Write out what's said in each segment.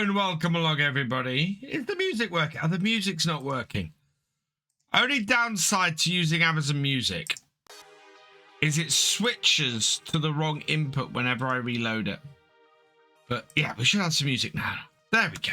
and welcome along, everybody. Is the music working? Oh, the music's not working. Only downside to using Amazon Music is it switches to the wrong input whenever I reload it. But yeah, we should have some music now. There we go.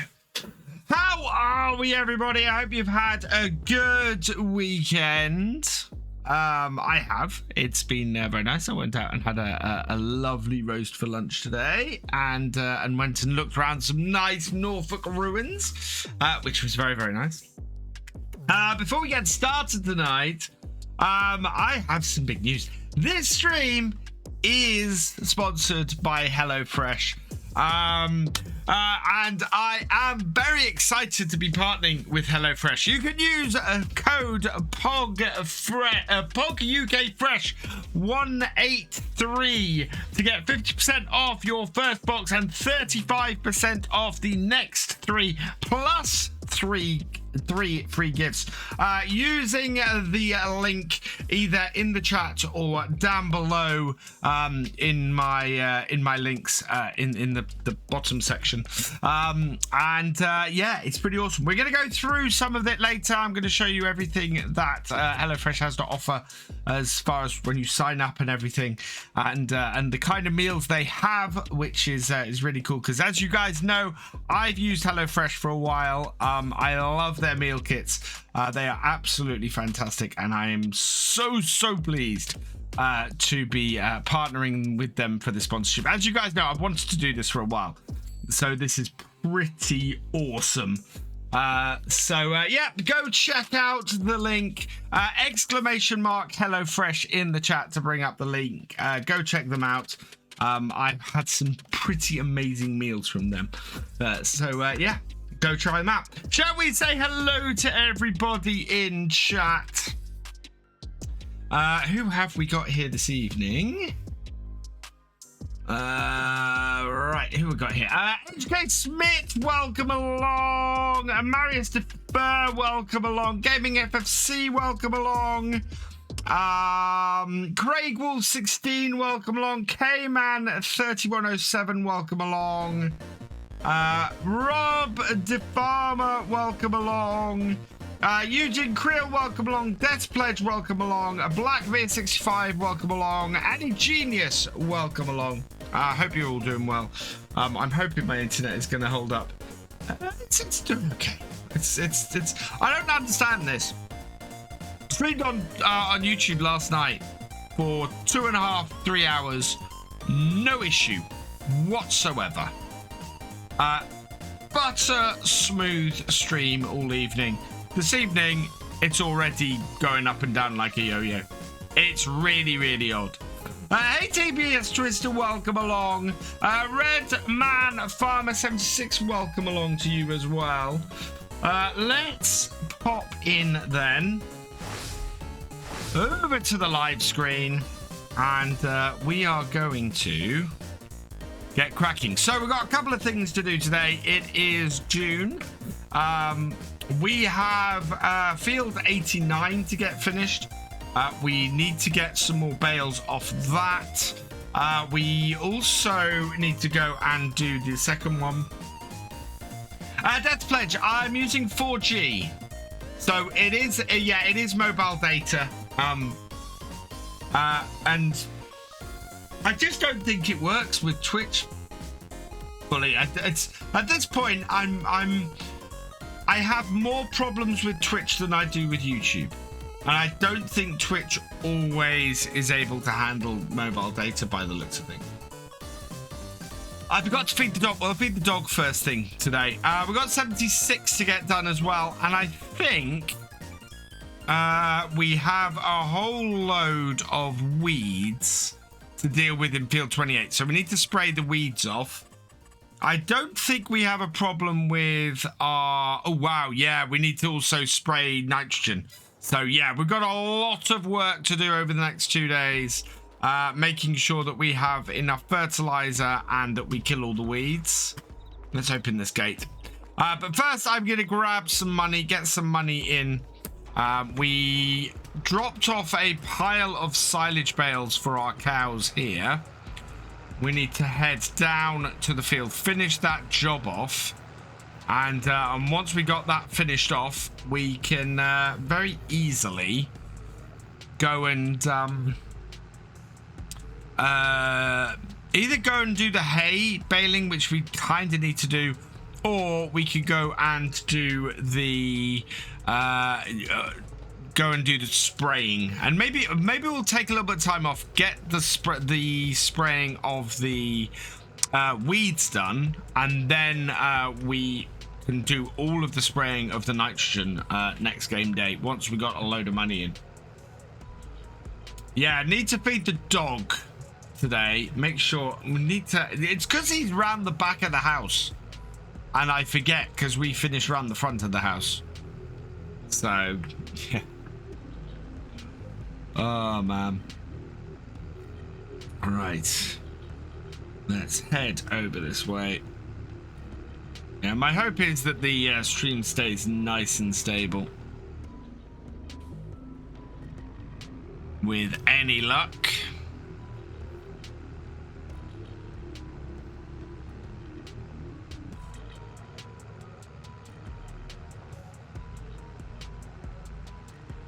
How are we, everybody? I hope you've had a good weekend. I have. It's been very nice. I went out and had a lovely roast for lunch today, and went and looked around some nice Norfolk ruins, which was very, very nice. Before we get started tonight, I have some big news. This stream is sponsored by HelloFresh. And I am very excited to be partnering with HelloFresh. You can use a code POGUKFresh183 to get 50% off your first box and 35% off the next 3 plus 3 free gifts using the link either in the chat or down below in my links in the bottom section. Yeah, it's pretty awesome. We're going to go through some of it later. I'm going to show you everything that HelloFresh has to offer as far as when you sign up and everything, and the kind of meals they have, which is really cool, because as you guys know, I've used HelloFresh for a while. I love their meal kits. They are absolutely fantastic, and I am so pleased to be partnering with them for the sponsorship. As you guys know, I've wanted to do this for a while, so this is pretty awesome. Yeah, go check out the link, exclamation mark HelloFresh in the chat to bring up the link. Go check them out. I've had some pretty amazing meals from them, yeah, go try them out. Shall we say hello to everybody in chat? Who have we got here this evening? Right, who we got here? HK Smith, welcome along. Marius DeFur, welcome along. Gaming FFC, welcome along. Craig Wolf 16, welcome along. K-Man 3107, welcome along. Rob DeFarmer, welcome along. Eugene Creel, welcome along. Death Pledge, welcome along. Blackbeard65, welcome along. Annie Genius, welcome along. I hope you're all doing well. I'm hoping my internet is going to hold up. It's doing okay. It's. I don't understand this. Streamed on YouTube last night for 2.5-3 hours, no issue whatsoever. Butter smooth stream all evening. This evening, it's already going up and down like a yo-yo. It's really odd. Hey TBS Twister, welcome along. Red Man Farmer 76, welcome along to you as well. Let's pop in then over to the live screen, and we are going to get cracking. So we've got a couple of things to do today. It is June. We have field 89 to get finished. We need to get some more bales off that. We also need to go and do the second one. Death Pledge, I'm using 4G. So it is, yeah, it is mobile data. And I just don't think it works with Twitch fully. It's at this point, I have more problems with Twitch than I do with YouTube, and I don't think Twitch always is able to handle mobile data by the looks of things. I forgot to feed the dog. Well, I'll feed the dog first thing today. We've got 76 to get done as well, and I think we have a whole load of weeds to deal with in field 28, so we need to spray the weeds off. I don't think we have a problem with our... Oh, wow, yeah, we need to also spray nitrogen. So, yeah, we've got a lot of work to do over the next 2 days, making sure that we have enough fertilizer and that we kill all the weeds. Let's open this gate. But first, I'm going to grab some money, get some money in. We dropped off a pile of silage bales for our cows here. We need to head down to the field, finish that job off, And once we got that finished off, we can very easily go and either go and do the hay baling, which we kind of need to do, or we could go and do the spraying. And maybe we'll take a little bit of time off, get the spraying of the weeds done, and then we can do all of the spraying of the nitrogen next game day once we got a load of money in. Yeah, need to feed the dog today. Make sure we need to. It's because he's round the back of the house, and I forget because we finished round the front of the house. So yeah. Oh man. All right, let's head over this way. Yeah, my hope is that the stream stays nice and stable. With any luck.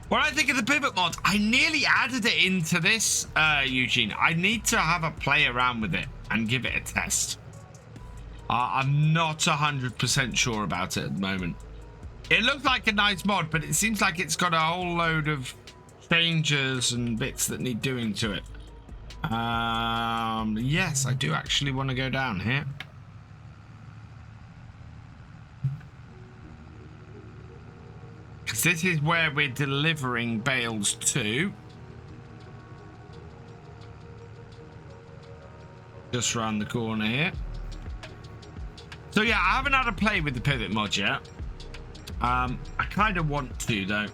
What I think of the pivot mod, I nearly added it into this, Eugene. I need to have a play around with it and give it a test. I'm not 100% sure about it at the moment. It looks like a nice mod, but it seems like it's got a whole load of changes and bits that need doing to it. Yes, I do actually want to go down here. Because this is where we're delivering bales to. Just around the corner here. So yeah, I haven't had a play with the pivot mod yet. I kind of want to though.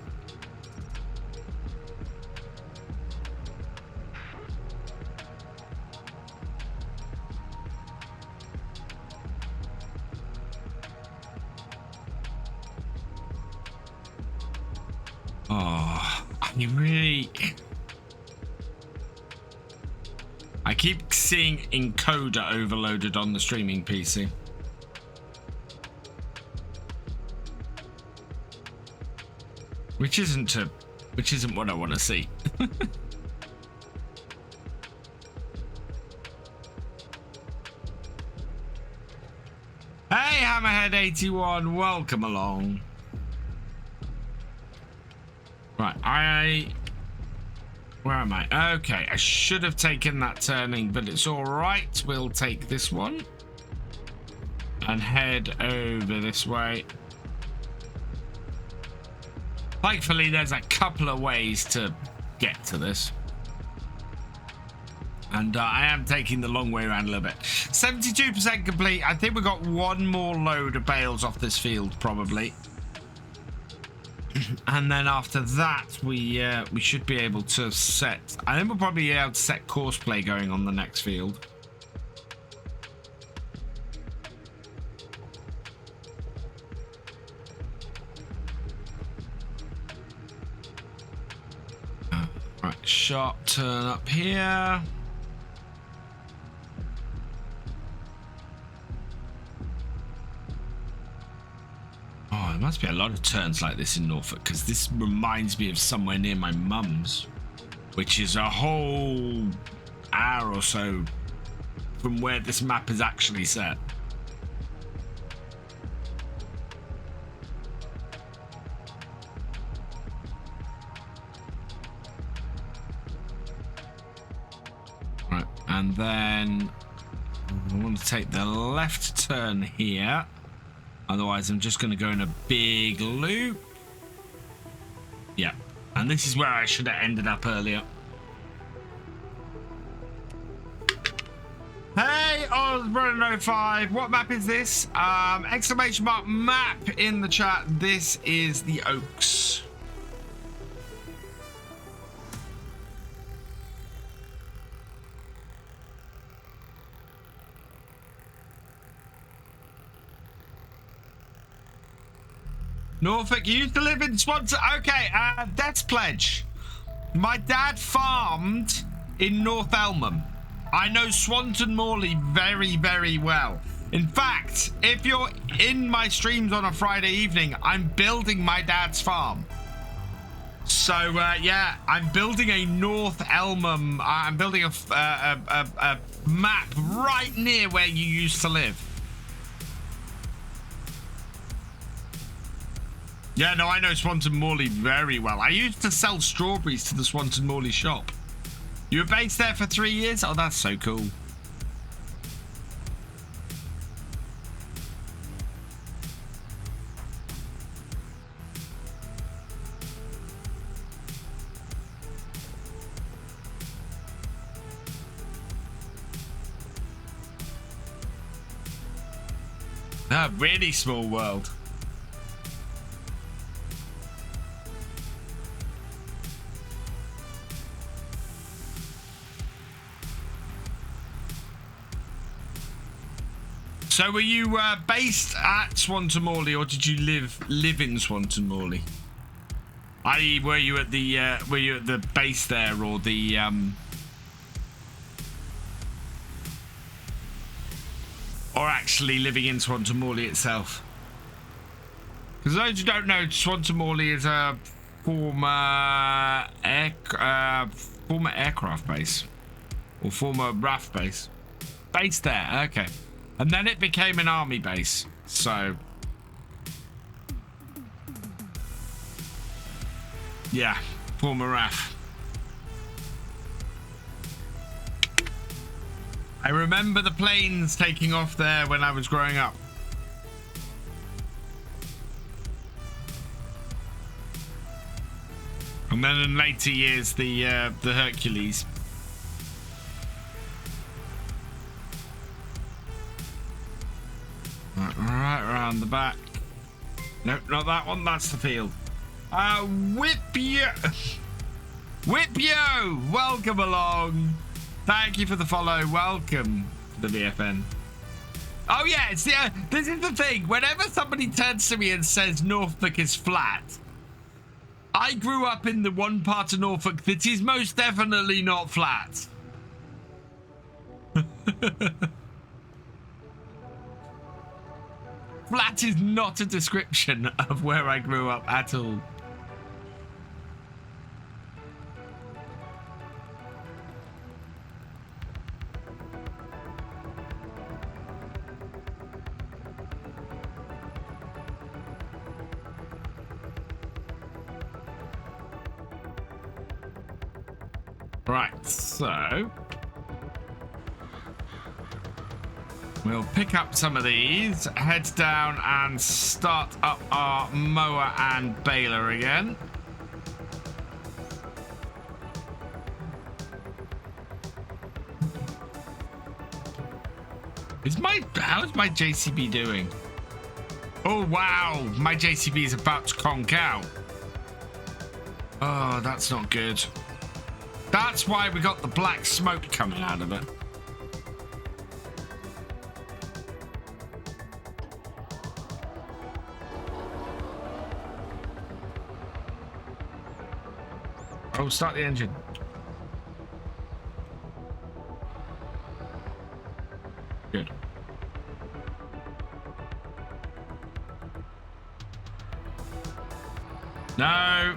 Oh, I keep seeing encoder overloaded on the streaming PC. Which isn't what I want to see. Hey, Hammerhead81, welcome along. Right, where am I? Okay, I should have taken that turning, but it's all right. We'll take this one and head over this way. Thankfully, there's a couple of ways to get to this. And I am taking the long way around a little bit. 72% complete. I think we've got one more load of bales off this field, probably. And then after that, we should be able to set... I think we'll probably be able to set course play going on the next field. Right, sharp turn up here. Oh, there must be a lot of turns like this in Norfolk, because this reminds me of somewhere near my mum's, which is a whole hour or so from where this map is actually set. Right, and then I want to take the left turn here. Otherwise, I'm just going to go in a big loop. Yeah. And this is where I should have ended up earlier. Hey, Osborne05. What map is this? Exclamation mark map in the chat. This is the Oaks. Norfolk, you used to live in Swanton. Okay, that's pledge. My dad farmed in North Elmham. I know Swanton Morley very, very well. In fact, if you're in my streams on a Friday evening, I'm building my dad's farm. So yeah, I'm building a North Elmham. I'm building a map right near where you used to live. Yeah, no, I know Swanton Morley very well. I used to sell strawberries to the Swanton Morley shop. You were based there for 3 years? Oh, that's so cool. A really small world. So were you based at Swanton Morley, or did you live in Swanton Morley? I.e., were you at the base there, or the or actually living in Swanton Morley itself? Because those who don't know, Swanton Morley is a former aircraft base, or former RAF base. Based there, okay. And then it became an army base, so yeah, former RAF. I remember the planes taking off there when I was growing up. And then in later years, the Hercules. Right around the back. Nope, not that one. That's the field. Whipyo! Whipyo! Welcome along. Thank you for the follow. Welcome to the BFN. Oh yeah, it's the, this is the thing. Whenever somebody turns to me and says Norfolk is flat, I grew up in the one part of Norfolk that is most definitely not flat. Flat is not a description of where I grew up at all. Right, so we'll pick up some of these, head down and start up our mower and baler again. How's my JCB doing? Oh wow, my JCB is about to conk out. Oh, that's not good. That's why we got the black smoke coming out of it. Oh, start the engine. Good. No.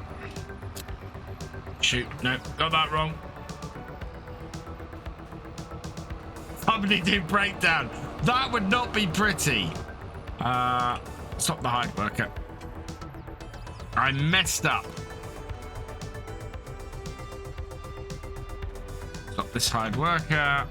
Shoot, no, got that wrong. Somebody did breakdown. That would not be pretty. Stop the hide worker. I messed up. Stop this hide worker.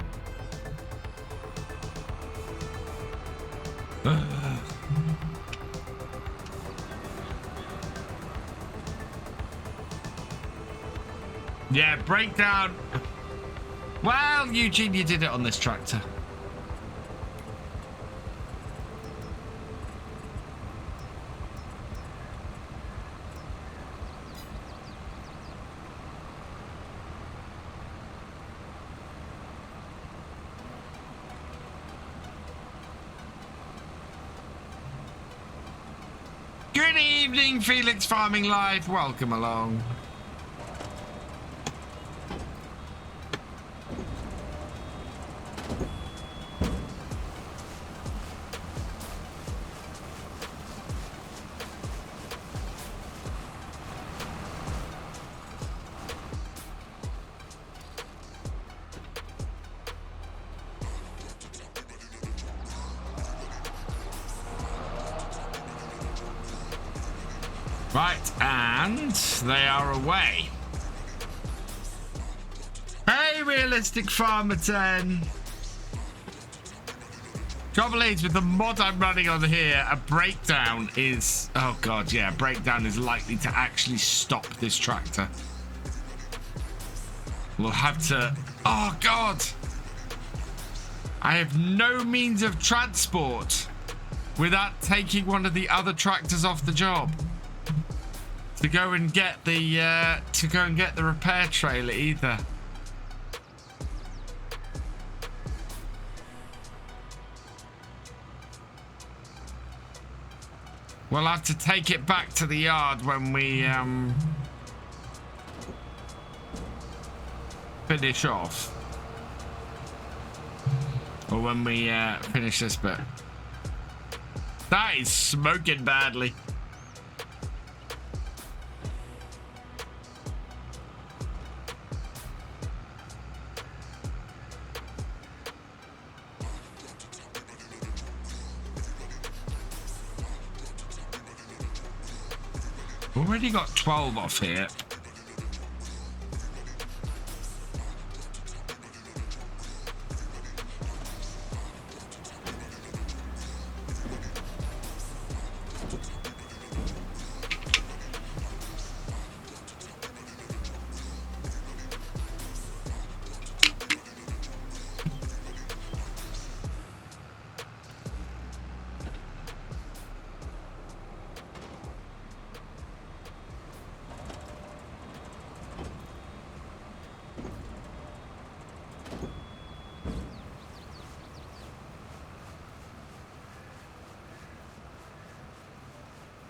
Yeah, breakdown. Well, Eugene, you did it on this tractor. Good evening, Felix Farming Live. Welcome along. Right, and they are away. Hey, Realistic Farmer 10. Trouble is, with the mod I'm running on here, a breakdown is... Oh, God, yeah, a breakdown is likely to actually stop this tractor. We'll have to... Oh, God! I have no means of transport without taking one of the other tractors off the job to go and get the repair trailer either. We'll have to take it back to the yard when we finish off, or when we finish this bit. That is smoking badly. Already got 12 off here.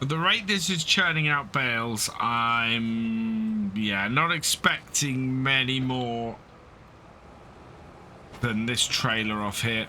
At the rate this is churning out bales, I'm, not expecting many more than this trailer off here.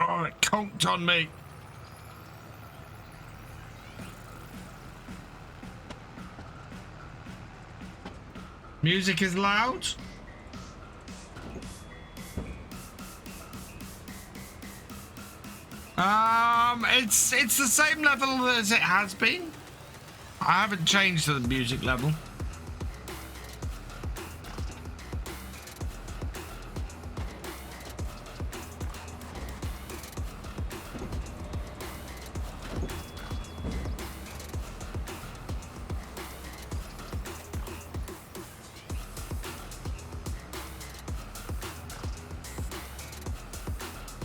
Oh, it conked on me. Music is loud. It's the same level as it has been. I haven't changed the music level.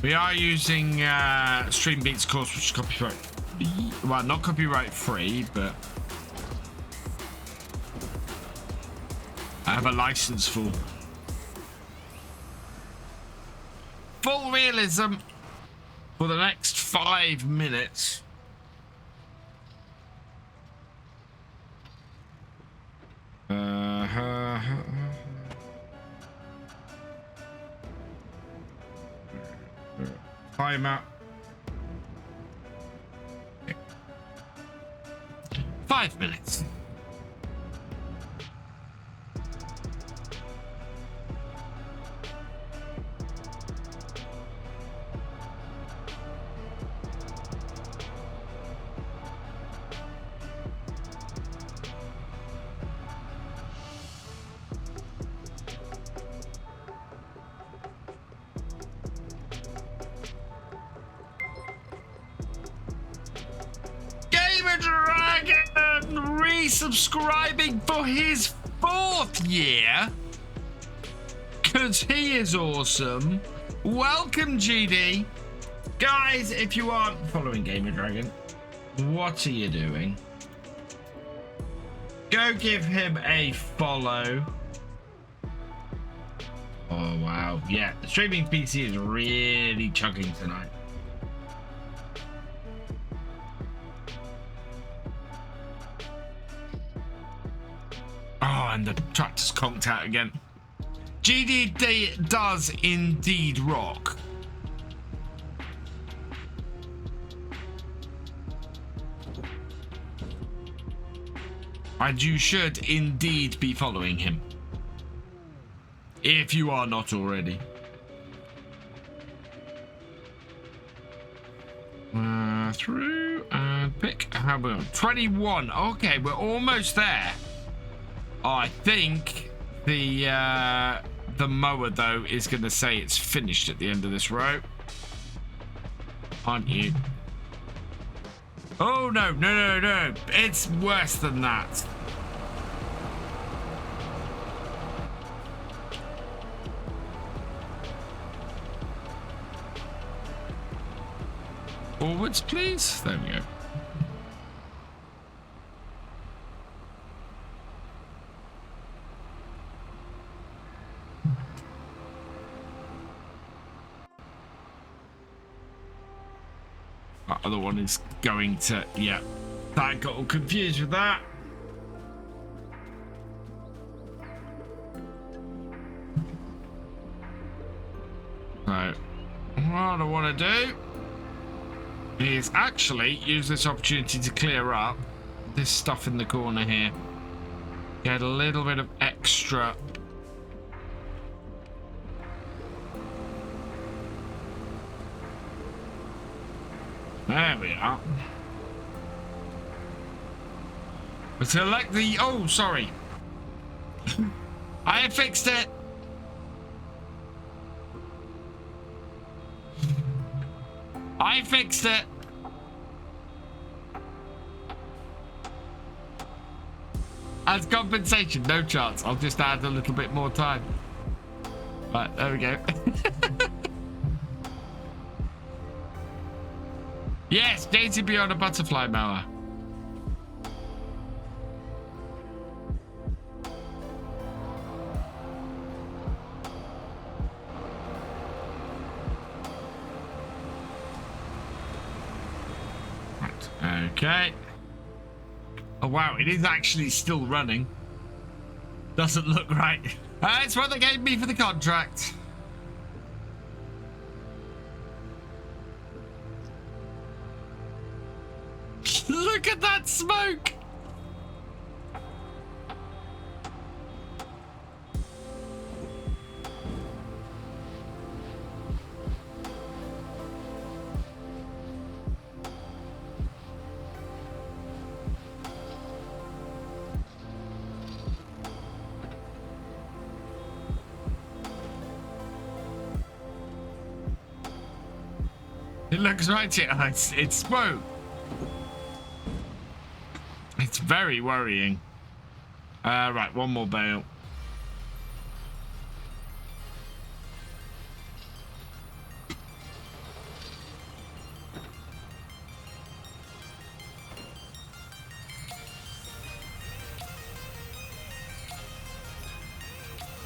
We are using Stream Beats course, which is copyright, well, not copyright free, but I have a license for. Full realism for the next 5 minutes. Timeout. 5 minutes. Gamer Dragon resubscribing for his 4th year. Because he is awesome. Welcome, GD. Guys, if you aren't following Gamer Dragon, what are you doing? Go give him a follow. Oh, wow. Yeah, the streaming PC is really chugging tonight. Oh, and the tractor's conked out again. GD does indeed rock. And you should indeed be following him. If you are not already. Through and pick. How about 21? Okay, we're almost there. I think the mower though is going to say it's finished at the end of this row. Aren't you? Oh no, no, no, no! It's worse than that. Forwards, please. There we go. That other one is going to, yeah. I got all confused with that. So, what I want to do is actually use this opportunity to clear up this stuff in the corner here. Get a little bit of extra. There we are. But select the, oh, sorry. I fixed it. I fixed it. As compensation, no chance. I'll just add a little bit more time. Right, there we go. Yes, JTB on a butterfly mower. Right, okay. Oh wow, it is actually still running. Doesn't look right. That's what they gave me for the contract. Look at that smoke! It looks right here. It's smoke. It's very worrying. Right, one more bale.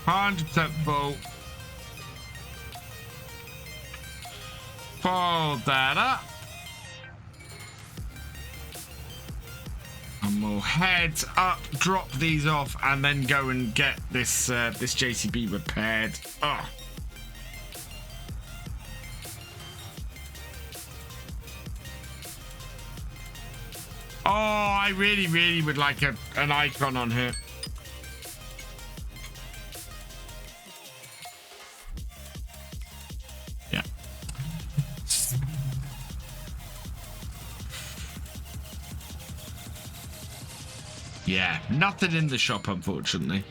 %100% full. Fold that up. And we'll head up, drop these off, and then go and get this this JCB repaired. Oh. Oh, I really, really would like an icon on here. Yeah. Yeah, nothing in the shop, unfortunately.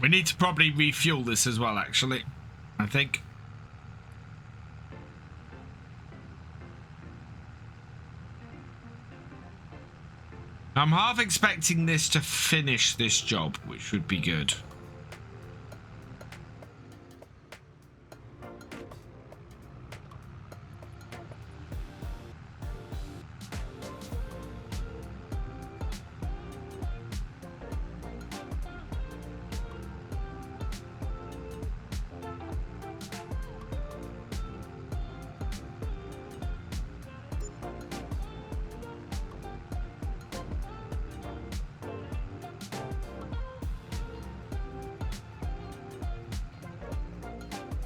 We need to probably refuel this as well, actually, I think. I'm half expecting this to finish this job, which would be good.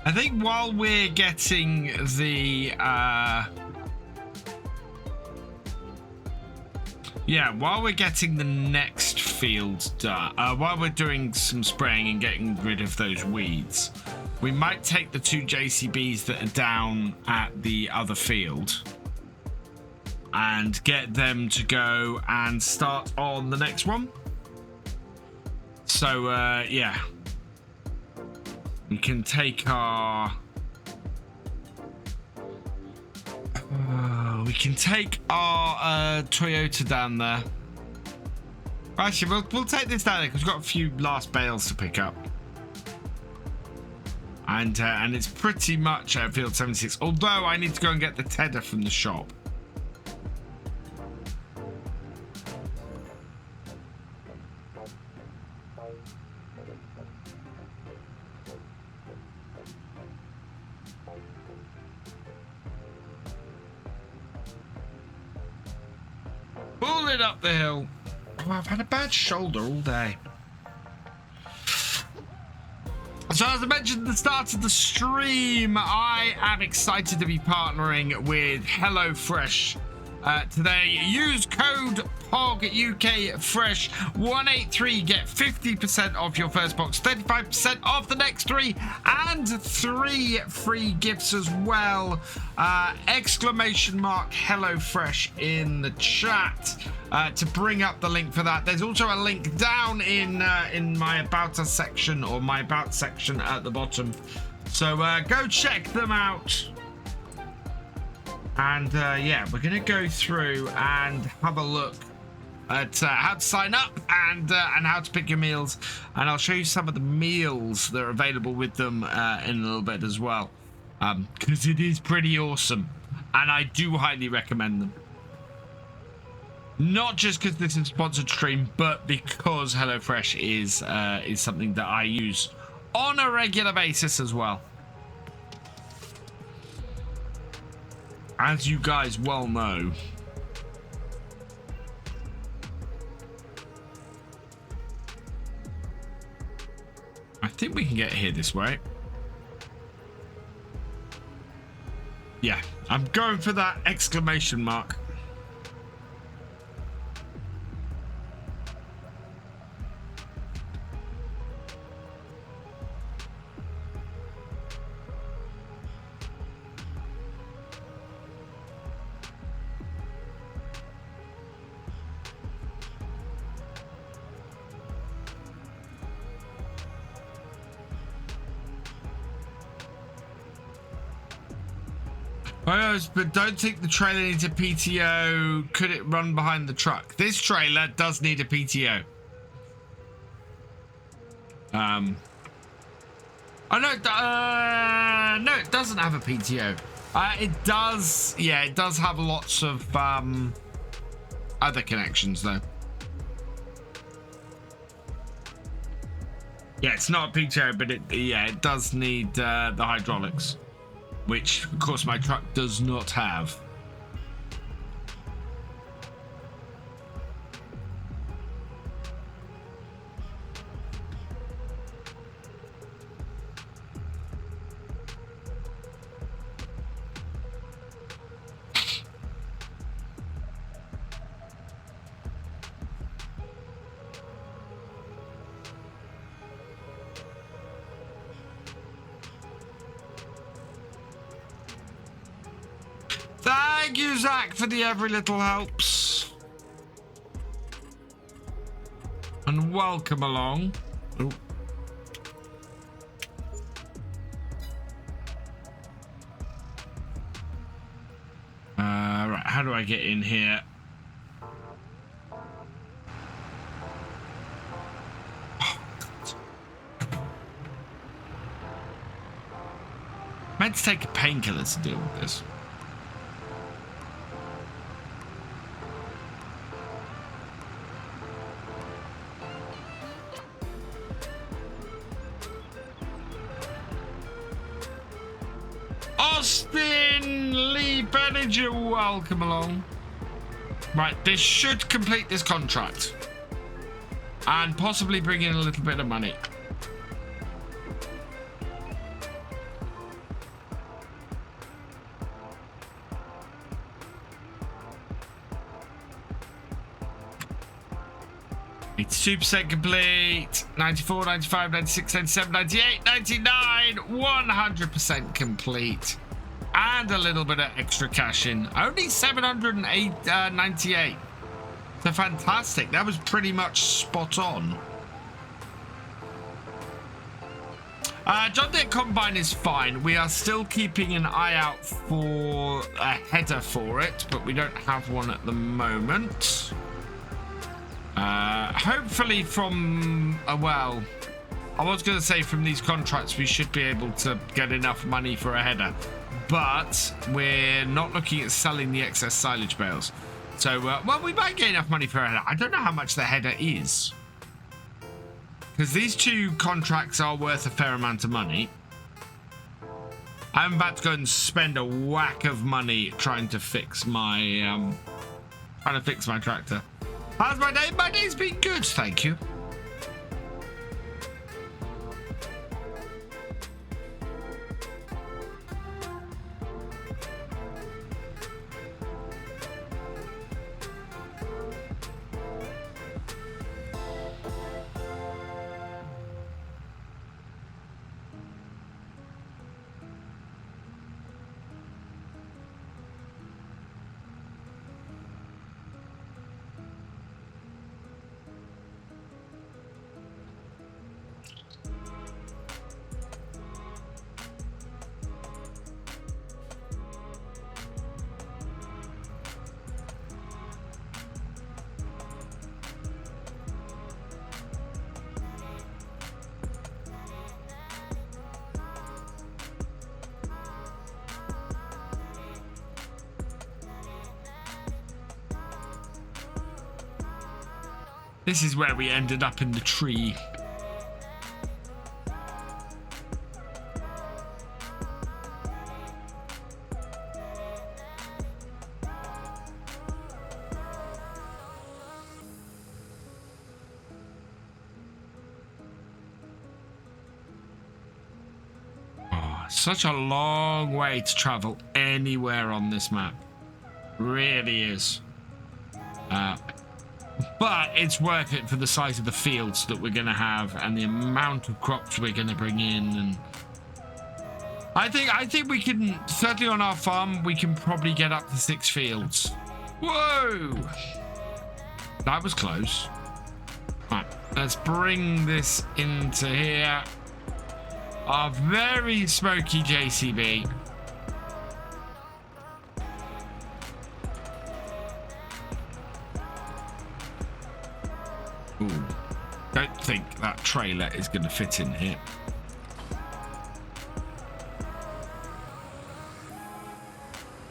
I think while we're getting the while we're getting the next field done, while we're doing some spraying and getting rid of those weeds, we might take the 2 JCBs that are down at the other field and get them to go and start on the next one. So yeah. We can take our Toyota down there. Actually, we'll take this down there because we've got a few last bales to pick up, and it's pretty much at field 76. Although I need to go and get the tedder from the shop. Pull it up the hill. Oh, I've had a bad shoulder all day. So as I mentioned at the start of the stream, I am excited to be partnering with HelloFresh today. Use code POGUKFresh183. Get 50% off your first box, 35% off the next 3, and 3 free gifts as well. Exclamation mark HelloFresh in the chat to bring up the link for that. There's also a link down in my About Us section, or my About section at the bottom. So go check them out. And yeah, we're going to go through and have a look at how to sign up and how to pick your meals. And I'll show you some of the meals that are available with them in a little bit as well. Because it is pretty awesome. And I do highly recommend them. Not just because this is a sponsored stream, but because HelloFresh is something that I use on a regular basis as well. As you guys well know. I think we can get here this way. Yeah, I'm going for that exclamation mark. But don't think the trailer needs a PTO. Could it run behind the truck? This trailer does need a PTO. Oh no, no, it doesn't have a PTO. It does, yeah, it does have lots of other connections though. Yeah, it's not a PTO, but it does need the hydraulics, which of course my truck does not have. Thank you, Zach, for the every little helps. And welcome along. Ooh. Right, how do I get in here? Meant to take a painkiller to deal with this. Austin Lee Benninger, welcome along. Right, this should complete this contract and possibly bring in a little bit of money. It's 2% complete. 94, 95, 96, 97, 98, 99. 100% complete. And a little bit of extra cash in. Only 798. So fantastic. That was pretty much spot on. John Deere Combine is fine. We are still keeping an eye out for a header for it, but we don't have one at the moment. Hopefully from, well, I was going to say from these contracts we should be able to get enough money for a header, but we're not looking at selling the excess silage bales. So, well, we might get enough money for a header. I don't know how much the header is, because these two contracts are worth a fair amount of money. I'm about to go and spend a whack of money trying to fix my tractor. How's my day? My day's been good, thank you. This is where we ended up in the tree. Oh, such a long way to travel anywhere on this map. Really is. But it's worth it for the size of the fields that we're going to have and the amount of crops we're going to bring in. And I think we can, certainly on our farm, we can probably get up to 6 fields. Whoa! That was close. Right, let's bring this into here. Our very smoky JCB. Ooh, don't think that trailer is going to fit in here.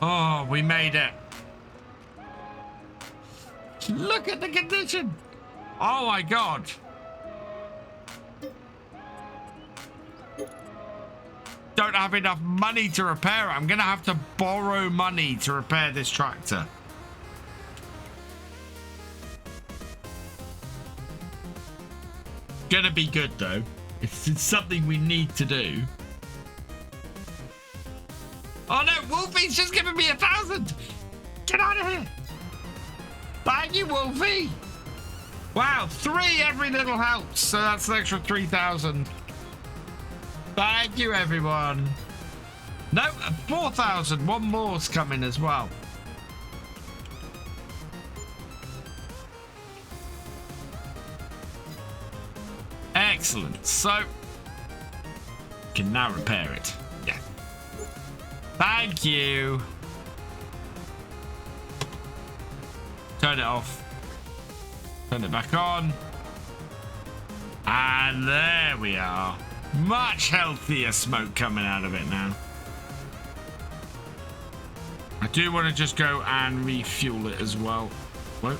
Oh, we made it. Look at the condition. Oh my God. Don't have enough money to repair it. I'm going to have to borrow money to repair this tractor. Gonna be good though. It's something we need to do. Oh no, Wolfie's just giving me 1,000. Get out of here. Thank you, Wolfie. Wow, 3 every little helps. So that's an extra 3,000. Thank you, everyone. No, 4,000. One more's coming as well. Excellent. So, can now repair it. Yeah. Thank you. Turn it off. Turn it back on. And there we are. Much healthier smoke coming out of it now. I do want to just go and refuel it as well. Whoa.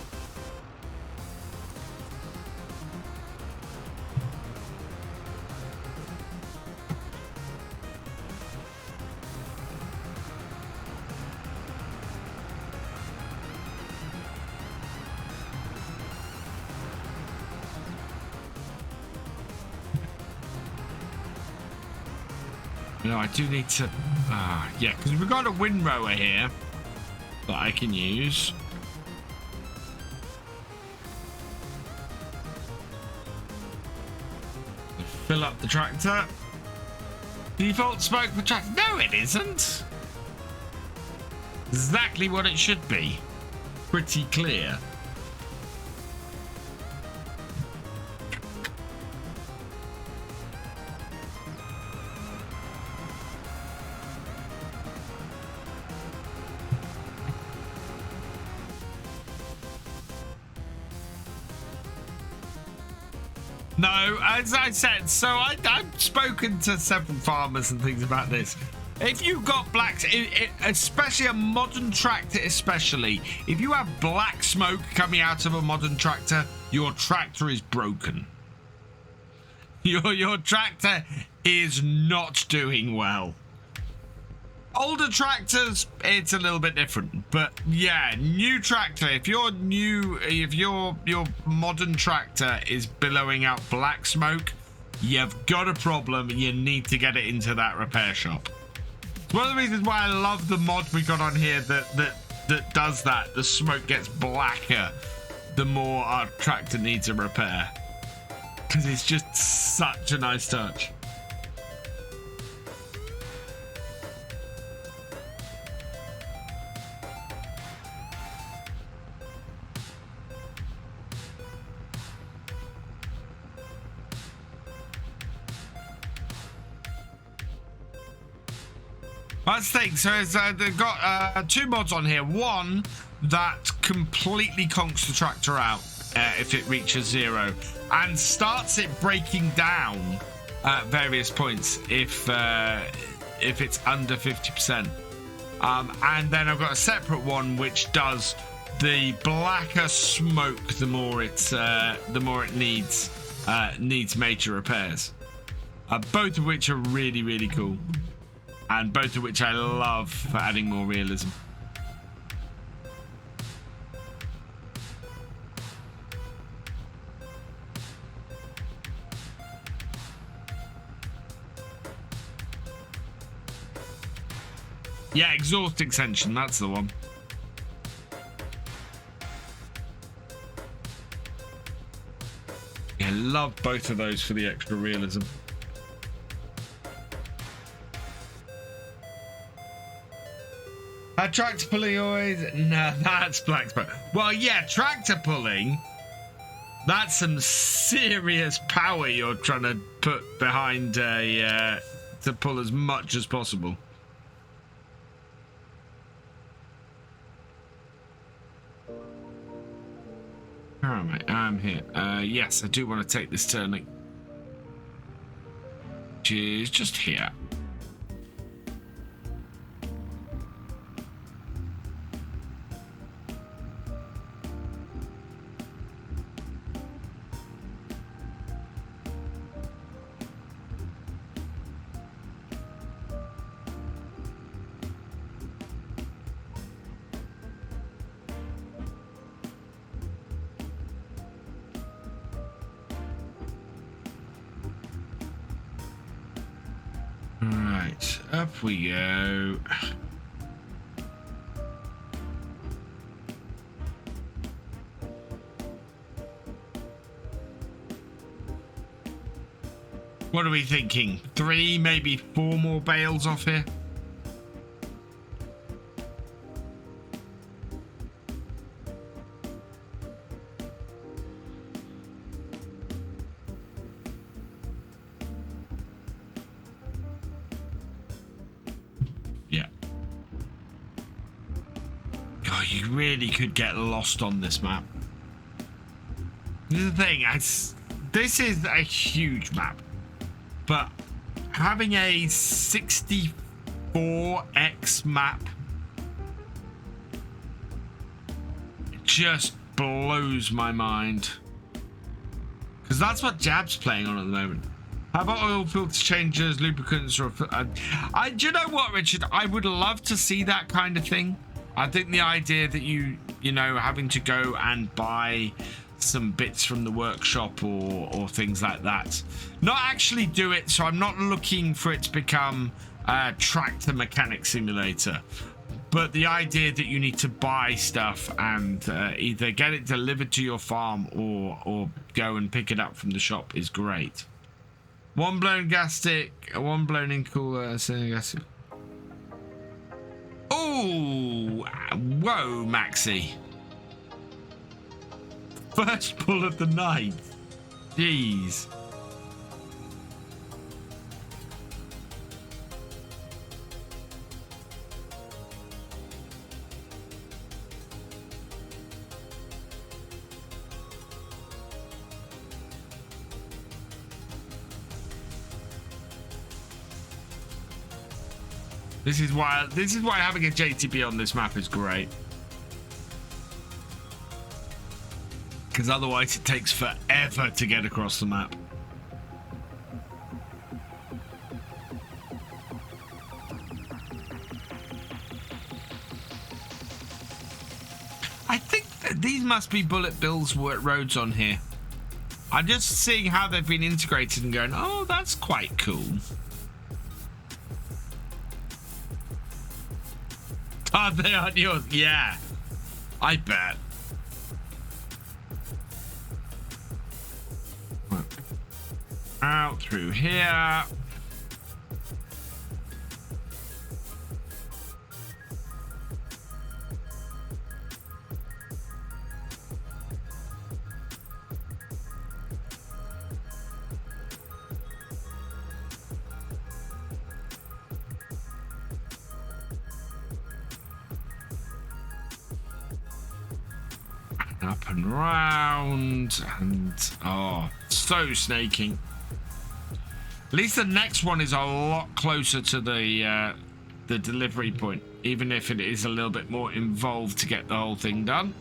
No, I do need to... yeah, because we've got a windrower here that I can use. Fill up the tractor. Default smoke for tractor. No, it isn't. Exactly what it should be. Pretty clear. No, as I said, so I've spoken to several farmers and things about this. If you've got black, especially a modern tractor, if you have black smoke coming out of a modern tractor, your tractor is broken. Your tractor is not doing well. Older tractors, it's a little bit different, but yeah, new tractor. If your modern tractor is billowing out black smoke, you've got a problem. You need to get it into that repair shop. It's one of the reasons why I love the mod we got on here that does that. The smoke gets blacker the more our tractor needs a repair, because it's just such a nice touch. Let's think. So they've got two mods on here. One that completely conks the tractor out if it reaches 0 and starts it breaking down at various points if it's under 50%. And then I've got a separate one which does the blacker smoke the more it needs major repairs. Both of which are really, really cool. And both of which I love for adding more realism. Yeah, exhaust extension, that's the one. Yeah, I love both of those for the extra realism. Tractor pulling always? No, that's black smoke. Well, yeah, tractor pulling. That's some serious power you're trying to put behind to pull as much as possible. All right, I'm here. Yes, I do want to take this turning. Which is just here. Right, up we go. What are we thinking? 3, maybe 4 more bales off here? you really could get lost on this map. This is the thing, this is a huge map, but having a 64x map just blows my mind, because that's what Jab's playing on at the moment. How about oil filter changes, lubricants, or do you know what, Richard? I would love to see that kind of thing. I think the idea that you know, having to go and buy some bits from the workshop or things like that, not actually do it. So I'm not looking for it to become a tractor mechanic simulator, but the idea that you need to buy stuff and either get it delivered to your farm or go and pick it up from the shop is great. One blown gas stick, one blown in cooler, gas stick. Oh, whoa, Maxi. First pull of the night. Jeez. This is why having a JTB on this map is great. Because otherwise it takes forever to get across the map. I think these must be bullet bills roads on here. I'm just seeing how they've been integrated and going, oh, that's quite cool. Oh, they aren't yours. Yeah, I bet. Out through here. Up and round, and oh, so snaking. At least the next one is a lot closer to the delivery point, even if it is a little bit more involved to get the whole thing done.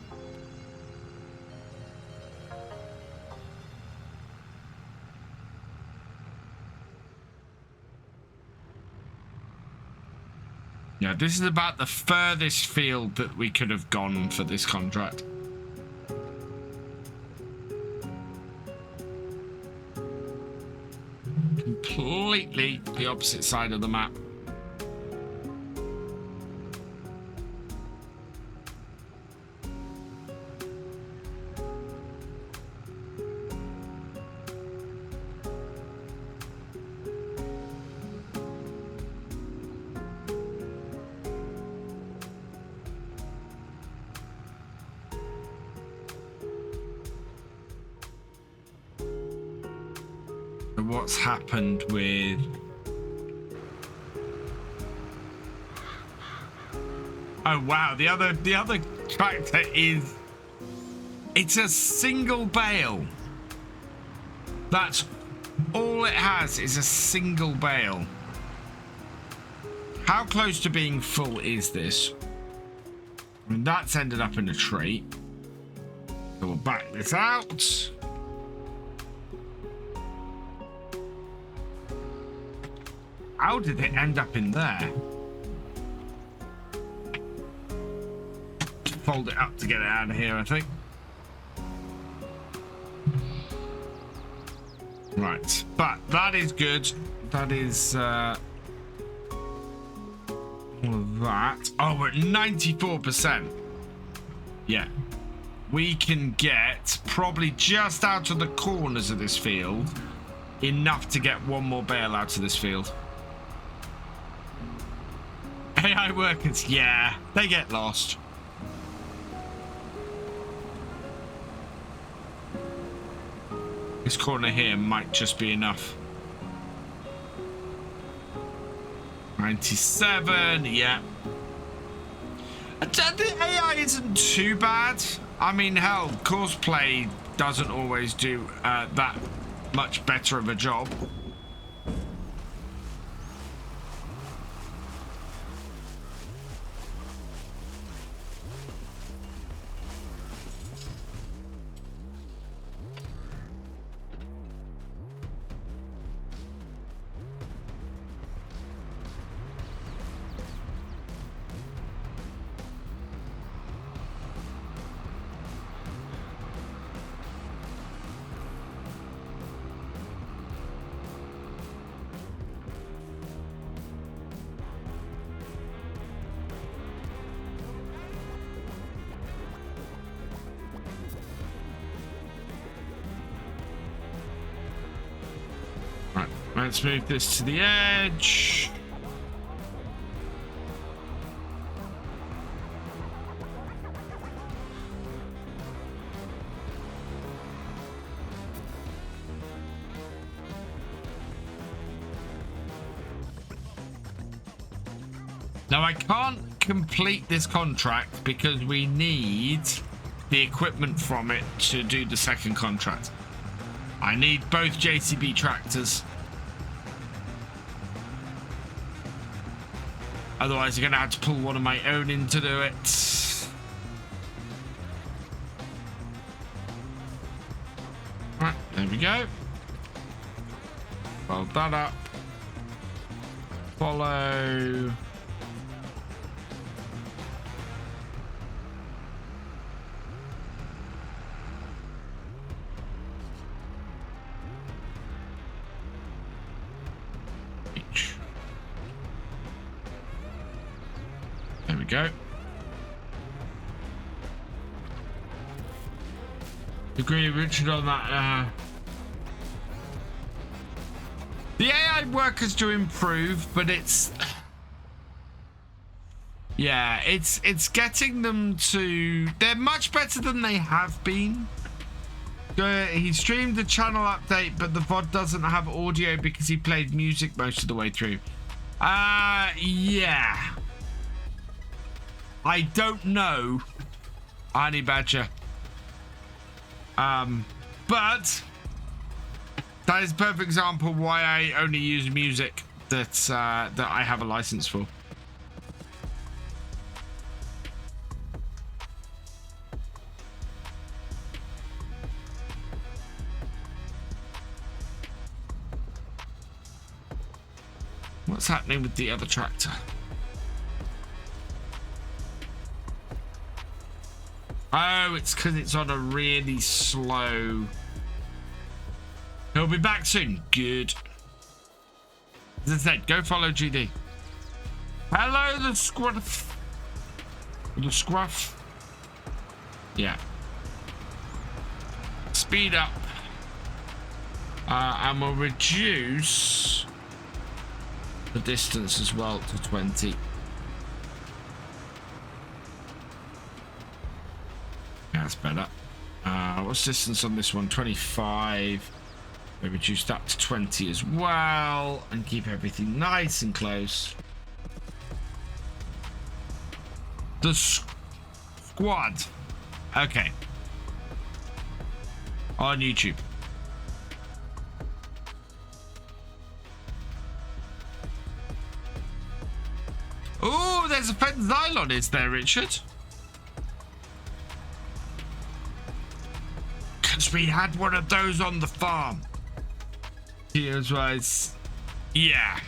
Yeah, this is about the furthest field that we could have gone for this contract. Completely the opposite side of the map. What's happened with oh wow, the other tractor is, it's a single bale. That's all it has, is a single bale. How close to being full is this? I mean, that's ended up in a tree, so we'll back this out. How did it end up in there? Fold it up to get it out of here, I think. Right, but that is good. That is all of that. Oh, we're at 94%. Yeah. We can get probably just out of the corners of this field enough to get one more bale out of this field. AI workers, yeah, they get lost. This corner here might just be enough. 97, yeah. The AI isn't too bad. I mean, hell, Courseplay doesn't always do that much better of a job. Let's move this to the edge. Now I can't complete this contract because we need the equipment from it to do the second contract. I need both JCB tractors. Otherwise, you're going to have to pull one of my own in to do it. Right, there we go. Fold that up. Follow. Go. Agree, Richard, on that. The AI workers do improve, but it's yeah, it's getting them to. They're much better than they have been. He streamed the channel update, but the VOD doesn't have audio because he played music most of the way through. Yeah. I don't know, Honey Badger. But that is a perfect example why I only use music that I have a license for. What's happening with the other tractor? Oh, it's because it's on a really slow. He'll be back soon. Good. As I said, go follow GD. Hello, the scruff. The scruff. Yeah. Speed up. And we'll reduce the distance as well to 20. That's better. What's distance on this one? 25. We reduce that to 20 as well and keep everything nice and close. The squad. Okay. On YouTube. Oh, there's a fence nylon, is there, Richard? Because we had one of those on the farm. Here's wise. Yeah.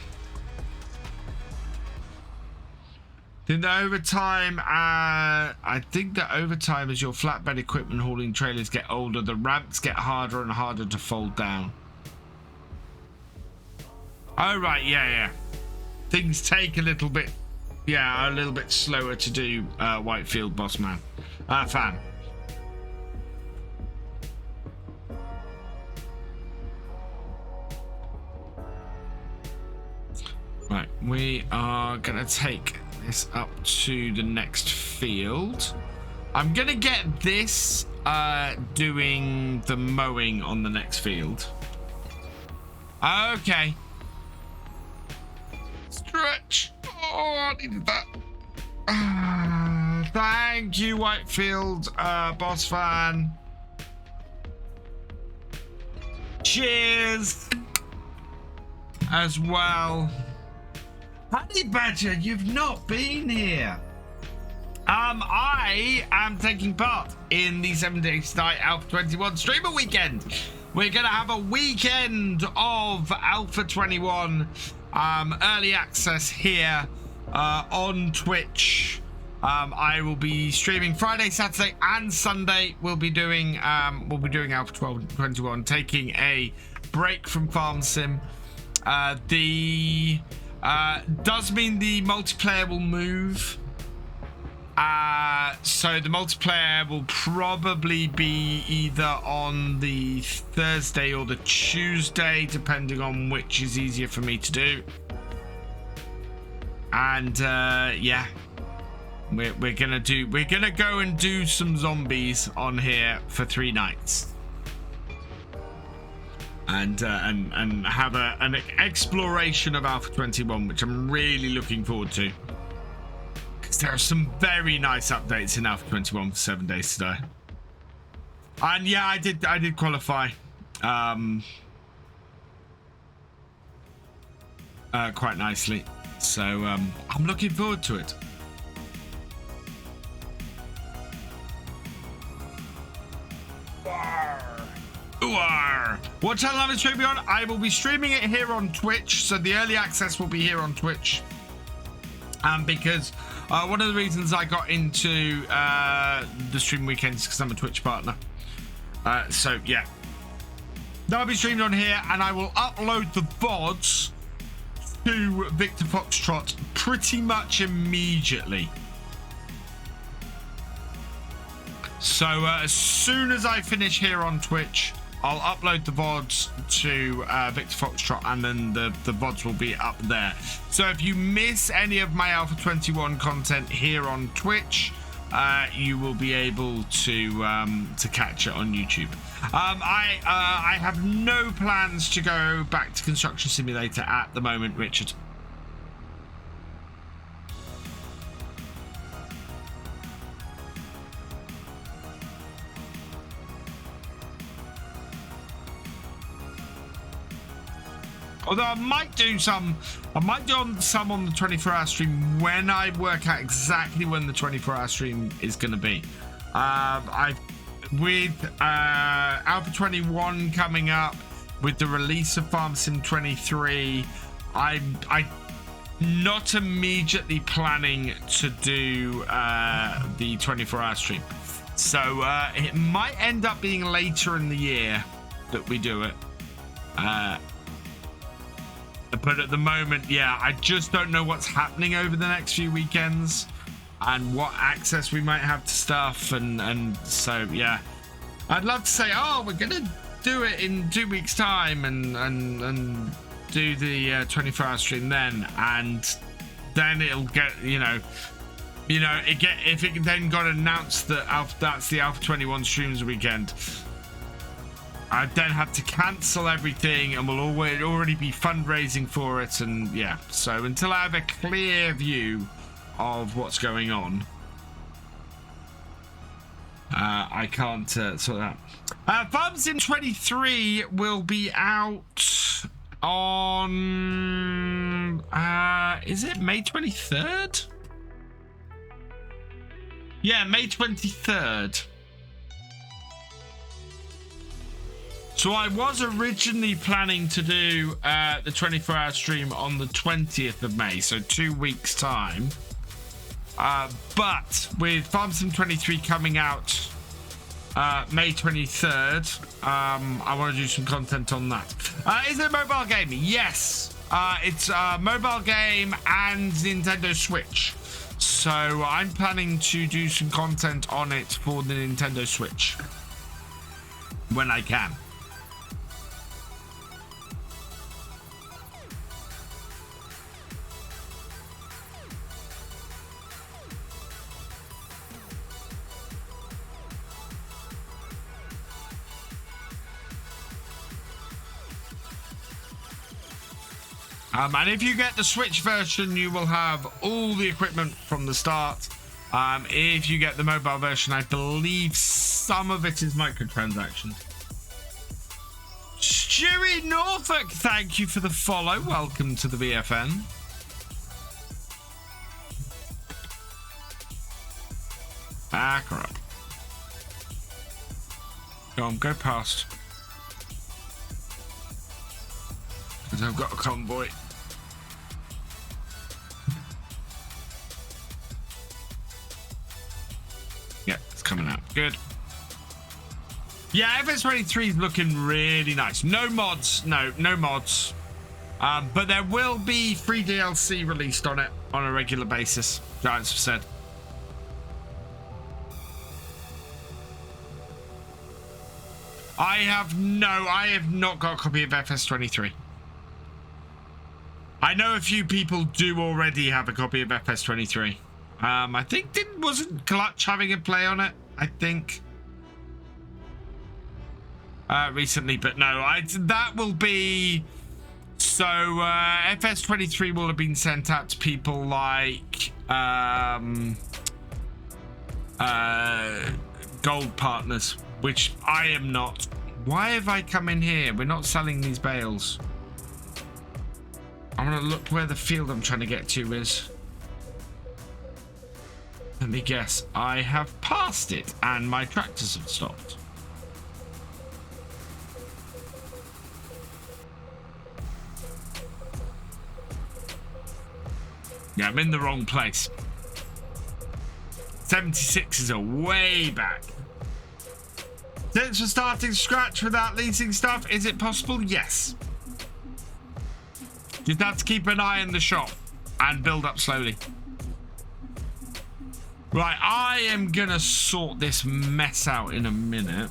Then the overtime, I think that over time as your flatbed equipment hauling trailers get older, the ramps get harder and harder to fold down. Oh, right, yeah. Things take a little bit, a little bit slower to do, Whitefield boss man. Fan. Right, we are gonna take this up to the next field. I'm gonna get this doing the mowing on the next field. Okay. Stretch. Oh, I needed that. Thank you, Whitefield, boss fan. Cheers as well. Honey Badger, you've not been here. I am taking part in the 7 Days to Die Alpha 21 streamer weekend. We're going to have a weekend of Alpha 21 early access here on Twitch. I will be streaming Friday, Saturday, and Sunday. We'll be doing Alpha 21, taking a break from Farm Sim. Does mean the multiplayer will move. So the multiplayer will probably be either on the Thursday or the Tuesday, depending on which is easier for me to do. And yeah, we're gonna go and do some zombies on here for 3 nights, and have an exploration of Alpha 21, which I'm really looking forward to. There are some very nice updates in Alpha 21 for 7 Days to Die. And yeah, I did qualify quite nicely. So I'm looking forward to it. What channel am I streaming on? I will be streaming it here on Twitch. So the early access will be here on Twitch. Because one of the reasons I got into the stream weekends is because I'm a Twitch partner. So yeah, that'll be streamed on here, and I will upload the VODs to Victor Foxtrot pretty much immediately. So as soon as I finish here on Twitch, I'll upload the VODs to Victor Foxtrot, and then the VODs will be up there. So if you miss any of my Alpha 21 content here on Twitch, you will be able to catch it on YouTube. I have no plans to go back to Construction Simulator at the moment, Richard. Although I might do some on the 24-hour stream when I work out exactly when the 24-hour stream is going to be. With Alpha 21 coming up, with the release of Farm Sim 23, I'm not immediately planning to do the 24-hour stream. So it might end up being later in the year that we do it. But at the moment, yeah, I just don't know what's happening over the next few weekends and what access we might have to stuff. And so, yeah, I'd love to say, oh, we're going to do it in 2 weeks' time and do the 24-hour stream then. And then it'll get, if it then got announced that that's the Alpha 21 streams weekend, I then have to cancel everything, and we'll already be fundraising for it. And yeah, so until I have a clear view of what's going on, I can't sort that. Farm Sim 23 will be out on is it May 23rd? Yeah, May 23rd. So I was originally planning to do the 24-hour stream on the 20th of May, so 2 weeks' time. But with Farm Sim 23 coming out May 23rd, I want to do some content on that. Is it a mobile game? Yes. It's a mobile game and Nintendo Switch. So I'm planning to do some content on it for the Nintendo Switch when I can. And if you get the Switch version, you will have all the equipment from the start. If you get the mobile version, I believe some of it is microtransactions. Stewie Norfolk, thank you for the follow. Welcome to the BFN. Back her up. Go on, go past. Because I've got a convoy. Yeah, it's coming out. Good. Yeah, FS23 is looking really nice. No mods. No mods. But there will be free DLC released on it on a regular basis, Giants have said. I have not got a copy of FS23. I know a few people do already have a copy of FS23. I think wasn't Clutch having a play on it? I think recently, but no, that will be so. FS23 will have been sent out to people like gold partners, which I am not. Why have I come in here? We're not selling these bales. I'm gonna look where the field I'm trying to get to is. Let me guess. I have passed it and my tractors have stopped. Yeah, I'm in the wrong place. 76 is a way back. Since we're starting scratch without leasing stuff, is it possible? Yes. Just have to keep an eye on the shop and build up slowly. Right, I am gonna sort this mess out in a minute.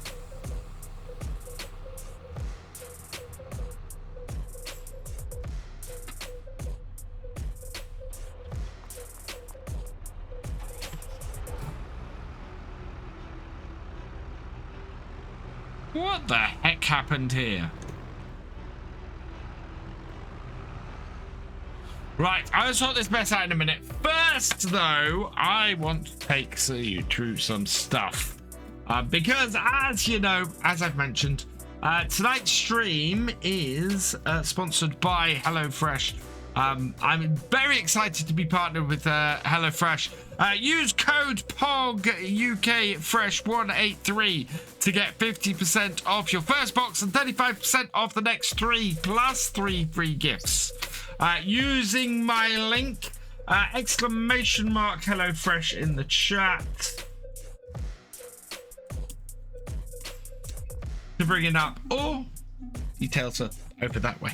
What the heck happened here? Right, I'll sort this mess out in a minute. First, though, I want to take you through some stuff. Because, as you know, as I've mentioned, tonight's stream is sponsored by HelloFresh. I'm very excited to be partnered with HelloFresh. Use code POGUKFresh183 to get 50% off your first box and 35% off the next 3 plus 3 free gifts. Using my link, exclamation mark HelloFresh in the chat to bring it up, or details are over that way.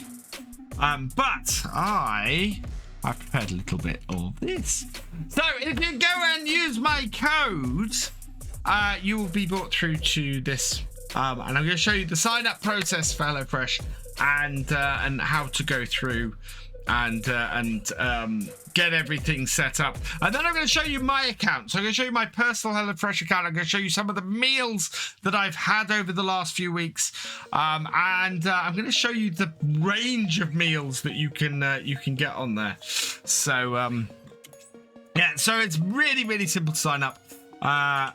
But I have prepared a little bit of this. So if you go and use my code, you will be brought through to this. And I'm going to show you the sign up process for HelloFresh and how to go through and get everything set up. And then I'm going to show you my account. So I'm going to show you my personal HelloFresh account. I'm going to show you some of the meals that I've had over the last few weeks. And I'm going to show you the range of meals that you can get on there. So yeah, so it's really, really simple to sign up. I'm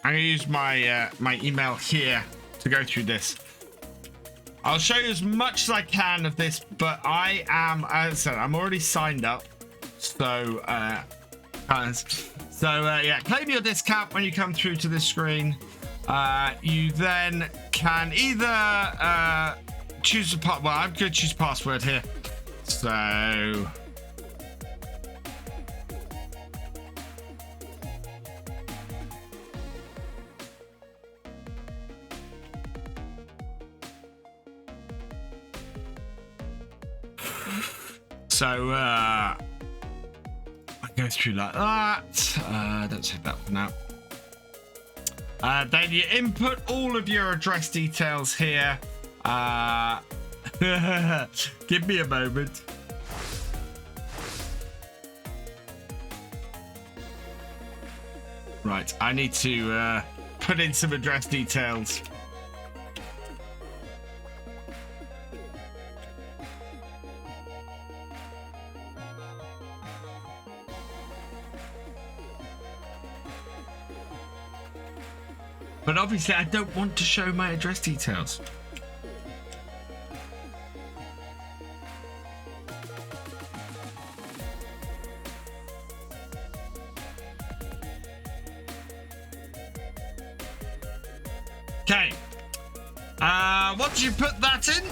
going to use my my email here to go through this. I'll show you as much as I can of this, but I am, as I said, I'm already signed up. So, yeah, claim your discount when you come through to this screen. You then can either choose a part. Well, I'm going to choose password here. So. So, I go through like that. Don't say that for now. Then you input all of your address details here. Give me a moment. Right, I need to put in some address details. But obviously I don't want to show my address details. Okay. Once you put that in,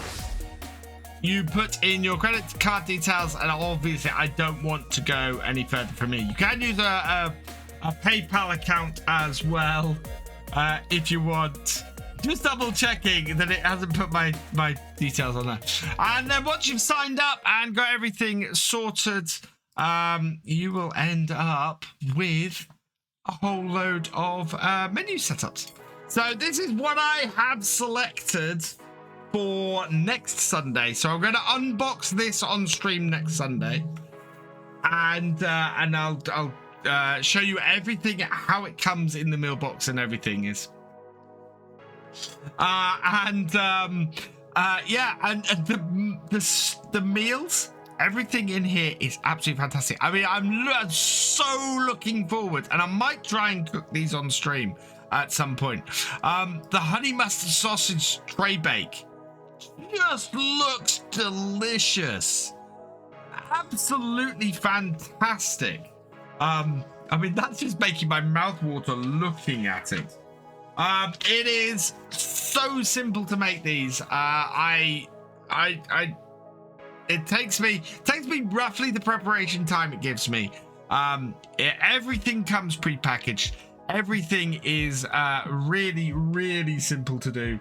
you put in your credit card details, and obviously I don't want to go any further from me. You can use a PayPal account as well if you want. Just double checking that it hasn't put my details on there. And then once you've signed up and got everything sorted, you will end up with a whole load of menu setups. So this is what I have selected for next Sunday. So I'm going to unbox this on stream next Sunday, and I'll show you everything, how it comes in the meal box and everything is. Yeah, and the meals, everything in here is absolutely fantastic. I mean, I'm so looking forward, and I might try and cook these on stream at some point. The honey mustard sausage tray bake just looks delicious. Absolutely fantastic. I mean, that's just making my mouth water looking at it. It is so simple to make these. It takes me roughly the preparation time it gives me. Everything comes pre-packaged. Everything is really, really simple to do.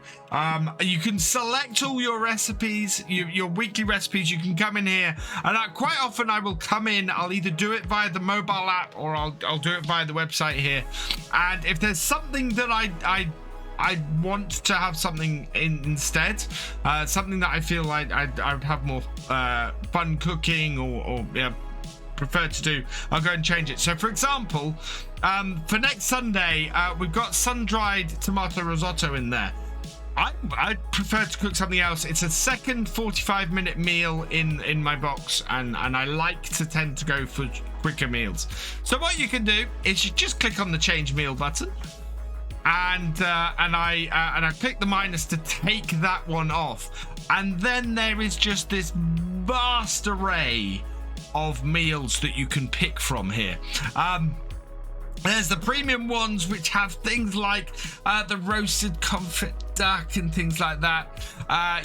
You can select all your recipes, your weekly recipes. You can come in here, and quite often I will come in. I'll either do it via the mobile app or I'll do it via the website here. And if there's something that I want to have something instead, something that I feel like I would have more fun cooking or prefer to do, I'll go and change it. So for example, for next Sunday, we've got sun-dried tomato risotto in there. I prefer to cook something else. It's a second 45-minute meal in my box, and I like to tend to go for quicker meals. So what you can do is you just click on the change meal button, and I click the minus to take that one off, and then there is just this vast array of meals that you can pick from here. There's the premium ones, which have things like the roasted confit duck and things like that.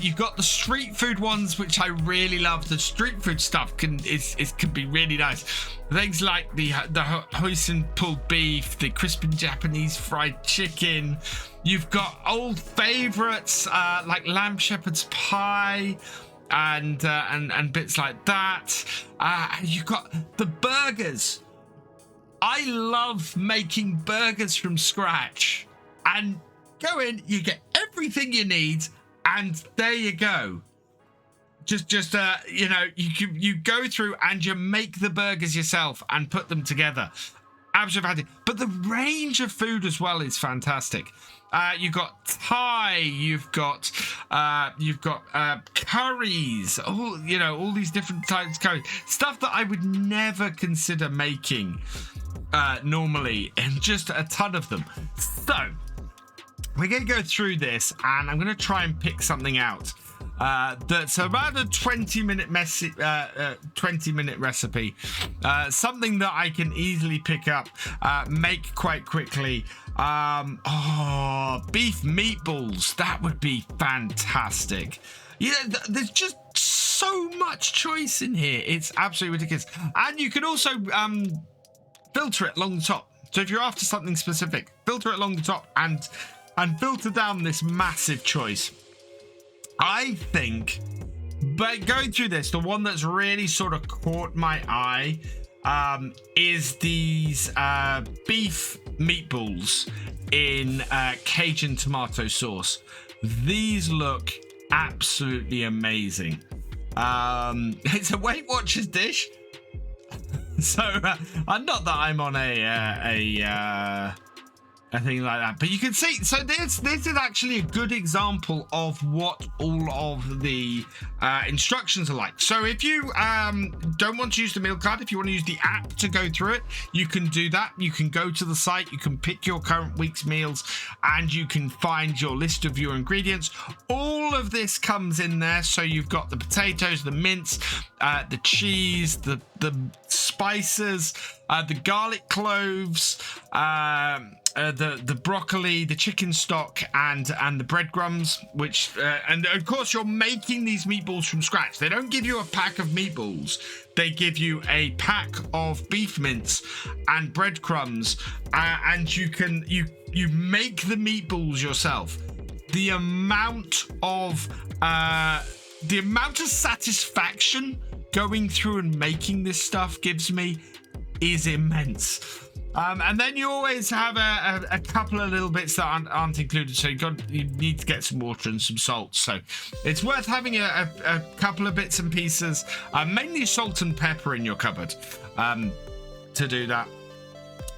You've got the street food ones, which I really love. The street food stuff can be really nice. Things like the hoisin pulled beef, the crispin Japanese fried chicken. You've got old favorites like lamb shepherd's pie and bits like that. You've got the burgers. I love making burgers from scratch, and go in, you get everything you need, and there you go. You go through and you make the burgers yourself and put them together. Absolutely fantastic. But the range of food as well is fantastic. You've got Thai, you've got curries, all these different types of curries, stuff that I would never consider making normally, and just a ton of them. So we're going to go through this, and I'm going to try and pick something out that's around a 20-minute recipe, something that I can easily pick up, make quite quickly. Beef meatballs, that would be fantastic. There's just so much choice in here. It's absolutely ridiculous. And you can also filter it along the top. So if you're after something specific, filter it along the top and filter down this massive choice. I think, but going through this, the one that's really sort of caught my eye is these beef meatballs in Cajun tomato sauce. These look absolutely amazing. It's a Weight Watchers dish. So not that I'm on a a thing like that. But you can see, so this is actually a good example of what all of the instructions are like. So if you don't want to use the meal card, if you want to use the app to go through it, you can do that. You can go to the site, you can pick your current week's meals, and you can find your list of your ingredients. All of this comes in there. So you've got the potatoes, the mince, the cheese, the spices, the garlic cloves, the broccoli, the chicken stock, and the breadcrumbs, which and of course you're making these meatballs from scratch. They don't give you a pack of meatballs, they give you a pack of beef mince and breadcrumbs, and you make the meatballs yourself. The amount of satisfaction going through and making this stuff gives me is immense. And then you always have a couple of little bits that aren't included. So you need to get some water and some salt. So it's worth having a couple of bits and pieces, mainly salt and pepper in your cupboard to do that.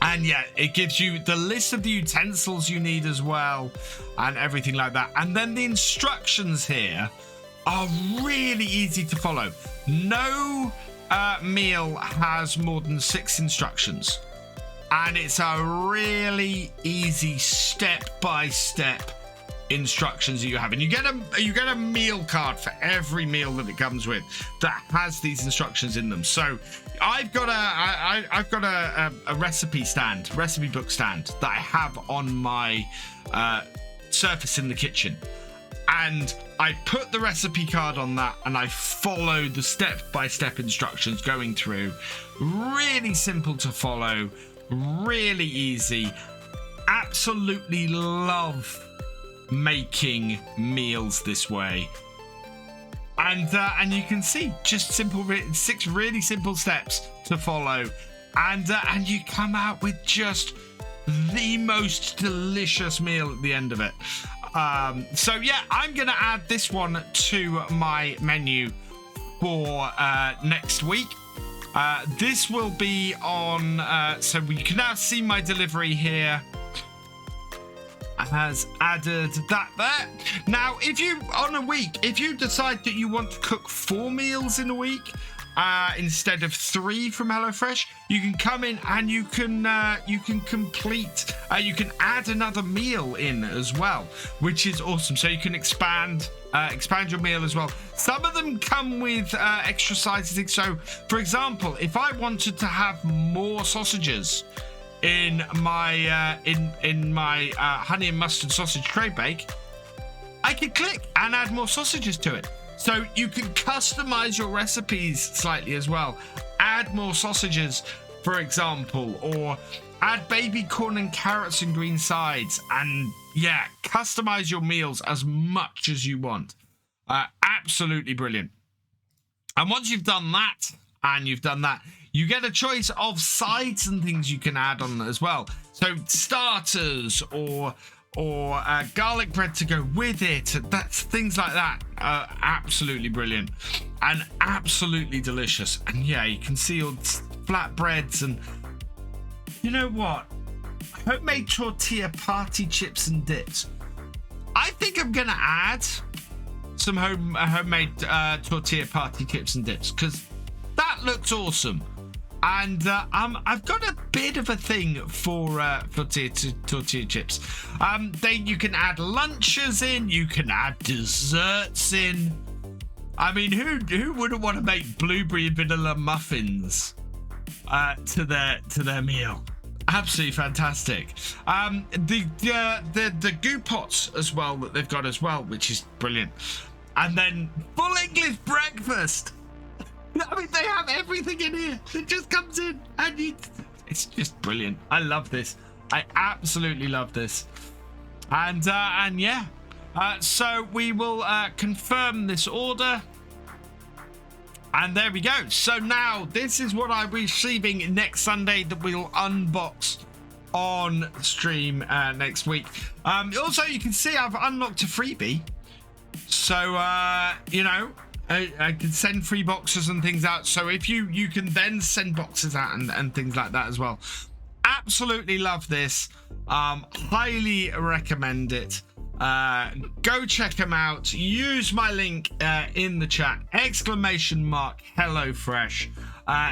And yeah, it gives you the list of the utensils you need as well and everything like that. And then the instructions here are really easy to follow. No meal has more than 6 instructions. And it's a really easy step-by-step instructions that you have. And you get a meal card for every meal that it comes with that has these instructions in them. So I've got a recipe book stand that I have on my surface in the kitchen. And I put the recipe card on that and I follow the step-by-step instructions going through. Really simple to follow, really easy. Absolutely love making meals this way. And you can see just 6 really simple steps to follow. And you come out with just the most delicious meal at the end of it. So yeah, I'm going to add this one to my menu for next week. This will be on, so you can now see my delivery here has added that there. Now, if you decide that you want to cook 4 meals in a week, instead of 3 from HelloFresh, you can come in and you can add another meal in as well, which is awesome. So you can expand your meal as well. Some of them come with extra sizes. So, for example, if I wanted to have more sausages in my honey and mustard sausage tray bake, I could click and add more sausages to it. So you can customize your recipes slightly as well. Add more sausages, for example, or add baby corn and carrots and green sides. And yeah, customize your meals as much as you want. Absolutely brilliant. And once you've done that, you get a choice of sides and things you can add on as well. So starters or garlic bread to go with it. That's things like that. Absolutely brilliant and absolutely delicious. And yeah, you can see all flatbreads and you know what? Homemade tortilla party chips and dips. I think I'm gonna add some homemade tortilla party chips and dips because that looks awesome. And I've got a bit of a thing for tortilla chips. You can add lunches in, you can add desserts in. I mean, who wouldn't want to make blueberry and vanilla muffins to their meal? Absolutely fantastic. The goo pots as well that they've got as well, which is brilliant. And then full English breakfast. I mean, they have everything in here. It just comes in and it's just brilliant. I love this. I absolutely love this. And yeah. So we will confirm this order. And there we go. So now this is what I'm receiving next Sunday that we'll unbox on stream next week. Also, you can see I've unlocked a freebie. So, you know, I can send free boxes and things out. So if you can then send boxes out and things like that as well. absolutely love this. Highly recommend it. Go check them out. Use my link in the chat. !HelloFresh.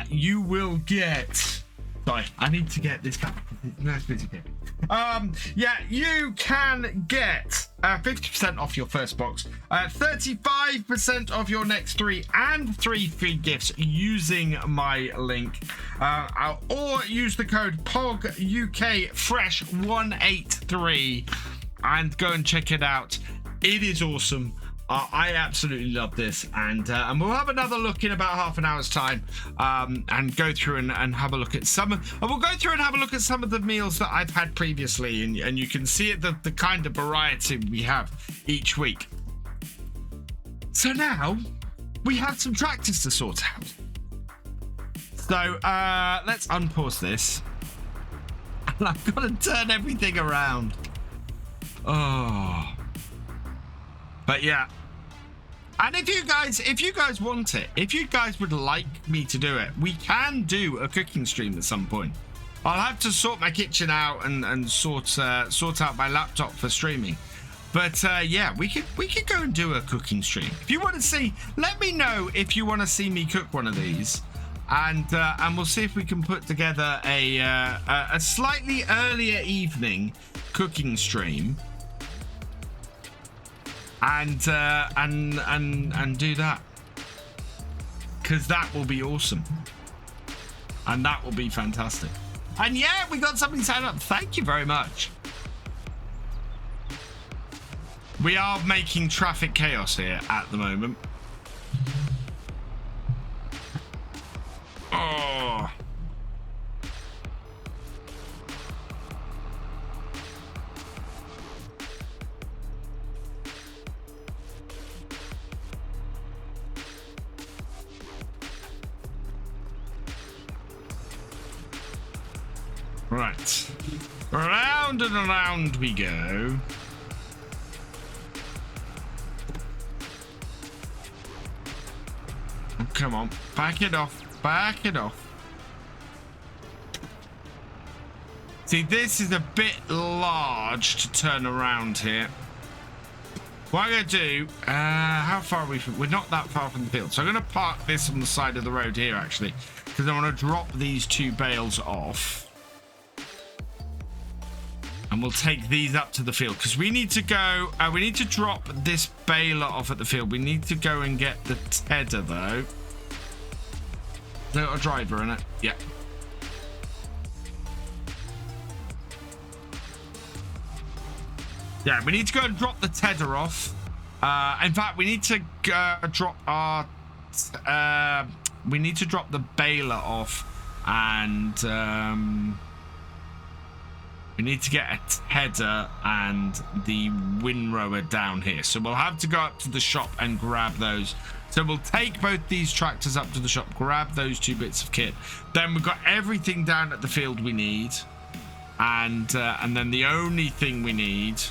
You will get... Sorry, I need to get this guy. Nice busy here. Yeah, you can get 50% off your first box, 35% off your next 3, and 3 free gifts using my link, or use the code POGUKFresh183 and go and check it out. It is awesome. I absolutely love this, and we'll have another look in about half an hour's time, and go through and have a look at some. We'll go through and have a look at some of the meals that I've had previously, and you can see the kind of variety we have each week. So now we have some tractors to sort out. So let's unpause this, and I've got to turn everything around. Oh, but yeah. And if you guys want it, if you guys would like me to do it, we can do a cooking stream at some point. I'll have to sort my kitchen out and sort out my laptop for streaming. But yeah, we could go and do a cooking stream. If you want to see, let me know if you want to see me cook one of these, and we'll see if we can put together a slightly earlier evening cooking stream. And do that, because that will be awesome, and that will be fantastic. And yeah, we got something signed up. Thank you very much. We are making traffic chaos here at the moment. Oh. Right, round and around we go. Oh, come on, back it off, back it off. See, this is a bit large to turn around here. What I'm going to do, how far are we from? We're not that far from the field. So I'm going to park this on the side of the road here, actually, because I want to drop these 2 bales off. And we'll take these up to the field, because we need to go, we need to drop this baler off at the field. We need to go and get the tedder, though. There's got a driver in it. Yeah. Yeah, we need to go and drop the tedder off. In fact, we need to drop our... we need to drop the baler off, and... we need to get a tedder and the windrower down here. So we'll have to go up to the shop and grab those. So we'll take both these tractors up to the shop, grab those 2 bits of kit. Then we've got everything down at the field we need. And then the only thing we need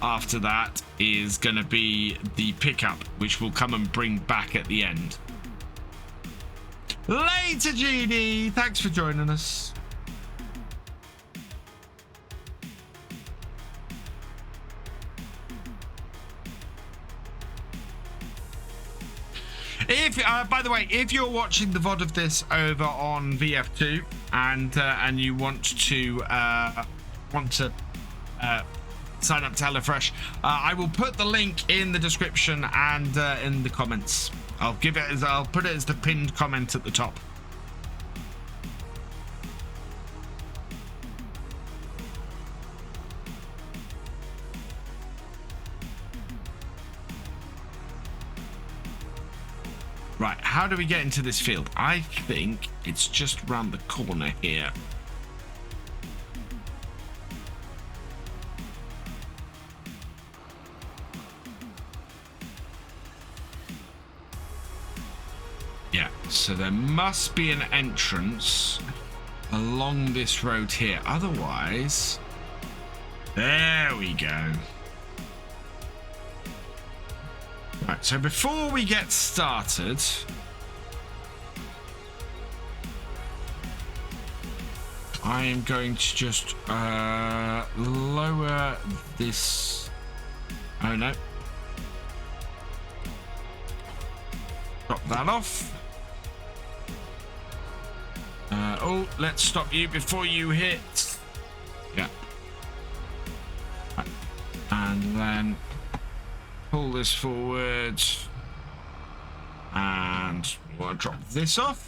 after that is going to be the pickup, which we'll come and bring back at the end. Later, GD. Thanks for joining us. If, by the way, if you're watching the VOD of this over on VF2 and you want to sign up to HelloFresh, I will put the link in the description and in the comments. I'll put it as the pinned comment at the top. Right, how do we get into this field? I think it's just round the corner here. Yeah, so there must be an entrance along this road here. Otherwise, there we go. Right, so before we get started, I am going to just lower this. Oh no. Drop that off. Oh, let's stop you before you hit. Yeah. And then pull this forward. And we'll drop this off.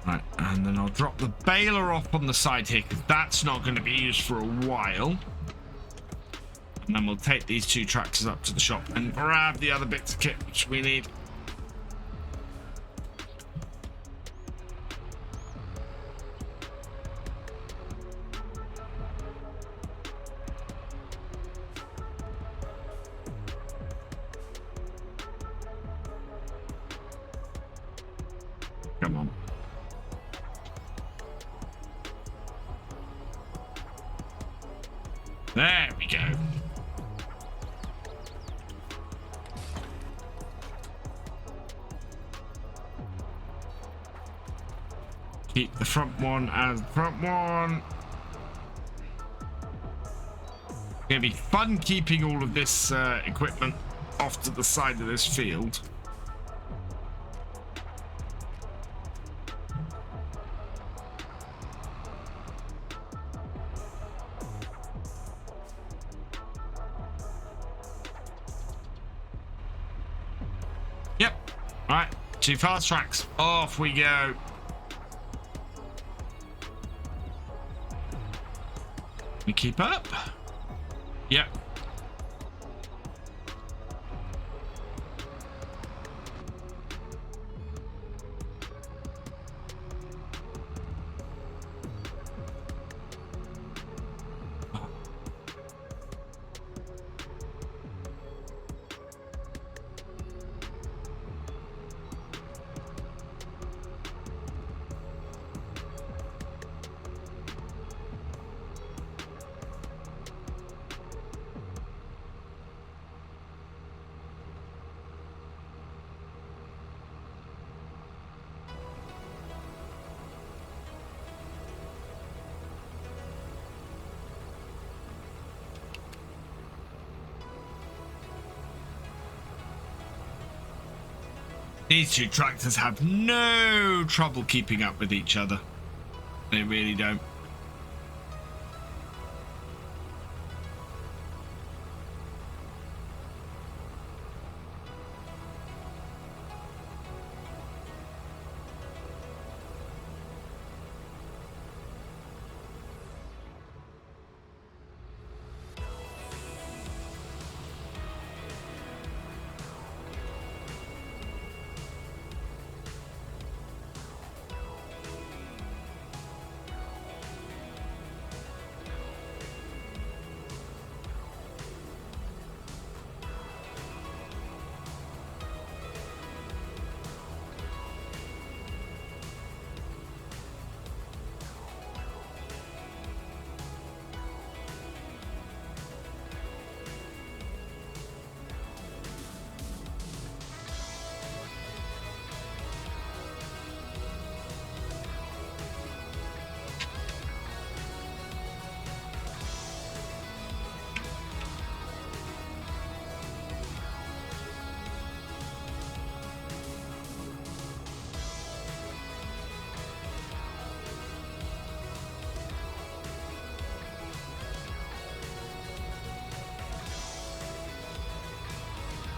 Right, and then I'll drop the baler off on the side here because that's not going to be used for a while. And then we'll take these two tractors up to the shop and grab the other bits of kit which we need. Come on. There we go. Keep the front one as the front one. It's gonna be fun keeping all of this equipment off to the side of this field. Yep. All right. 2 fast tracks. Off we go. We keep up. Yep. These two tractors have no trouble keeping up with each other. They really don't.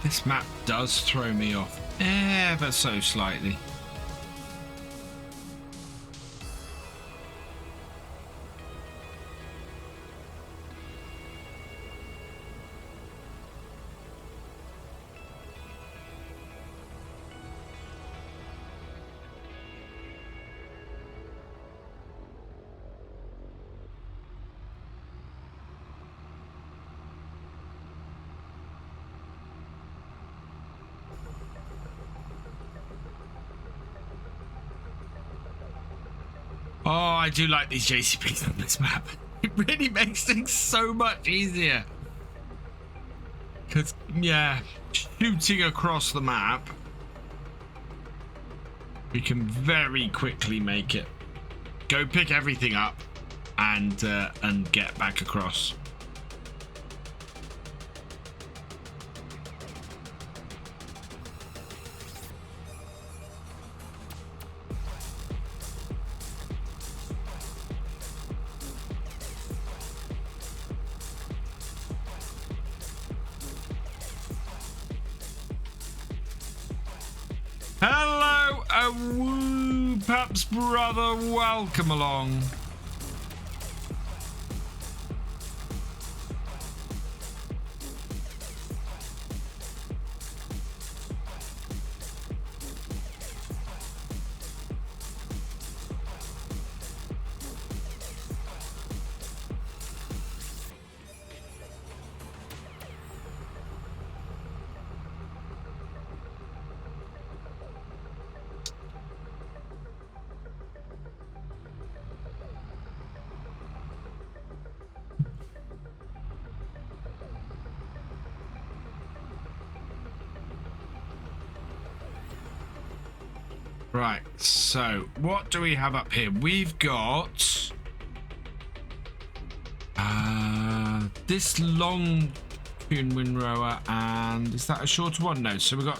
This map does throw me off ever so slightly. Oh, I do like these JCBs on this map. It really makes things so much easier. Because, yeah, shooting across the map, we can very quickly make it. Go pick everything up and get back across. Hello, woo, Paps brother, welcome along. Right, so what do we have up here? We've got this long windrower, and is that a shorter one? No, so we've got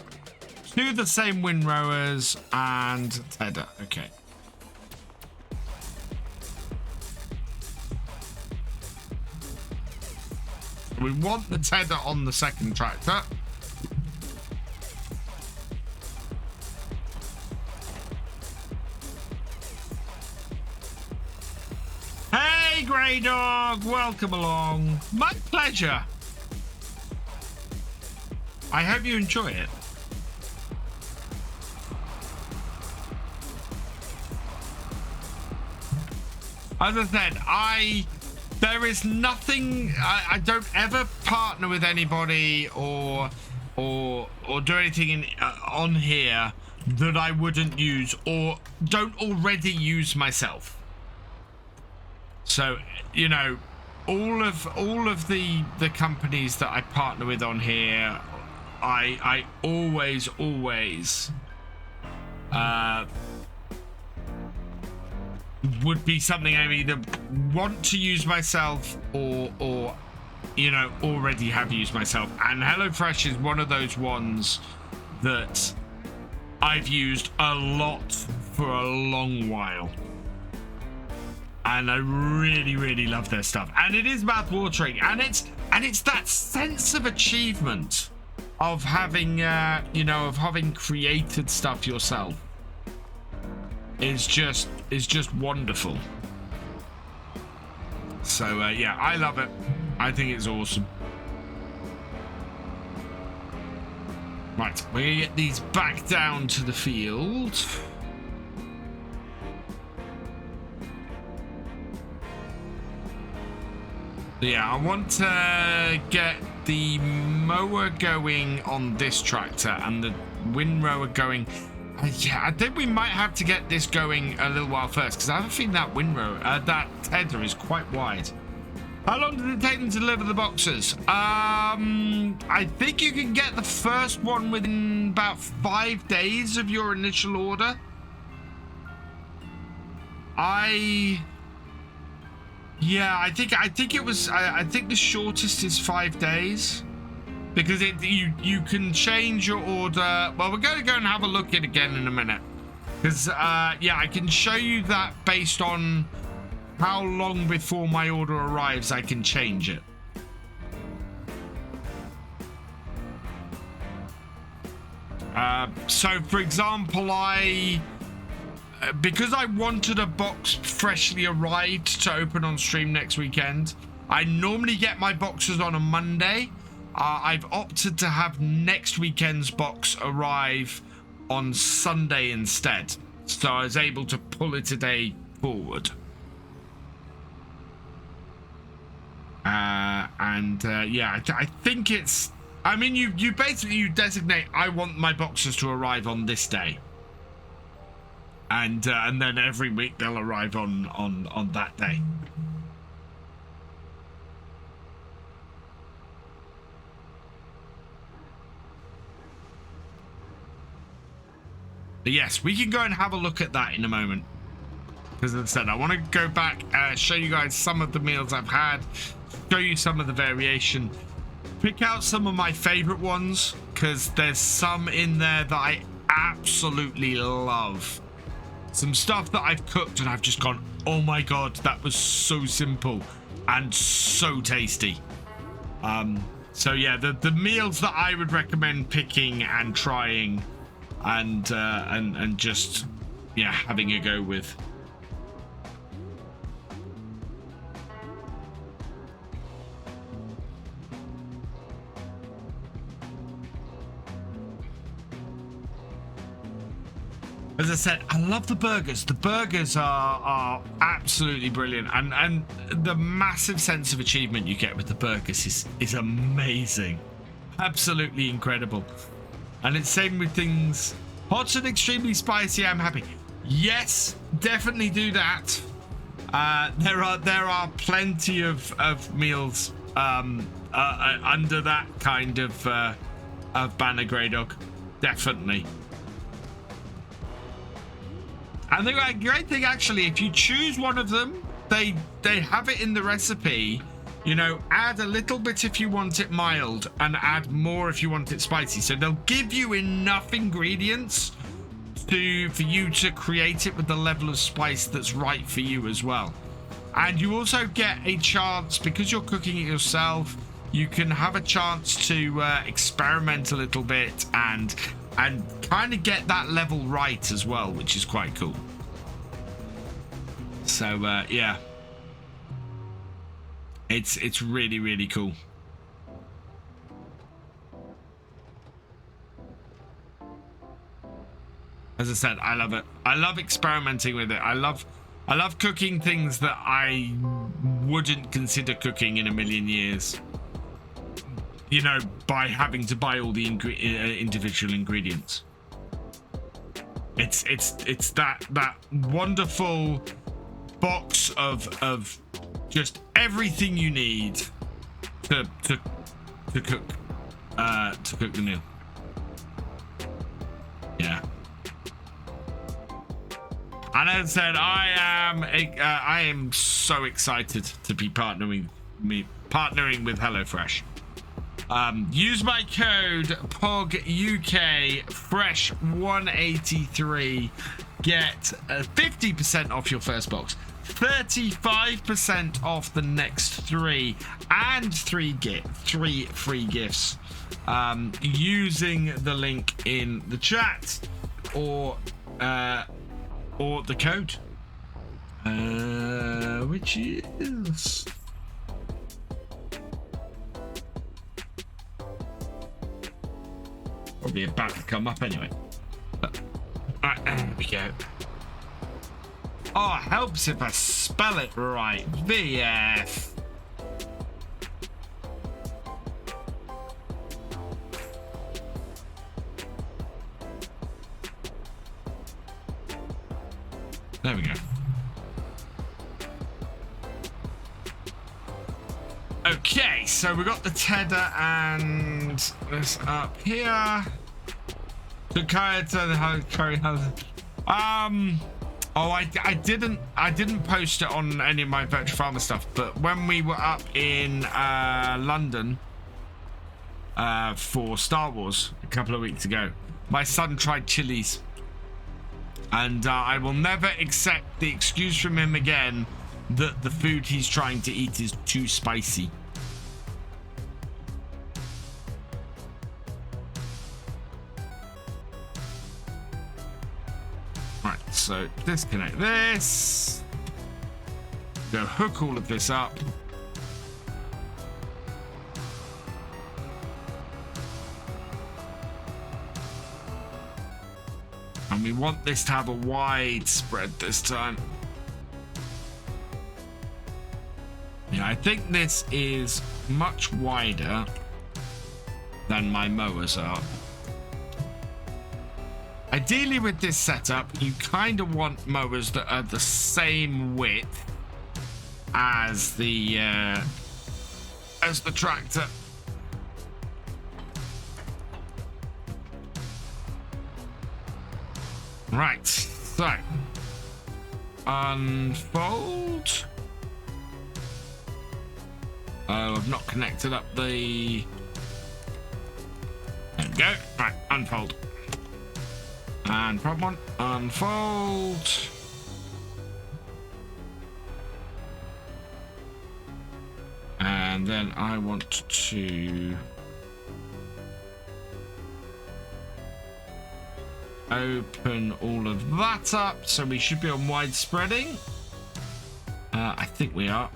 two of the same windrowers and Tedder. Okay. We want the Tedder on the second tractor. Hey, Grey Dog, welcome along. My pleasure. I hope you enjoy it. As I said, there is nothing. I don't ever partner with anybody or do anything on here that I wouldn't use or don't already use myself. So, you know, all of the companies that I partner with on here, I always would be something I either want to use myself or you know, already have used myself. And HelloFresh is one of those ones that I've used a lot for a long while. And I really love their stuff, and it is mouth-watering, and it's that sense of achievement of having you know, of having created stuff yourself is just wonderful. So yeah, I love it. I think it's awesome. Right, we're gonna get these back down to the field. Yeah, I want to get the mower going on this tractor and the windrower going. Yeah, I think we might have to get this going a little while first, because I have a feeling that windrower, that Tedder is quite wide. How long did it take them to deliver the boxes? I think you can get the first one within about 5 days of your initial order. Yeah, I think it was. I think the shortest is 5 days, because you can change your order. Well, we're going to go and have a look at it again in a minute, because yeah, I can show you that based on how long before my order arrives I can change it. So, for example, because I wanted a box freshly arrived to open on stream next weekend, I normally get my boxes on a Monday. I've opted to have next weekend's box arrive on Sunday instead, so I was able to pull it a day forward. Yeah, I think it's, I mean, you basically designate, I want my boxes to arrive on this day. And then every week they'll arrive on that day. But yes, we can go and have a look at that in a moment. Because as I said, I want to go back, show you guys some of the meals I've had, show you some of the variation, pick out some of my favorite ones, because there's some in there that I absolutely love. Some stuff that I've cooked and I've just gone, oh my god, that was so simple and so tasty. So yeah, the meals that I would recommend picking and trying and just, yeah, having a go with. As I said, I love the burgers. The burgers are absolutely brilliant, and the massive sense of achievement you get with the burgers is amazing, absolutely incredible. And it's same with things hot and extremely spicy. I'm happy. Yes, definitely do that. There are plenty of meals under that kind of banner, Grey Dog, definitely. And the great thing, actually, if you choose one of them, they have it in the recipe. You know, add a little bit if you want it mild, and add more if you want it spicy. So they'll give you enough ingredients for you to create it with the level of spice that's right for you as well. And you also get a chance, because you're cooking it yourself, you can have a chance to experiment a little bit and kind of get that level right as well, which is quite cool. So yeah, it's really, really cool. As I said, I love it. I love experimenting with it. I love cooking things that I wouldn't consider cooking in a million years. You know, by having to buy all the individual ingredients. It's that wonderful box of just everything you need to cook the meal. Yeah. And as I said, I am so excited to be partnering with HelloFresh. Use my code POGUK Fresh 183. Get 50% off your first box, 35% off the next 3, and 3 free gifts using the link in the chat or the code, which is probably about to come up anyway. Right, there we go. Oh, it helps if I spell it right. VF. There we go. Okay, so we got the tether and this up here. The oh, I didn't post it on any of my Virtual Farmer stuff, but when we were up in London for Star Wars a couple of weeks ago, my son tried chilies, and I will never accept the excuse from him again that the food he's trying to eat is too spicy. Right, so disconnect this. Go hook all of this up. And we want this to have a wide spread this time. Yeah, I think this is much wider than my mowers are. Ideally with this setup, you kind of want mowers that are the same width as the tractor. Right, so unfold. Oh, I've not connected up the. There we go. Right, unfold. And problem one, unfold. And then I want to open all of that up, so we should be on wide spreading. I think we are.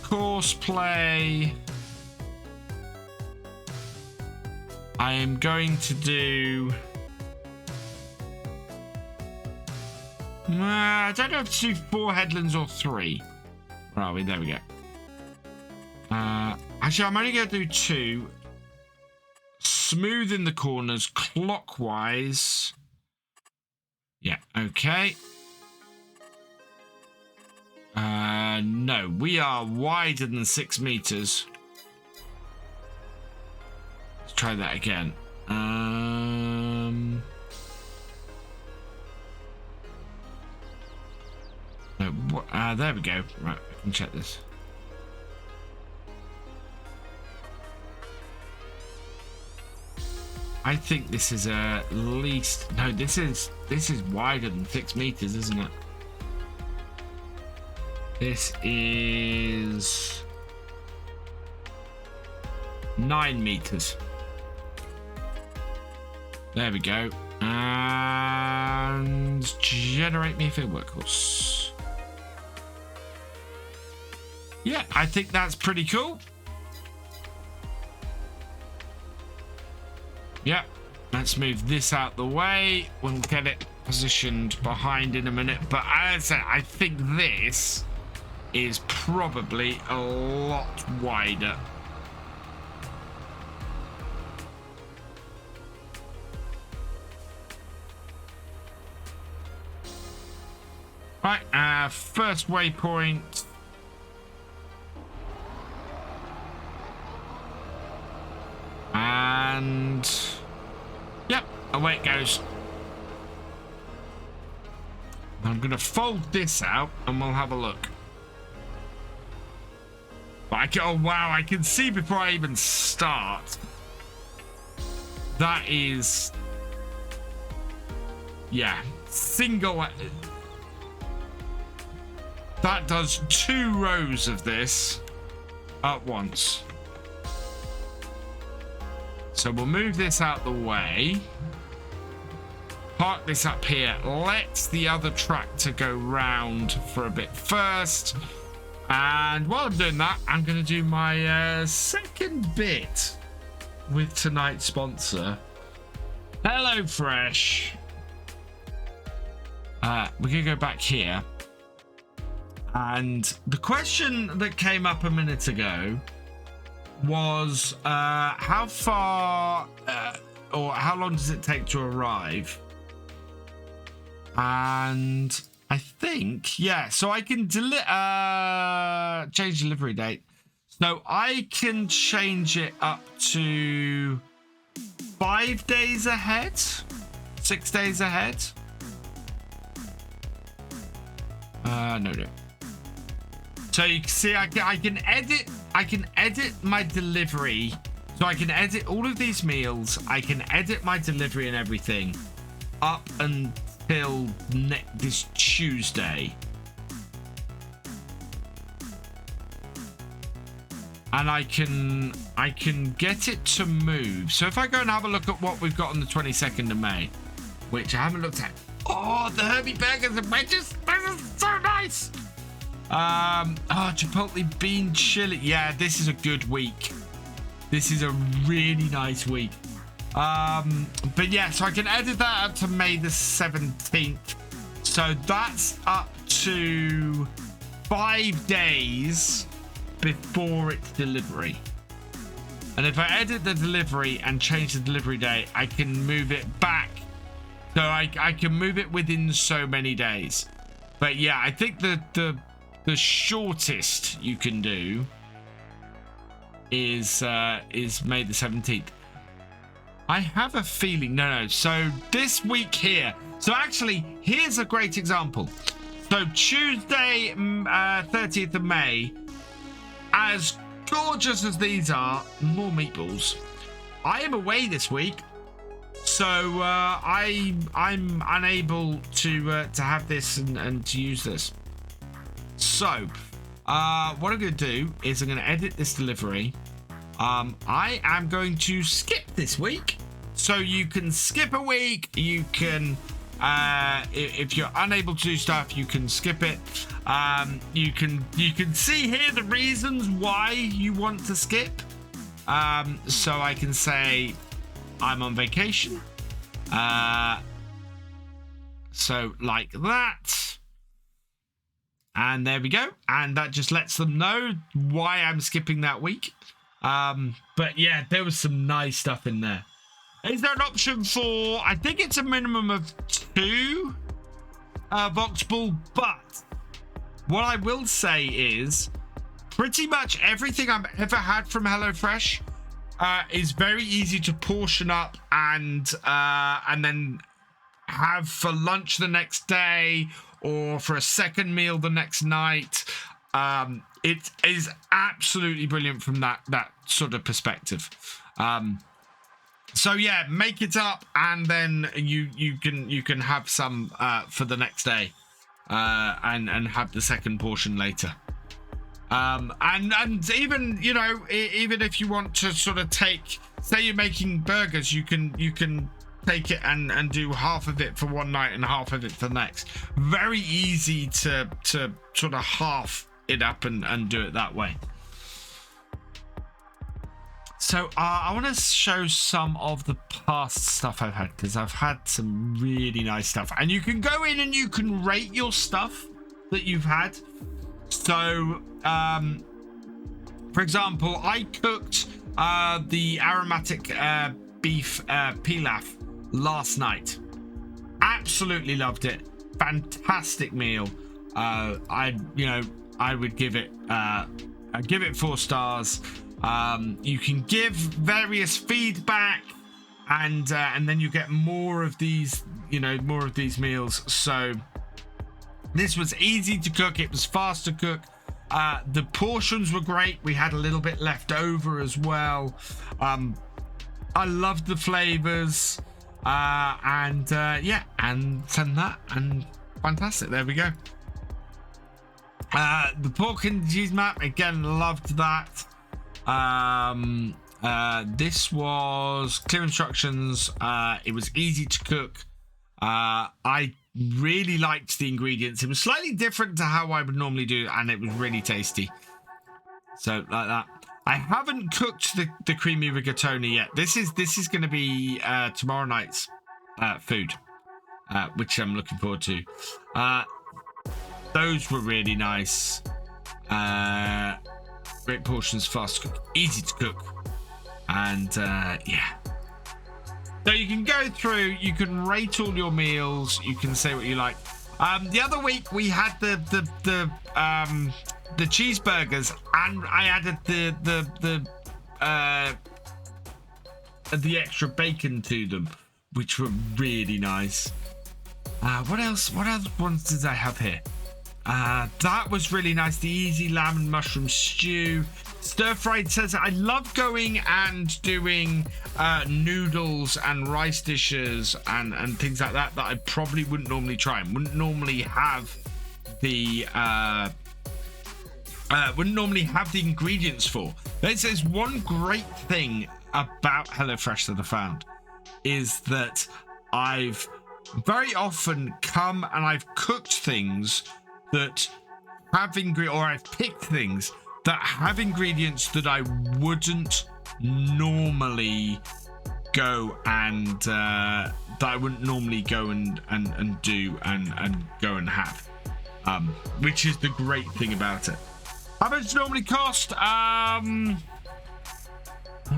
Course play. I am going to do. I don't know if to do 4 headlands or 3. Where are we? There we go. Actually, I'm only going to do 2. Smooth in the corners, clockwise. Yeah, okay. No, we are wider than 6 meters. Let's try that again. No, there we go. Right, I can check this. I think this is at least no. This is wider than 6 meters, isn't it? This is 9 meters. There we go. And generate me a field workforce. Yeah, I think that's pretty cool. Yeah, let's move this out the way. We'll get it positioned behind in a minute. But as I said, I think this is probably a lot wider. Right, first waypoint. And yep, away it goes. I'm gonna fold this out and we'll have a look. But I can, oh wow, I can see before I even start. That is, yeah, single. That does 2 rows of this at once. So we'll move this out the way. Park this up here. Let the other tractor go round for a bit first. And while I'm doing that, I'm going to do my second bit with tonight's sponsor, HelloFresh. We're going to go back here. And the question that came up a minute ago was how far or how long does it take to arrive? And I think, yeah, so I can change delivery date. So I can change it up to 5 days ahead, 6 days ahead. No. So you can see I can edit my delivery. So I can edit all of these meals. I can edit my delivery and everything up until this Tuesday. And I can get it to move. So if I go and have a look at what we've got on the 22nd of May, which I haven't looked at. Oh, the Herbie burgers and wedges. This is so nice. Chipotle bean chili. Yeah, this is a good week. This is a really nice week. But yeah, so I can edit that up to May the 17th. So that's up to 5 days before its delivery. And if I edit the delivery and change the delivery date, I can move it back. So I can move it within so many days. But yeah, I think the shortest you can do is May the 17th. I have a feeling. No. So this week here. So actually, here's a great example. So Tuesday, 30th of May, as gorgeous as these are, more meatballs. I am away this week, so I'm unable to have this and to use this. So what I'm going to do is I'm going to edit this delivery. I am going to skip this week, so you can skip a week. You can, if you're unable to do stuff, you can skip it. You can see here the reasons why you want to skip. So I can say I'm on vacation. So like that. And there we go. And that just lets them know why I'm skipping that week. But yeah, there was some nice stuff in there. Is there an option for, I think it's a minimum of 2 Voxball, but what I will say is pretty much everything I've ever had from HelloFresh is very easy to portion up and then have for lunch the next day or for a second meal the next night. It is absolutely brilliant from that sort of perspective. So yeah, make it up and then you can have some for the next day and have the second portion later. And even, you know, even if you want to sort of take, say you're making burgers, you can take it and do half of it for one night and half of it for the next. Very easy to sort of half it up and do it that way. So I want to show some of the past stuff I've had, because I've had some really nice stuff, and you can go in and you can rate your stuff that you've had. So for example, I cooked the aromatic beef pilaf last night. Absolutely loved it. Fantastic meal. I would give it I'd give it 4 stars. You can give various feedback, and then you get more of these, more of these meals. So this was easy to cook. It was fast to cook. The portions were great. We had a little bit left over as well. I loved the flavors, and send that, and fantastic. There we go. The pork and cheese map, again, loved that. This was clear instructions. It was easy to cook. I really liked the ingredients. It was slightly different to how I would normally do, and it was really tasty. So like that. I haven't cooked the creamy rigatoni yet. This is going to be tomorrow night's food, which I'm looking forward to. Those were really nice. Great portions, fast to cook, easy to cook, and yeah. So you can go through, you can rate all your meals, you can say what you like. The other week we had the cheeseburgers, and I added the extra bacon to them, which were really nice. What else? What other ones did I have here? That was really nice. The easy lamb and mushroom stew. Stir fried says, I love going and doing noodles and rice dishes and things like that I probably wouldn't normally try and wouldn't normally have the ingredients for. This is one great thing about HelloFresh that I found, is that I've very often come and I've cooked things that have or I've picked things that have ingredients that I wouldn't normally go and that I wouldn't normally go and do and go and have, which is the great thing about it. How much does it normally cost? I'll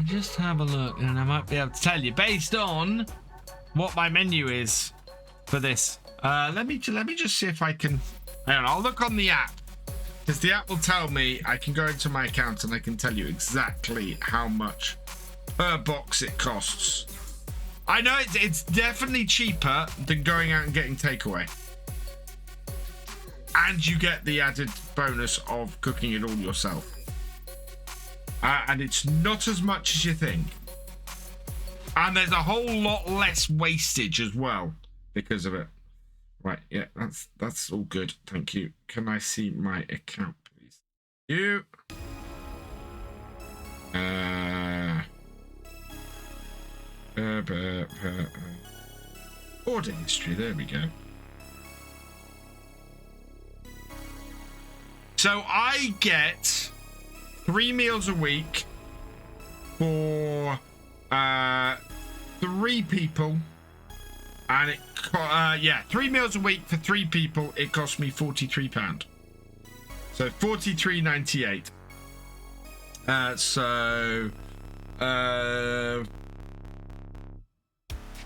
just have a look and I might be able to tell you based on what my menu is for this. Let me just see if I can. Hang on, I'll look on the app, because the app will tell me. I can go into my account and I can tell you exactly how much per box it costs. I know it's definitely cheaper than going out and getting takeaway. And you get the added bonus of cooking it all yourself. And it's not as much as you think. And there's a whole lot less wastage as well because of it. Right, yeah, that's all good. Thank you. Can I see my account, please? You. Order history, there we go. So I get 3 meals a week for 3 people, and it 3 meals a week for 3 people. It cost me £43, so 43.98.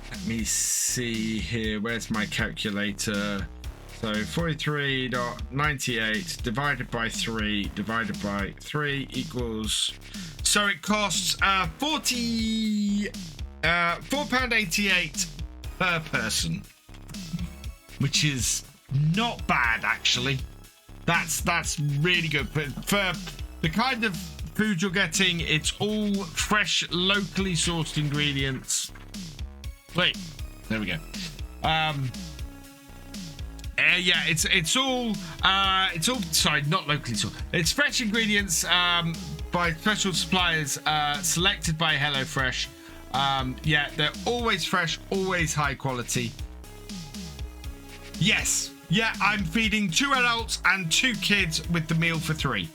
Let me see here. Where's my calculator? So 43.98 divided by 3 divided by 3 equals. So it costs £4.88 per person, which is not bad actually. That's really good. But for the kind of food you're getting, it's all fresh, locally sourced ingredients. Wait, there we go. Yeah, it's all sorry, not locally sourced. It's fresh ingredients by special suppliers selected by HelloFresh. Yeah, they're always fresh, always high quality. Yes, yeah, I'm feeding 2 adults and 2 kids with the meal for 3.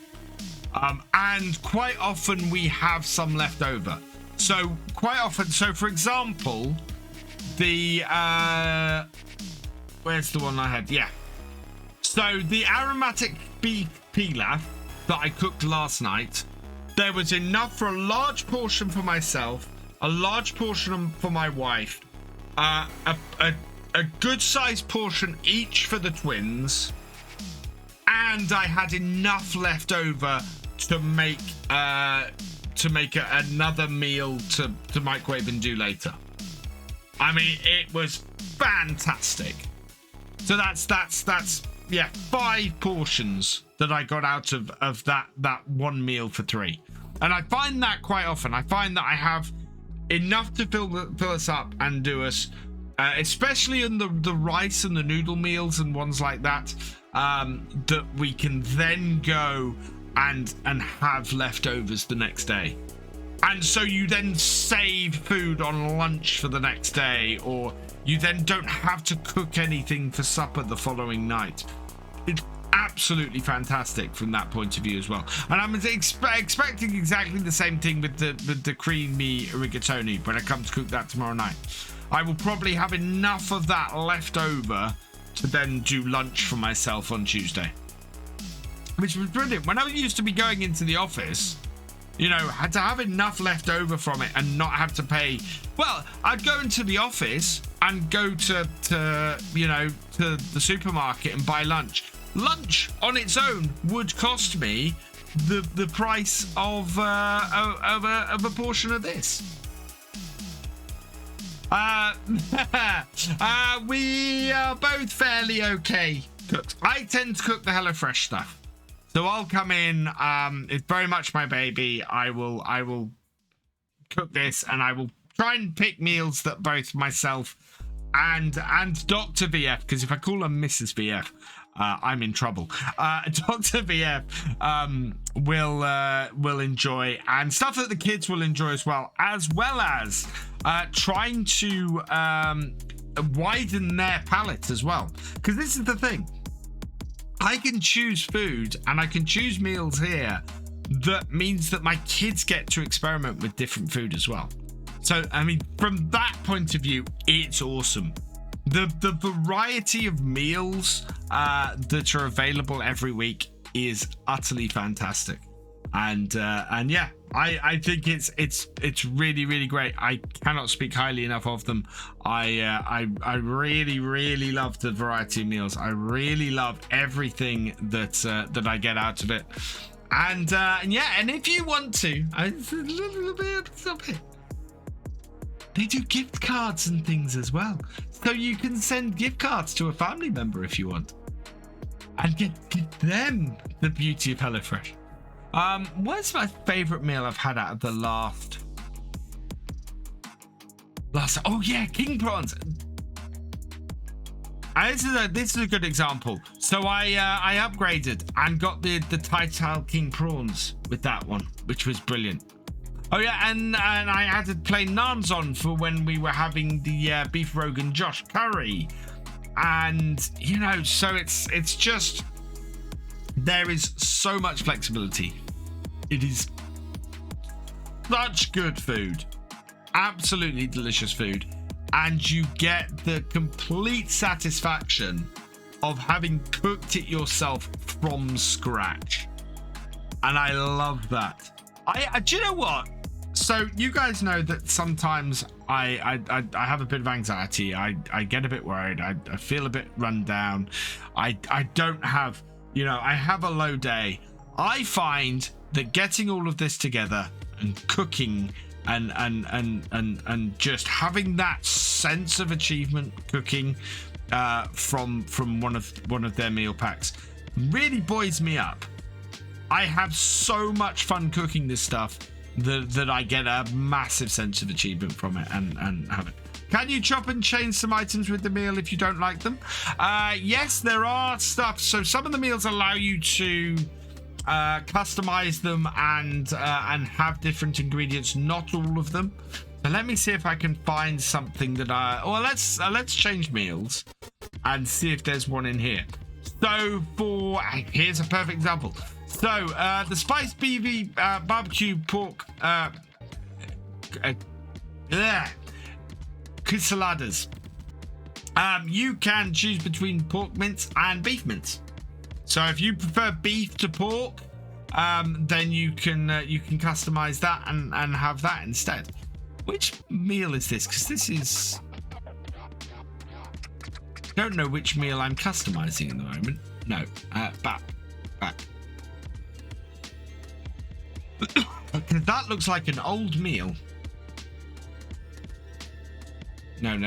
And quite often we have some left over. So quite often, so for example, the where's the one I had? Yeah. So the aromatic beef pilaf that I cooked last night, there was enough for a large portion for myself, a large portion for my wife, a good sized portion each for the twins, and I had enough left over to make another meal to microwave and do later. I mean, it was fantastic. So that's yeah, 5 portions that I got out of that one meal for 3. And I find that quite often. I find that I have enough to fill us up and do us, especially in the rice and the noodle meals and ones like that, that we can then go and have leftovers the next day. And so you then save food on lunch for the next day, or you then don't have to cook anything for supper the following night. It's absolutely fantastic from that point of view as well. And I'm expecting exactly the same thing with the creamy rigatoni when I come to cook that tomorrow night. I will probably have enough of that left over to then do lunch for myself on Tuesday, which was brilliant. When I used to be going into the office, you know, had to have enough left over from it and not have to pay. Well, I'd go into the office and go to the supermarket and buy lunch. Lunch on its own would cost me the price of a portion of this. We are both fairly okay cooked. I tend to cook the HelloFresh stuff. So I'll come in. It's very much my baby. I will cook this, and I will try and pick meals that both myself and Dr. VF, because if I call her Mrs. VF, I'm in trouble. Dr. VF will enjoy, and stuff that the kids will enjoy as well as trying to widen their palate as well. Because this is the thing. I can choose food and I can choose meals here that means that my kids get to experiment with different food as well. So, I mean, from that point of view, it's awesome. The variety of meals that are available every week is utterly fantastic. And yeah, I think it's really, really great. I cannot speak highly enough of them. I really, really love the variety of meals. I really love everything that I get out of it. And yeah, and if you want to, it's a little bit. they do gift cards and things as well. So you can send gift cards to a family member if you want. And give them the beauty of HelloFresh. What's my favorite meal I've had out of the last? Oh yeah, king prawns. This is a good example. So I upgraded and got the Titile king prawns with that one, which was brilliant. Oh yeah, and I added plain naans on for when we were having the beef Rogan Josh curry. And you know, so it's just, there is so much flexibility. It is such good food, absolutely delicious food, and you get the complete satisfaction of having cooked it yourself from scratch. And I love that. Do you know what? So you guys know that sometimes I have a bit of anxiety. I get a bit worried. I feel a bit run down. I don't have, you know, I have a low day. I find that getting all of this together and cooking and just having that sense of achievement cooking from one of their meal packs really buoys me up. I have so much fun cooking this stuff that I get a massive sense of achievement from it and have it. Can you chop and change some items with the meal if you don't like them? Yes, there are stuff. So some of the meals allow you to customize them and have different ingredients. Not all of them. So let me see if I can find something that let's change meals and see if there's one in here. So here's a perfect example. So the spiced BV barbecue pork quesadillas. You can choose between pork mince and beef mince. So if you prefer beef to pork, then you can customize that and have that instead. Which meal is this? Because this is, don't know which meal I'm customizing at the moment. No, back. Because that looks like an old meal. No.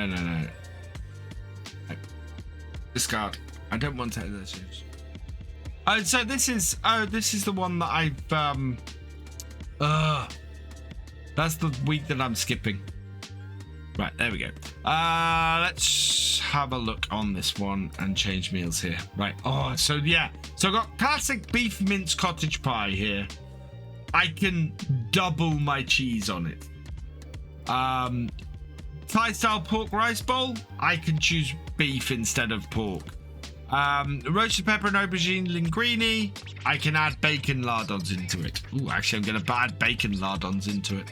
Discard. I don't want to take those. So this is the one that I've that's the week that I'm skipping. Right, there we go. Let's have a look on this one and change meals here. Right. Oh, so yeah. So I've got classic beef mince cottage pie here. I can double my cheese on it. Thai style pork rice bowl. I can choose beef instead of pork. Roasted pepper and aubergine linguine. I can add bacon lardons into it. Ooh, actually, I'm going to add bacon lardons into it.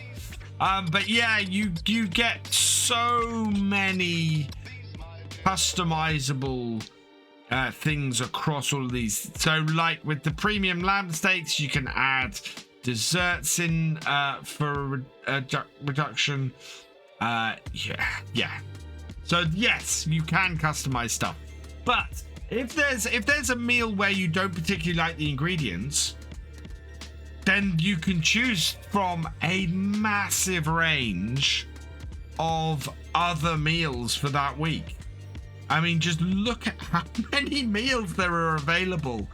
But yeah, you get so many customizable things across all of these. So like with the premium lamb steaks, you can add desserts in for a reduction. Yeah. So yes, you can customize stuff. But if there's a meal where you don't particularly like the ingredients, then you can choose from a massive range of other meals for that week. I mean, just look at how many meals there are available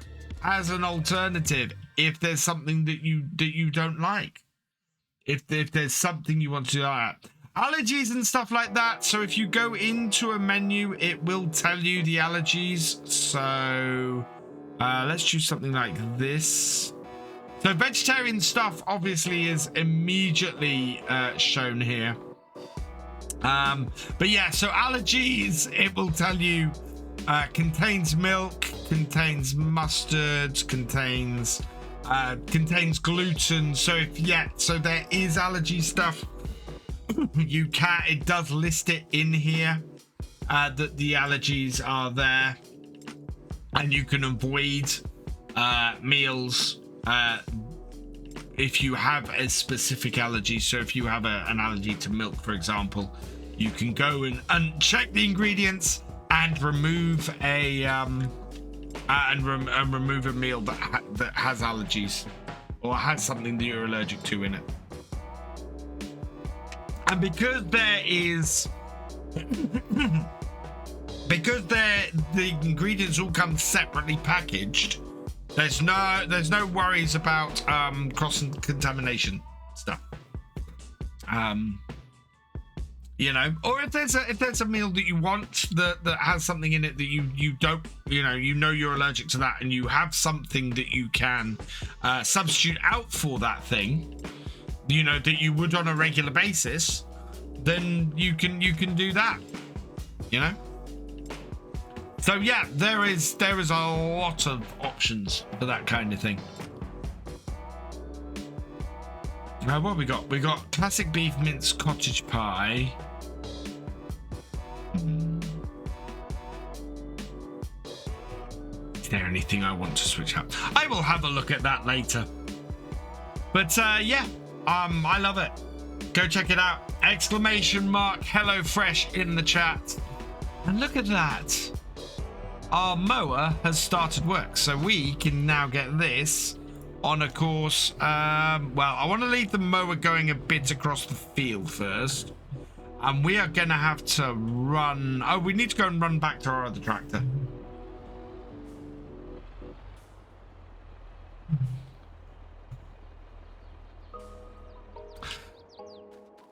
as an alternative if there's something that you don't like. If there's something you want to allergies and stuff like that. So if you go into a menu, it will tell you the allergies. So let's choose something like this. So vegetarian stuff obviously is immediately shown here. But yeah, so allergies, it will tell you contains milk, contains mustard, contains gluten. So so there is allergy stuff. It does list it in here that the allergies are there, and you can avoid meals if you have a specific allergy. So if you have an allergy to milk, for example, you can go and check the ingredients and remove a remove a meal that has allergies or has something that you're allergic to in it. And because there is, because the ingredients all come separately packaged, there's no worries about cross contamination stuff. You know, or if there's a meal that you want that has something in it that you don't, you know you're allergic to that, and you have something that you can substitute out for that thing, you know, that you would on a regular basis, then you can do that, you know. So yeah, there is a lot of options for that kind of thing. Now what we got? We got classic beef mince cottage pie. Is there anything I want to switch up? I will have a look at that later. But yeah, I love it. Go check it out. Exclamation mark HelloFresh in the chat. And look at that. Our mower has started work, so we can now get this on a course. Well, I want to leave the mower going a bit across the field first, and we are going to have to run. Oh, we need to go and run back to our other tractor.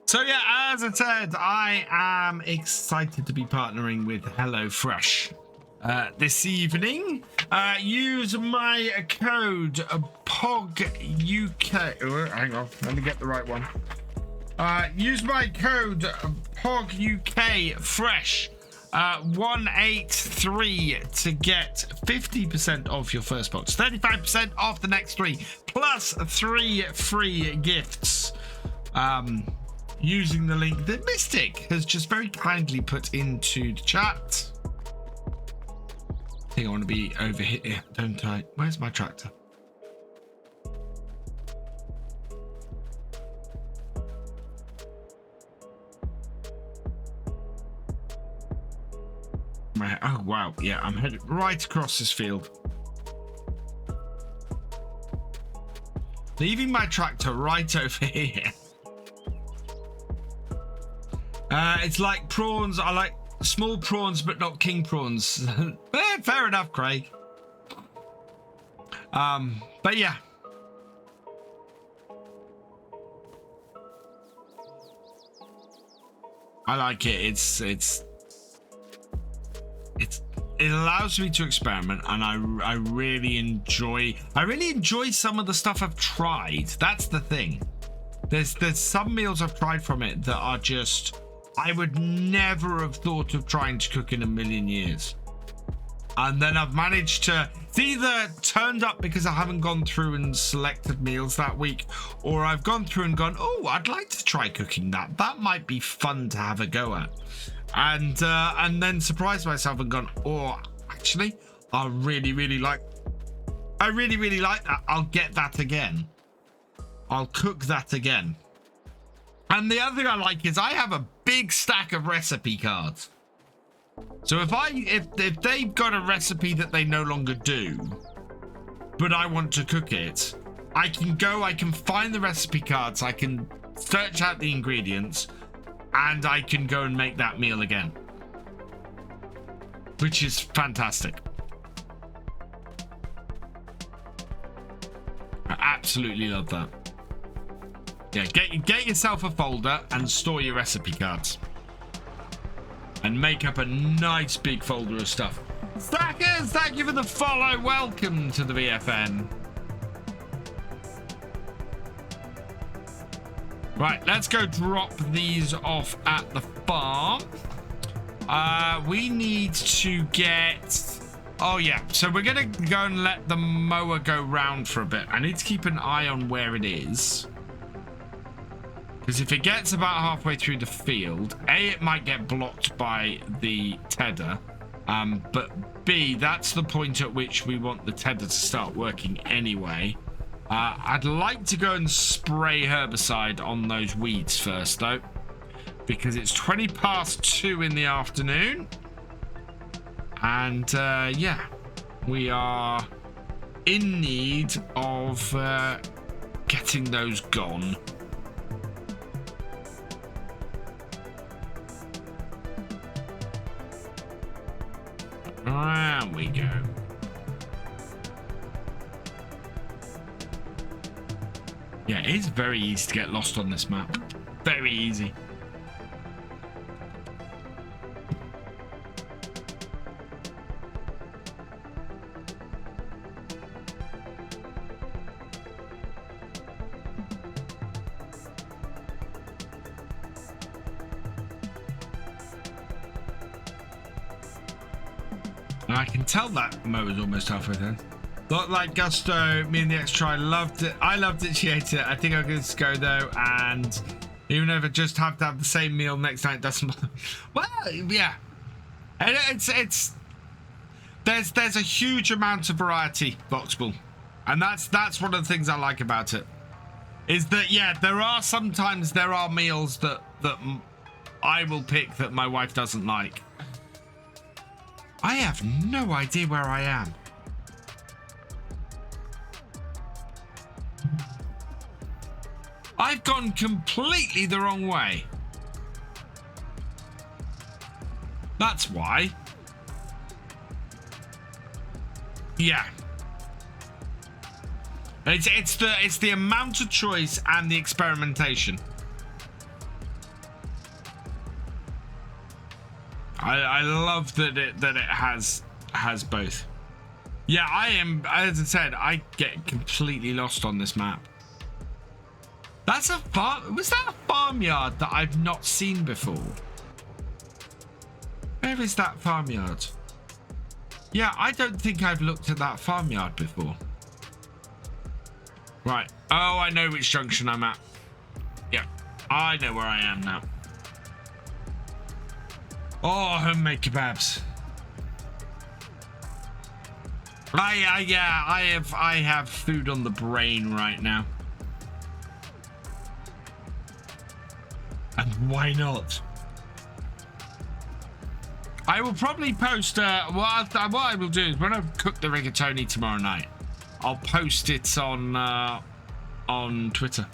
So yeah, as I said, I am excited to be partnering with HelloFresh this evening. Use my code POGUK. Oh, hang on, let me get the right one. Use my code POGUK Fresh 183 to get 50% off your first box, 35% off the next 3, plus 3 free gifts. Using the link that Mystic has just very kindly put into the chat. I think I want to be over here, don't I? Where's my tractor? Right. Oh wow, yeah, I'm headed right across this field. Leaving my tractor right over here. It's like prawns. I like small prawns, but not king prawns. Fair enough, Craig. But yeah. I like it. It allows me to experiment, and I really enjoy some of the stuff I've tried. That's the thing. There's some meals I've tried from it that are just, I would never have thought of trying to cook in a million years. And then I've managed to, it's either turned up because I haven't gone through and selected meals that week, or I've gone through and gone, oh, I'd like to try cooking that. That might be fun to have a go at. And then surprised myself and gone, oh, actually, I really, really like that. I'll get that again. I'll cook that again. And the other thing I like is I have a big stack of recipe cards. So if they've got a recipe that they no longer do, but I want to cook it, I can find the recipe cards, I can search out the ingredients, and I can go and make that meal again, which is fantastic. I absolutely love that. Yeah, get yourself a folder and store your recipe cards. And make up a nice big folder of stuff. Stackers, thank you for the follow. Welcome to the VFN. Right, let's go drop these off at the farm. We need to get... Oh, yeah. So we're going to go and let the mower go round for a bit. I need to keep an eye on where it is. Because if it gets about halfway through the field, A, it might get blocked by the tedder. But B, that's the point at which we want the tedder to start working anyway. I'd like to go and spray herbicide on those weeds first, though. Because it's 20 past 2 in the afternoon. And, yeah, we are in need of getting those gone. There we go. Yeah, it is very easy to get lost on this map. Very easy. I can tell that mower's almost halfway done. Not like Gusto, me and the X try loved it. I loved it, she hated it. I think I'm going to go though, and even if I just have to have the same meal next night, doesn't matter. Well, yeah. And there's a huge amount of variety, Voxable. And that's one of the things I like about it. Is that, yeah, there are meals that I will pick that my wife doesn't like. I have no idea where I am. I've gone completely the wrong way. That's why. Yeah. It's the amount of choice and the experimentation. I love that it has both. Yeah, I am, as I said, I get completely lost on this map. That's a farm. Was that a farmyard that I've not seen before? Where is that farmyard? Yeah, I don't think I've looked at that farmyard before. Right. Oh, I know which junction I'm at. Yeah, I know where I am now. Oh, homemade kebabs. I have food on the brain right now. And why not? I will probably post what I will do is when I cook the rigatoni tomorrow night, I'll post it on Twitter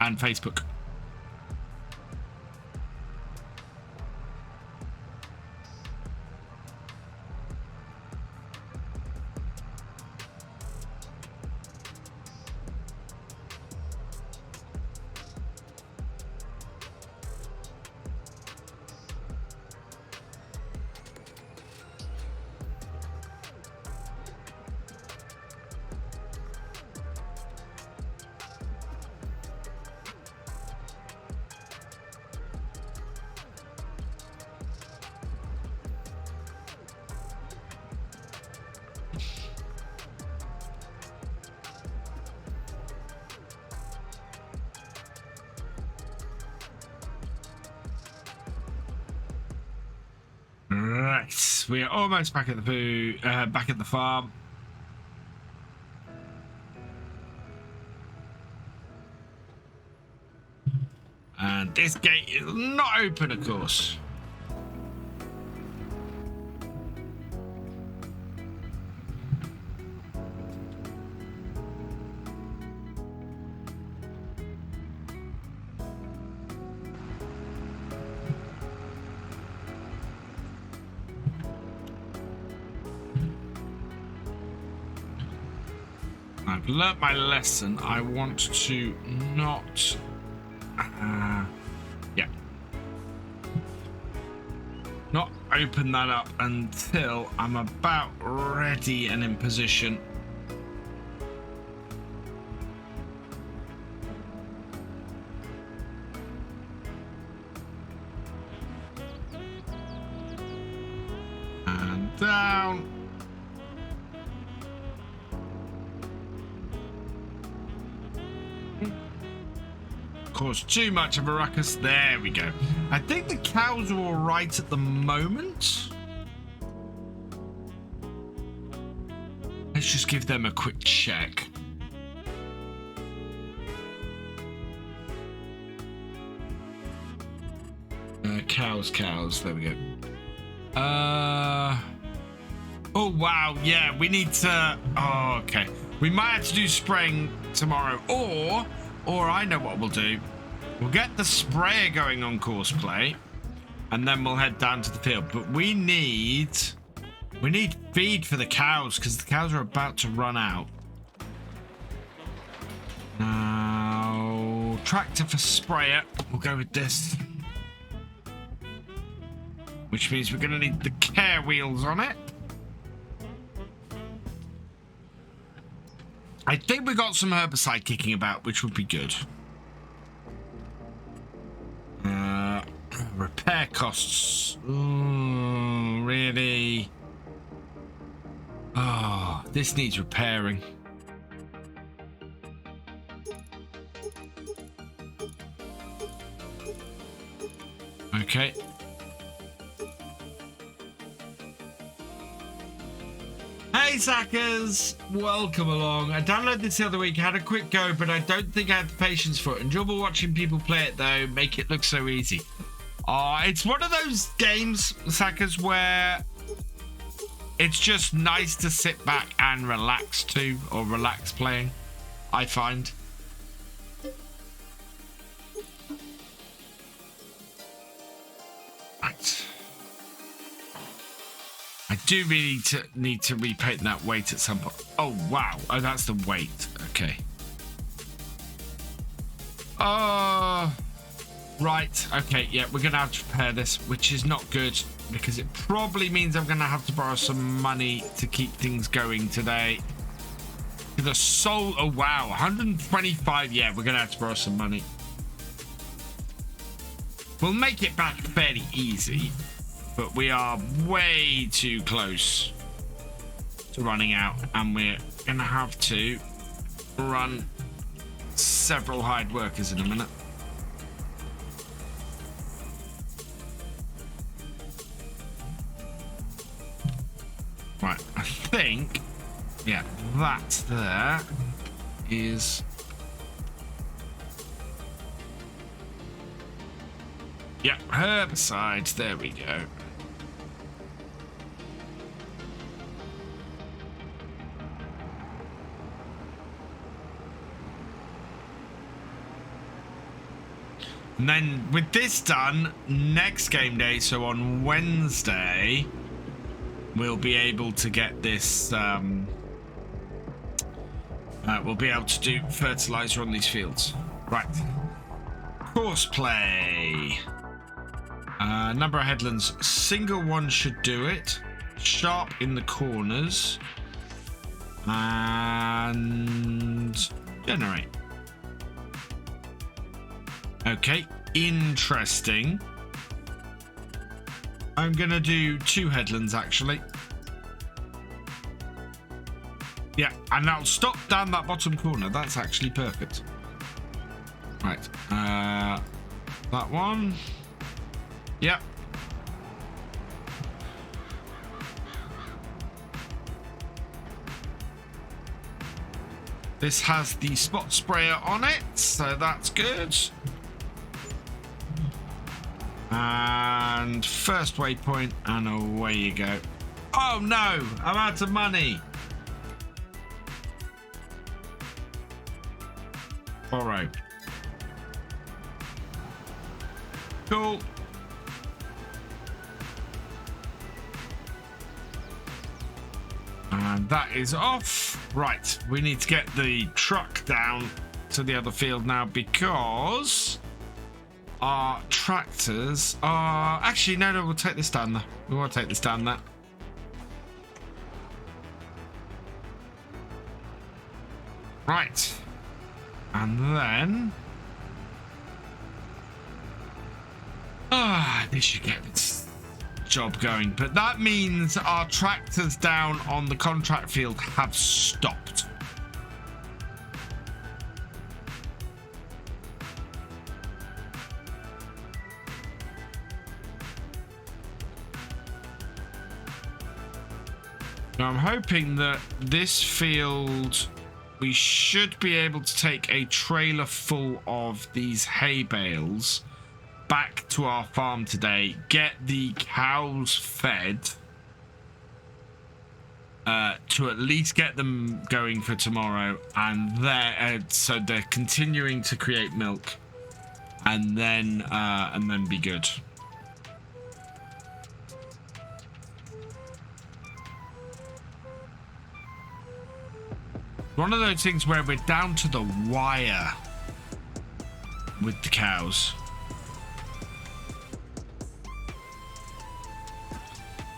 and Facebook. Right, we are almost back at the farm. And this gate is not open, of course. I've learnt my lesson. I want to not... yeah. Not open that up until I'm about ready and in position. And down. Cause too much of a ruckus. There we go. I think the cows are all right at the moment. Let's just give them a quick check. Cows. There we go. Oh wow, yeah. We need to. Oh, okay. We might have to do spraying tomorrow, or I know what we'll do. We'll get the sprayer going on course play, and then we'll head down to the field. But we need We need feed for the cows because the cows are about to run out. Now, tractor for sprayer. We'll go with this. Which means we're going to need the care wheels on it. I think we got some herbicide kicking about, which would be good. Repair costs. Ooh, really? Oh, this needs repairing. Okay. Hey Sackers, welcome along. I downloaded this the other week, had a quick go, but I don't think I have the patience for it. Enjoyable watching people play it though, make it look so easy. It's one of those games, Sackers, where it's just nice to sit back and relax to, or relax playing, I find. Right. I do really need to repaint that weight at some point. Oh, wow. Oh, that's the weight. Okay. Right. Okay, yeah, we're going to have to repair this, which is not good because it probably means I'm going to have to borrow some money to keep things going today. The soul... Oh, wow. 125. Yeah, we're going to have to borrow some money. We'll make it back fairly easy. But we are way too close to running out, and we're going to have to run several hired workers in a minute. Right, I think, yeah, that there is... Yeah, herbicides, there we go. And then with this done, next game day, so on Wednesday, we'll be able to get this, we'll be able to do fertilizer on these fields. Right. Courseplay. Number of headlands. Single one should do it. Sharp in the corners. And generate. Okay, interesting. I'm gonna do 2 headlands actually. Yeah, and I'll stop down that bottom corner. That's actually perfect. Right, that one. Yep. This has the spot sprayer on it, so that's good. And first waypoint, and away you go. Oh no, I'm out of money. Borrow. Cool. And that is off. Right, we need to get the truck down to the other field now because our tractors are... Actually, no, we'll take this down there. We want to take this down there. Right. And then... this should get this job going. But that means our tractors down on the contract field have stopped. Now I'm hoping that this field, we should be able to take a trailer full of these hay bales back to our farm today, get the cows fed to at least get them going for tomorrow, and so they're continuing to create milk, and then be good. One of those things where we're down to the wire with the cows.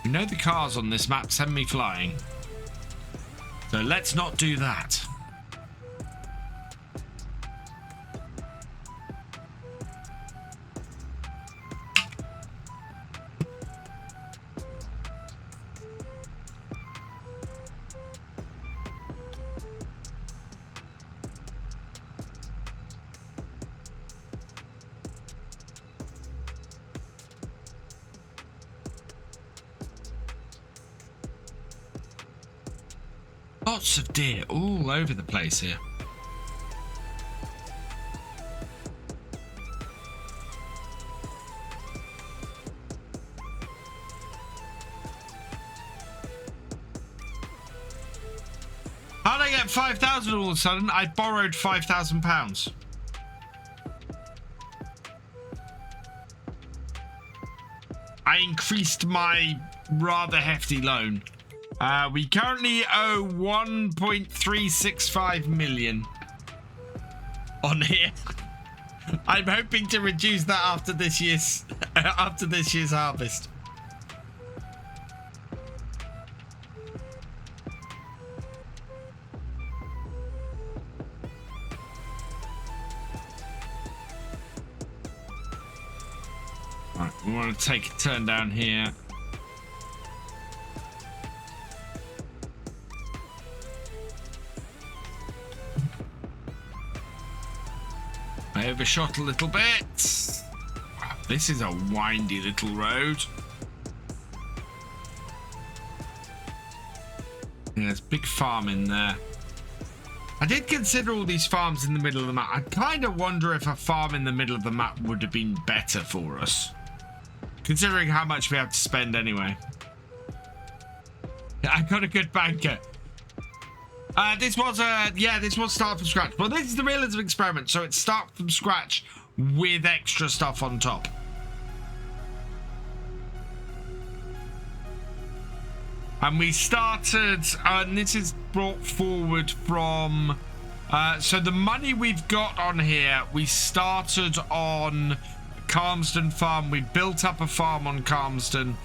You know the cars on this map send me flying. So let's not do that. Lots of deer all over the place here. How did I get 5,000 all of a sudden? I borrowed £5,000. I increased my rather hefty loan. We currently owe 1.365 million on here. I'm hoping to reduce that after this year's harvest. Right, we want to take a turn down here. I overshot a little bit. Wow, this is a windy little road. Yeah, there's a big farm in there. I did consider all these farms in the middle of the map. I kind of wonder if a farm in the middle of the map would have been better for us, considering how much we have to spend anyway. Yeah, I got a good banker. This was start from scratch. Well, this is the realism experiment, so it's start from scratch with extra stuff on top. And we started, and this is brought forward from, so the money we've got on here, we started on Calmsden Farm. We built up a farm on Calmsden.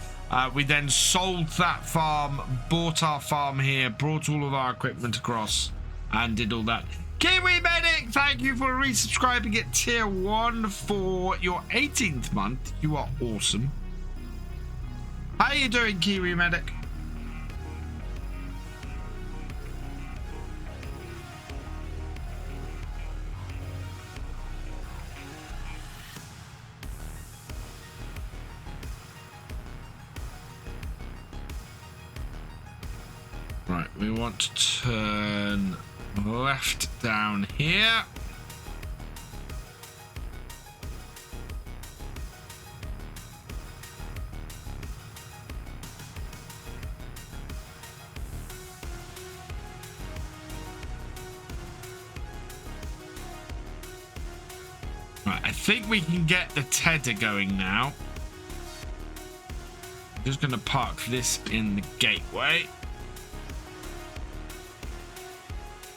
We then sold that farm, bought our farm here, brought all of our equipment across, and did all that. Kiwi Medic, thank you for resubscribing at tier 1 for your 18th month. You are awesome. How you doing, Kiwi Medic? Right, we want to turn left down here. Right, I think we can get the tedder going now. I'm just going to park this in the gateway.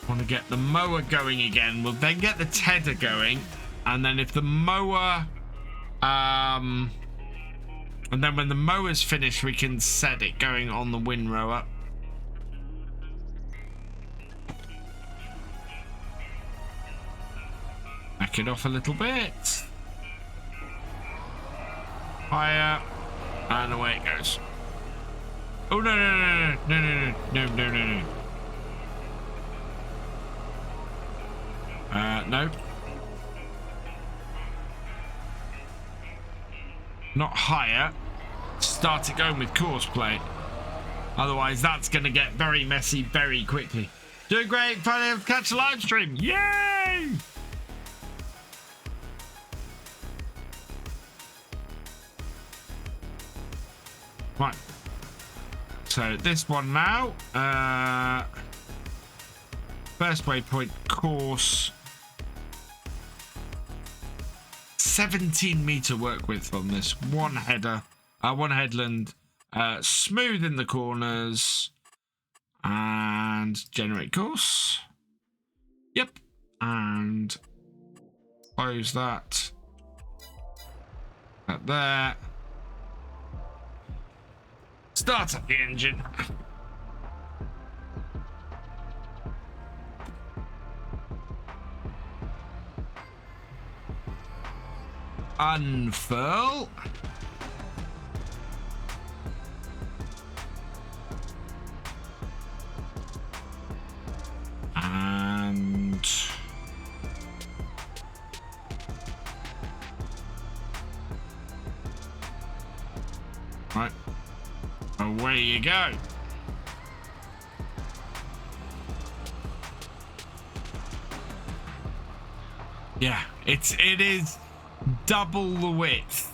Want to get the mower going again. We'll then get the tedder going, and then if the mower and then when the mower's finished, we can set it going on the windrower. Back it off a little bit. Higher, and away it goes. Oh no no no no no no no no no no. No. Not higher. Start it going with course play. Otherwise, that's going to get very messy very quickly. Doing great. Finally able to catch a live stream. Yay! Right. So this one now. First waypoint course. 17 meter work width on this one header, one headland, smooth in the corners, and generate course. Yep. And close that. That there. Start up the engine. Unfurl. And right, away you go. Yeah, it is double the width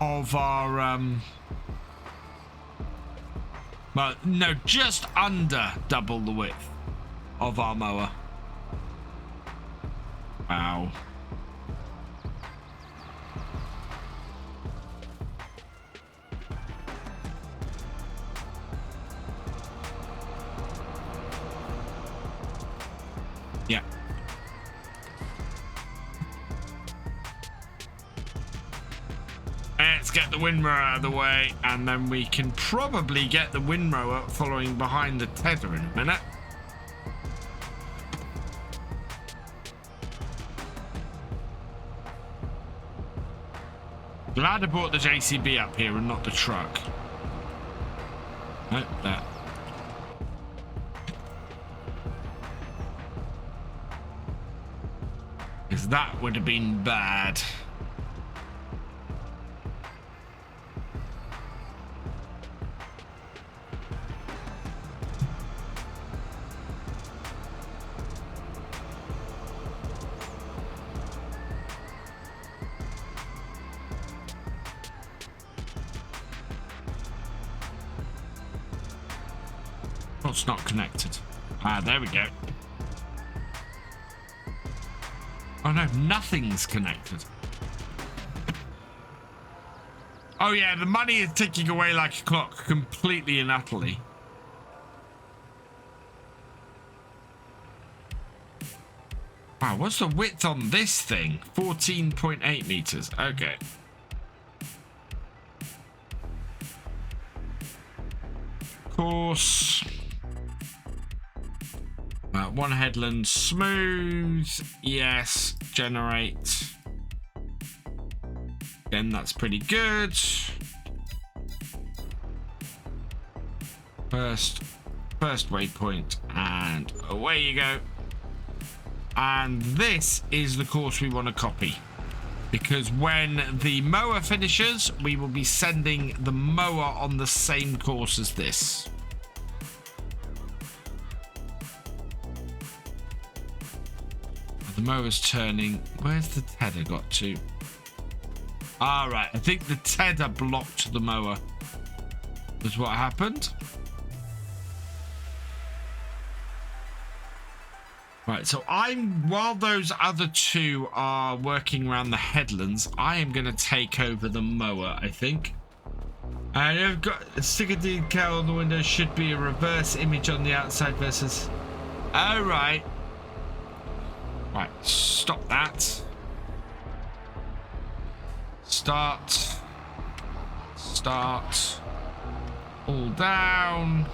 of our well, no, just under double the width of our mower. Wow. Yeah. Let's get the windrower out of the way, and then we can probably get the windrower following behind the tether in a minute. Glad I brought the JCB up here and not the truck. Nope, that. Because that would have been bad. It's not connected. Ah, there we go. Oh no, nothing's connected. Oh yeah, the money is ticking away like a clock, completely and utterly. Wow, what's the width on this thing? 14.8 meters. Okay. Course. One headland smooth. Yes. Generate. Then that's pretty good. First waypoint, and away you go. And this is the course we want to copy, because when the mower finishes, we will be sending the mower on the same course as this. The mower's turning. Where's the tether got to? All right, I think the tether blocked the mower. Was what happened. Right, so while those other two are working around the headlands, I am going to take over the mower, I think. And I've got a sticker decal on the window. Should be a reverse image on the outside versus. All right. Right, stop that. Start. All down.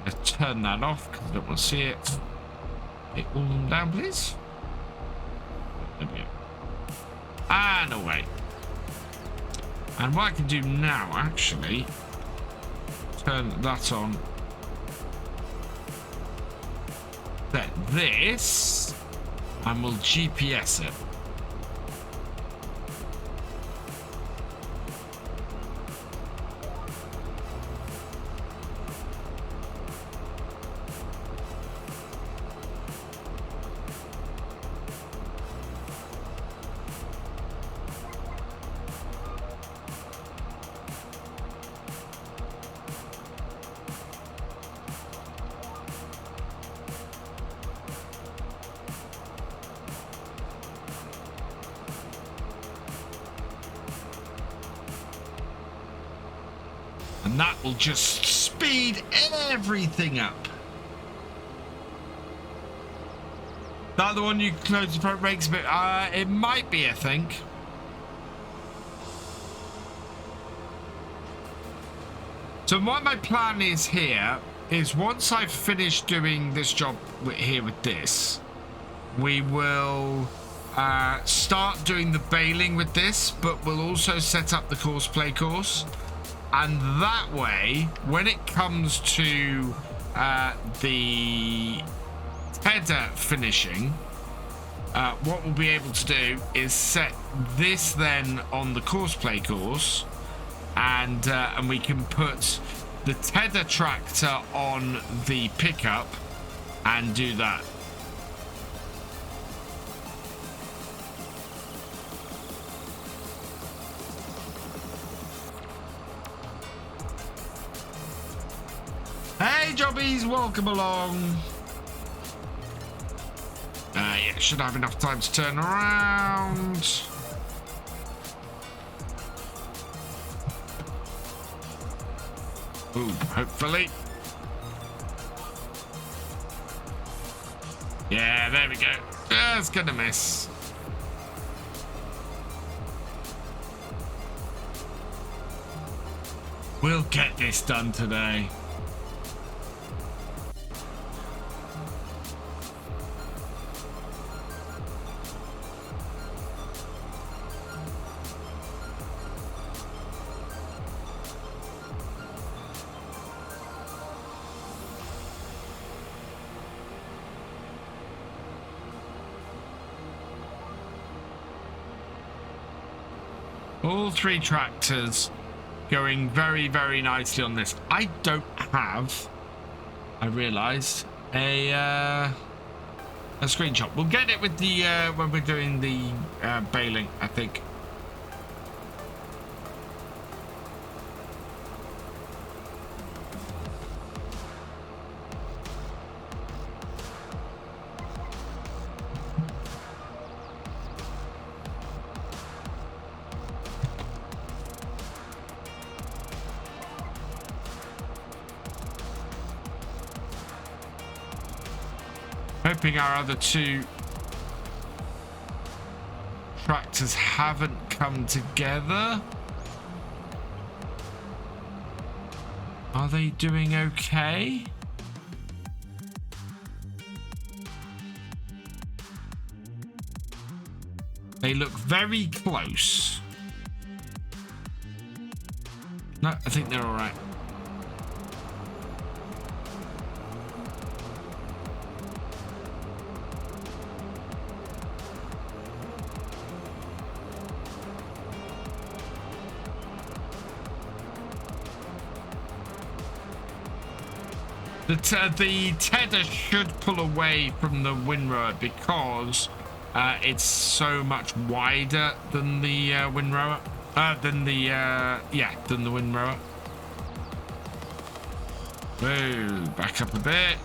Let's turn that off because I don't want to see it. Okay, all them down, please. There we go. And away. And what I can do now, actually, turn that on. Set this, and we'll GPS it. And that will just speed everything up. That the one you close the front brakes a bit? It might be, I think. So what my plan is here is once I've finished doing this job here with this, we will start doing the baling with this, but we'll also set up the play course. And that way, when it comes to the header finishing, what we'll be able to do is set this then on the play course, and we can put the tether tractor on the pickup and do that. Hey jobbies, welcome along. Yeah, should have enough time to turn around. Ooh, hopefully. Yeah, there we go. Just gonna miss. We'll get this done today. All three tractors going very, very nicely on this. I don't have, I realised, a screenshot. We'll get it with the when we're doing the baling, I think. Hoping our other two tractors haven't come together. Are they doing okay? They look very close. No, I think they're all right. The tether should pull away from the windrower because it's so much wider than the windrower. Than the windrower. Whoa, back up a bit.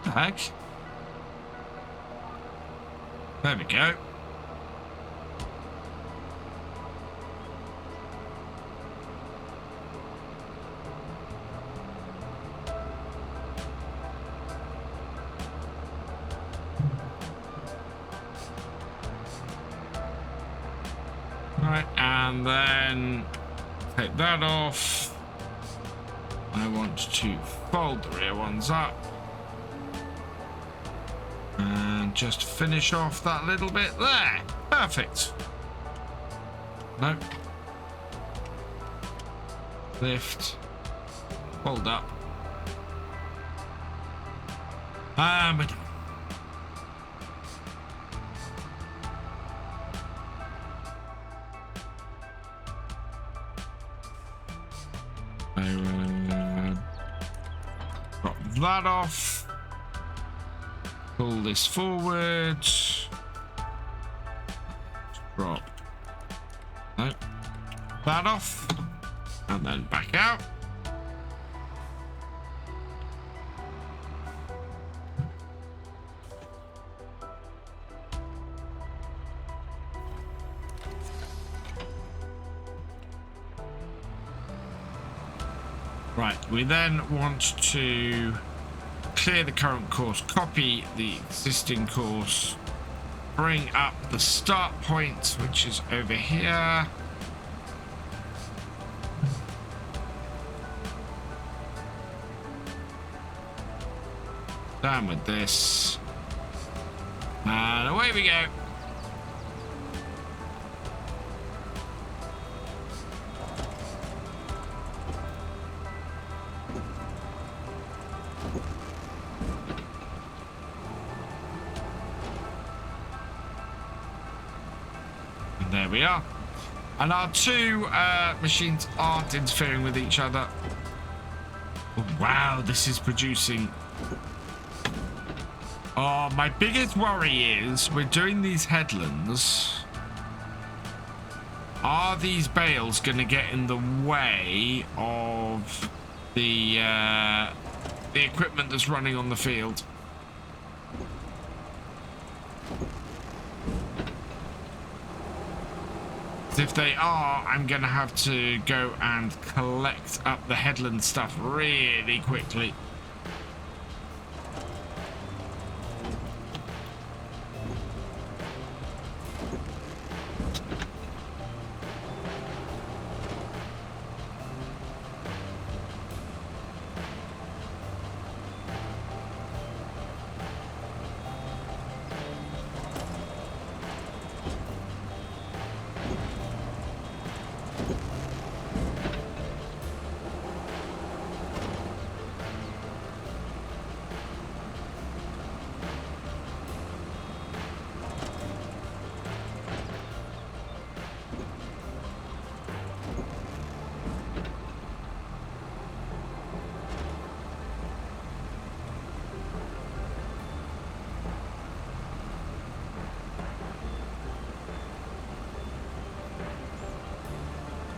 Back. There we go. Right, and then take that off. I want to fold the rear ones up. And just finish off that little bit there. Perfect. Nope. Lift. Hold up. And So, drop that off. Pull this forward. Drop. No. That off. And then back out. Right, we then want to clear the current course, copy the existing course, bring up the start point, which is over here. Down with this. And away we go. There we are. And our two machines aren't interfering with each other. Oh, wow, this is producing... Oh, my biggest worry is we're doing these headlands. Are these bales going to get in the way of the equipment that's running on the field? If they are, I'm going to have to go and collect up the headland stuff really quickly.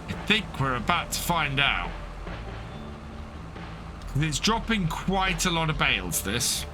I think we're about to find out. It's dropping quite a lot of bales, this.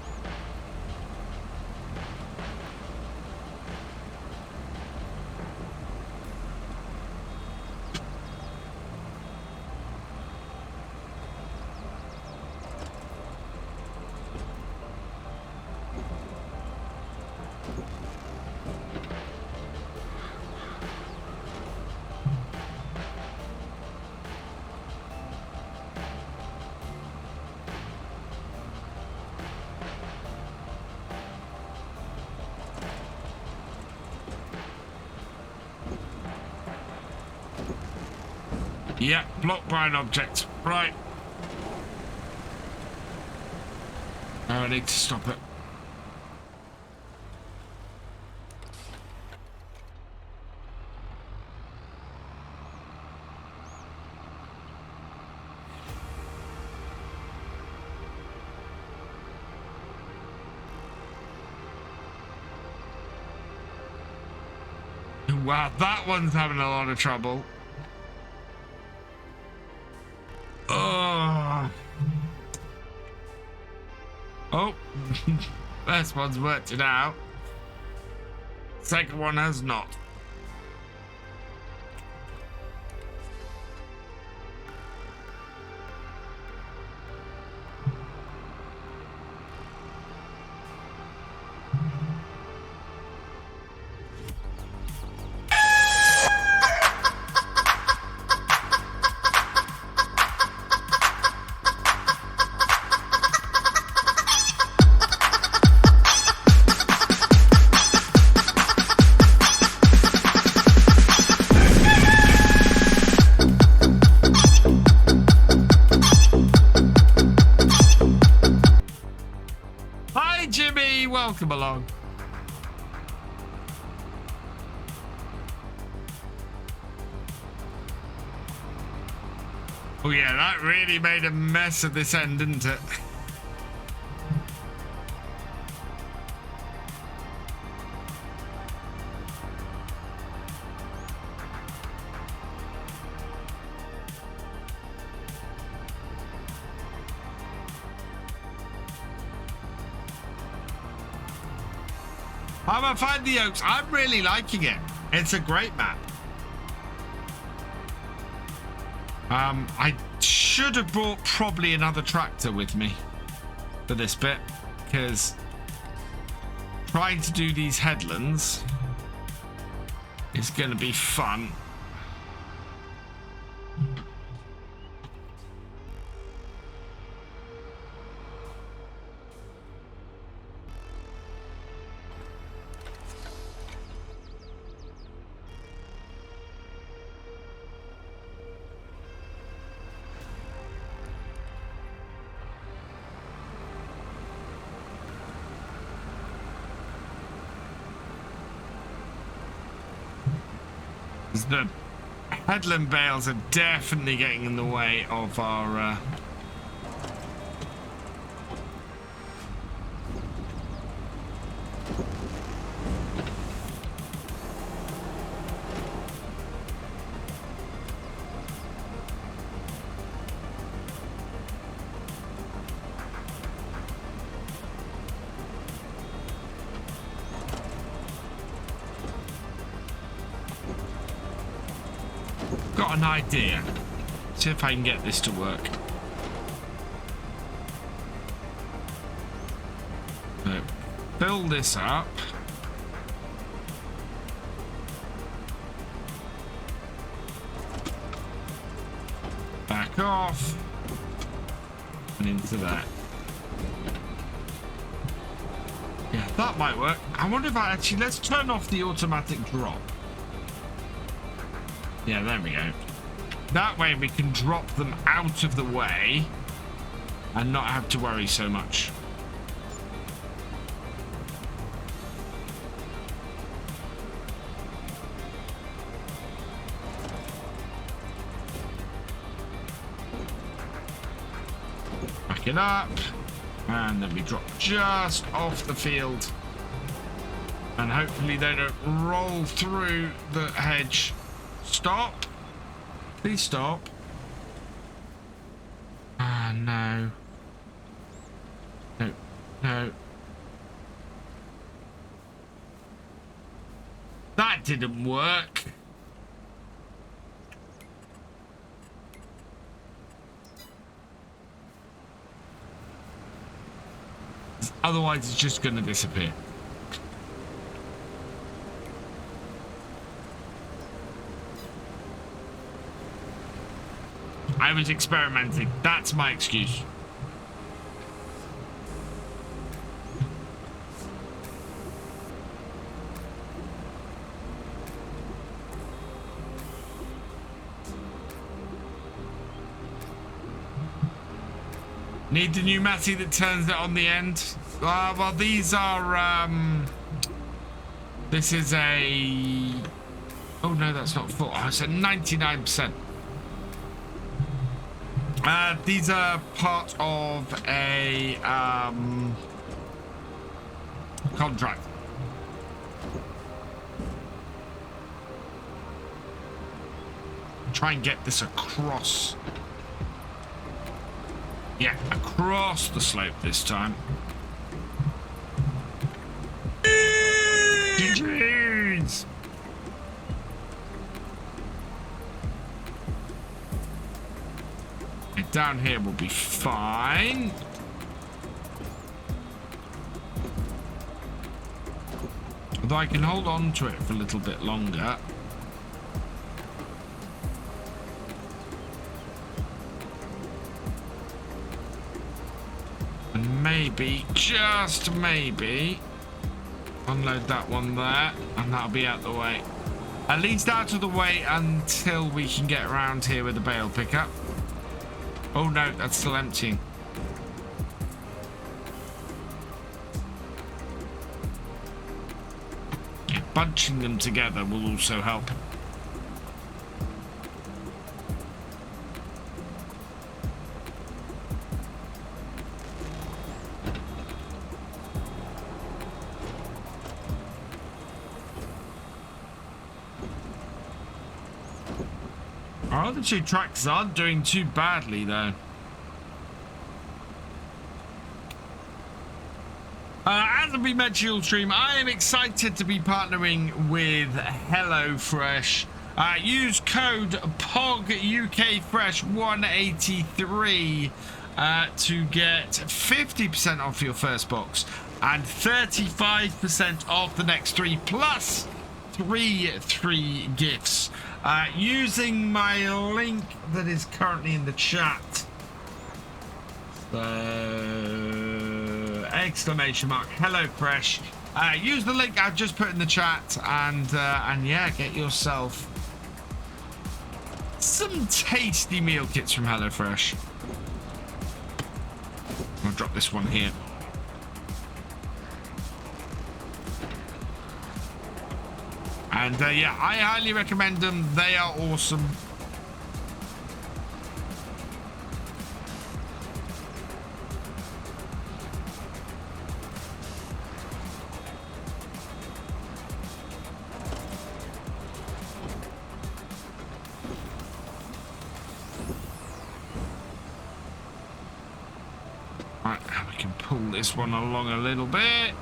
Yeah, blocked by an object. Right. I need to stop it. Wow, that one's having a lot of trouble. Oh, first one's worked it out. Second one has not. Welcome along. Oh yeah, that really made a mess of this end, didn't it? How about Find the Oaks? I'm really liking it. It's a great map. I should have brought probably another tractor with me for this bit, because trying to do these headlands is going to be fun. The headland bales are definitely getting in the way of our got an idea. See if I can get this to work. So, fill this up. Back off. And into that. Yeah, that might work. I wonder if I actually... Let's turn off the automatic drop. Yeah, there we go. That way we can drop them out of the way and not have to worry so much. Back it up. And then we drop just off the field. And hopefully they don't roll through the hedge. Stop. Please stop. Ah, no. No. No. That didn't work. Otherwise, it's just going to disappear. I was experimenting. That's my excuse. Need the new Matty that turns it on the end. Well, these are, this is a... Oh, no, that's not full. Oh, it's at 99%. These are part of a contract. Try and get this across. Yeah, across the slope this time. GG's! Down here will be fine. Although I can hold on to it for a little bit longer. And maybe, just maybe, unload that one there, and that'll be out the way. At least out of the way until we can get around here with the bale pickup. Oh no, that's still emptying. Bunching them together will also help. Our other two tracks aren't doing too badly, though. As we mentioned on stream, I am excited to be partnering with HelloFresh. Use code POGUKFresh183 to get 50% off your first box and 35% off the next 3 plus 3 free gifts using my link that is currently in the chat. Exclamation mark HelloFresh. Use the link I've just put in the chat and yeah, get yourself some tasty meal kits from HelloFresh. I'll drop this one here. And yeah, I highly recommend them. They are awesome. Right, we can pull this one along a little bit.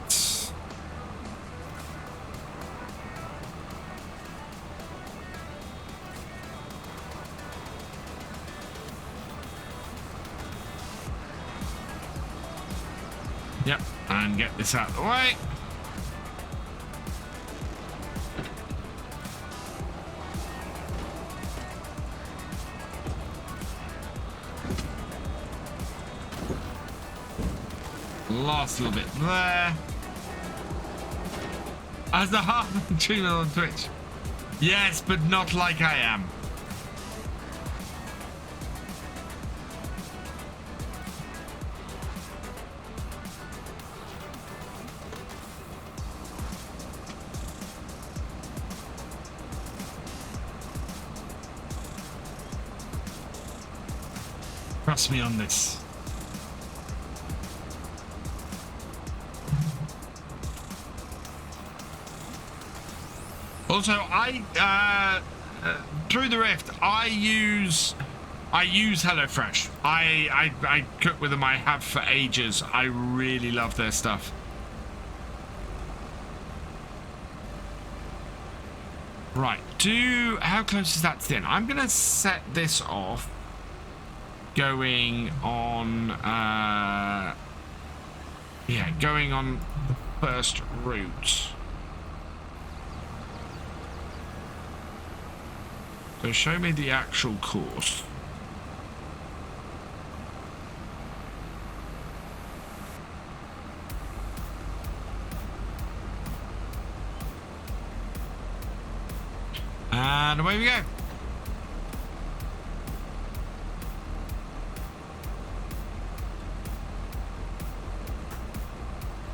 Yep, and get this out of the way. Last little bit there. As a half streamer on Twitch. Yes, but not like I am. Trust me on this. Also, I through the Rift, I use HelloFresh. I cook with them. I have for ages. I really love their stuff. Right. How close is that to the end? I'm gonna set this off. Going on. Yeah, going on the first route. So show me the actual course. And away we go.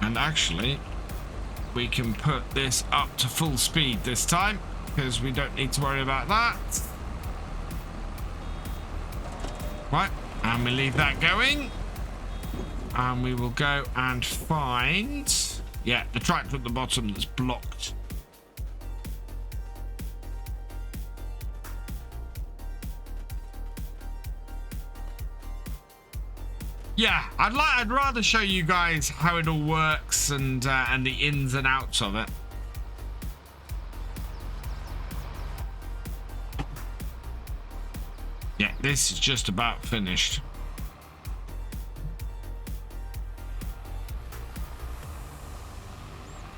And actually, we can put this up to full speed this time, because we don't need to worry about that. Right, and we leave that going. And we will go and find... Yeah, the tractor at the bottom that's blocked. Yeah, I'd rather show you guys how it all works and the ins and outs of it. Yeah, this is just about finished.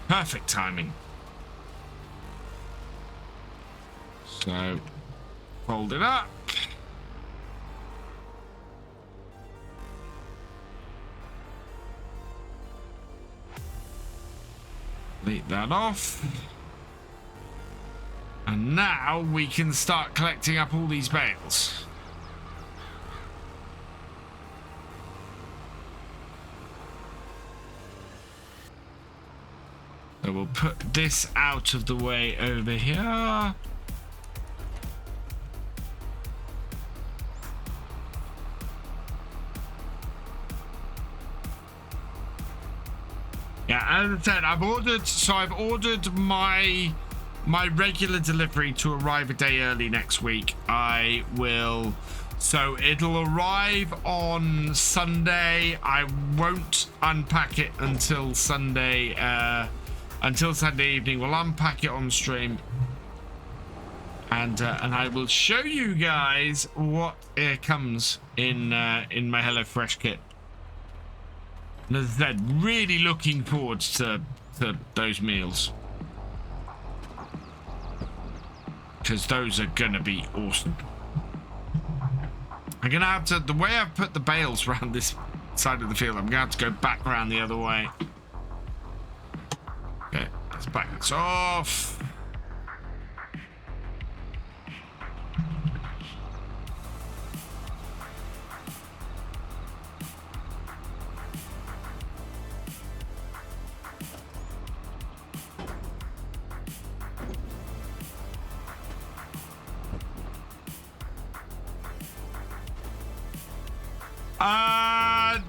Perfect timing. So, fold it up. Delete that off. And now we can start collecting up all these bales. So we'll put this out of the way over here. Yeah, as I said, I've ordered my my regular delivery to arrive a day early next week. I will. So it'll arrive on Sunday. I won't unpack it until Sunday. Until Sunday evening. We'll unpack it on stream. And I will show you guys what comes in my HelloFresh kit. And as I said, really looking forward to those meals, because those are gonna be awesome. I'm gonna have to, the way I've put the bales around this side of the field, I'm gonna have to go back around the other way. Okay, let's back this off.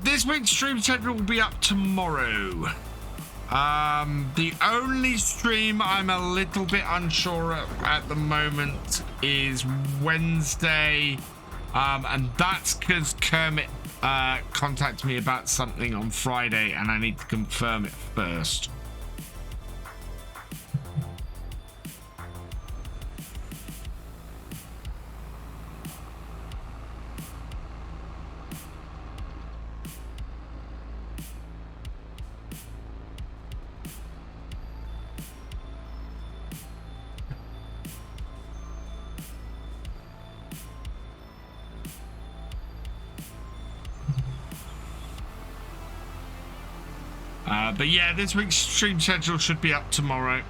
This week's stream schedule will be up tomorrow. The only stream I'm a little bit unsure of at the moment is Wednesday, and that's because Kermit contacted me about something on Friday, and I need to confirm it first. But yeah, this week's stream schedule should be up tomorrow.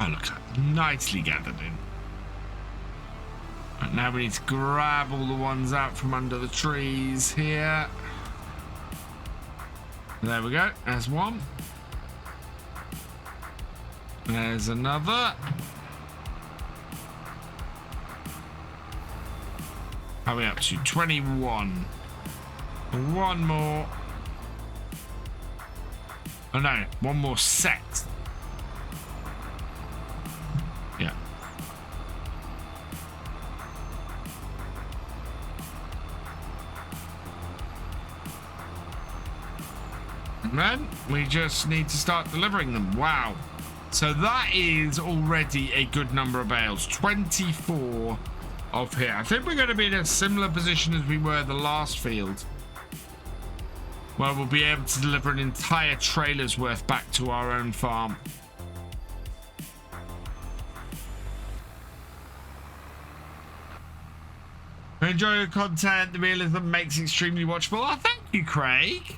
Oh, look, nicely gathered in. Right, now we need to grab all the ones out from under the trees here. There we go. There's one. There's another. How are we up to? 21. One more. Oh no, one more set. Yeah. And then we just need to start delivering them. Wow. So that is already a good number of bales. 24 of here. I think we're going to be in a similar position as we were the last field, where we'll be able to deliver an entire trailer's worth back to our own farm. Enjoy your content. The realism makes it extremely watchable. Oh, thank you, Craig.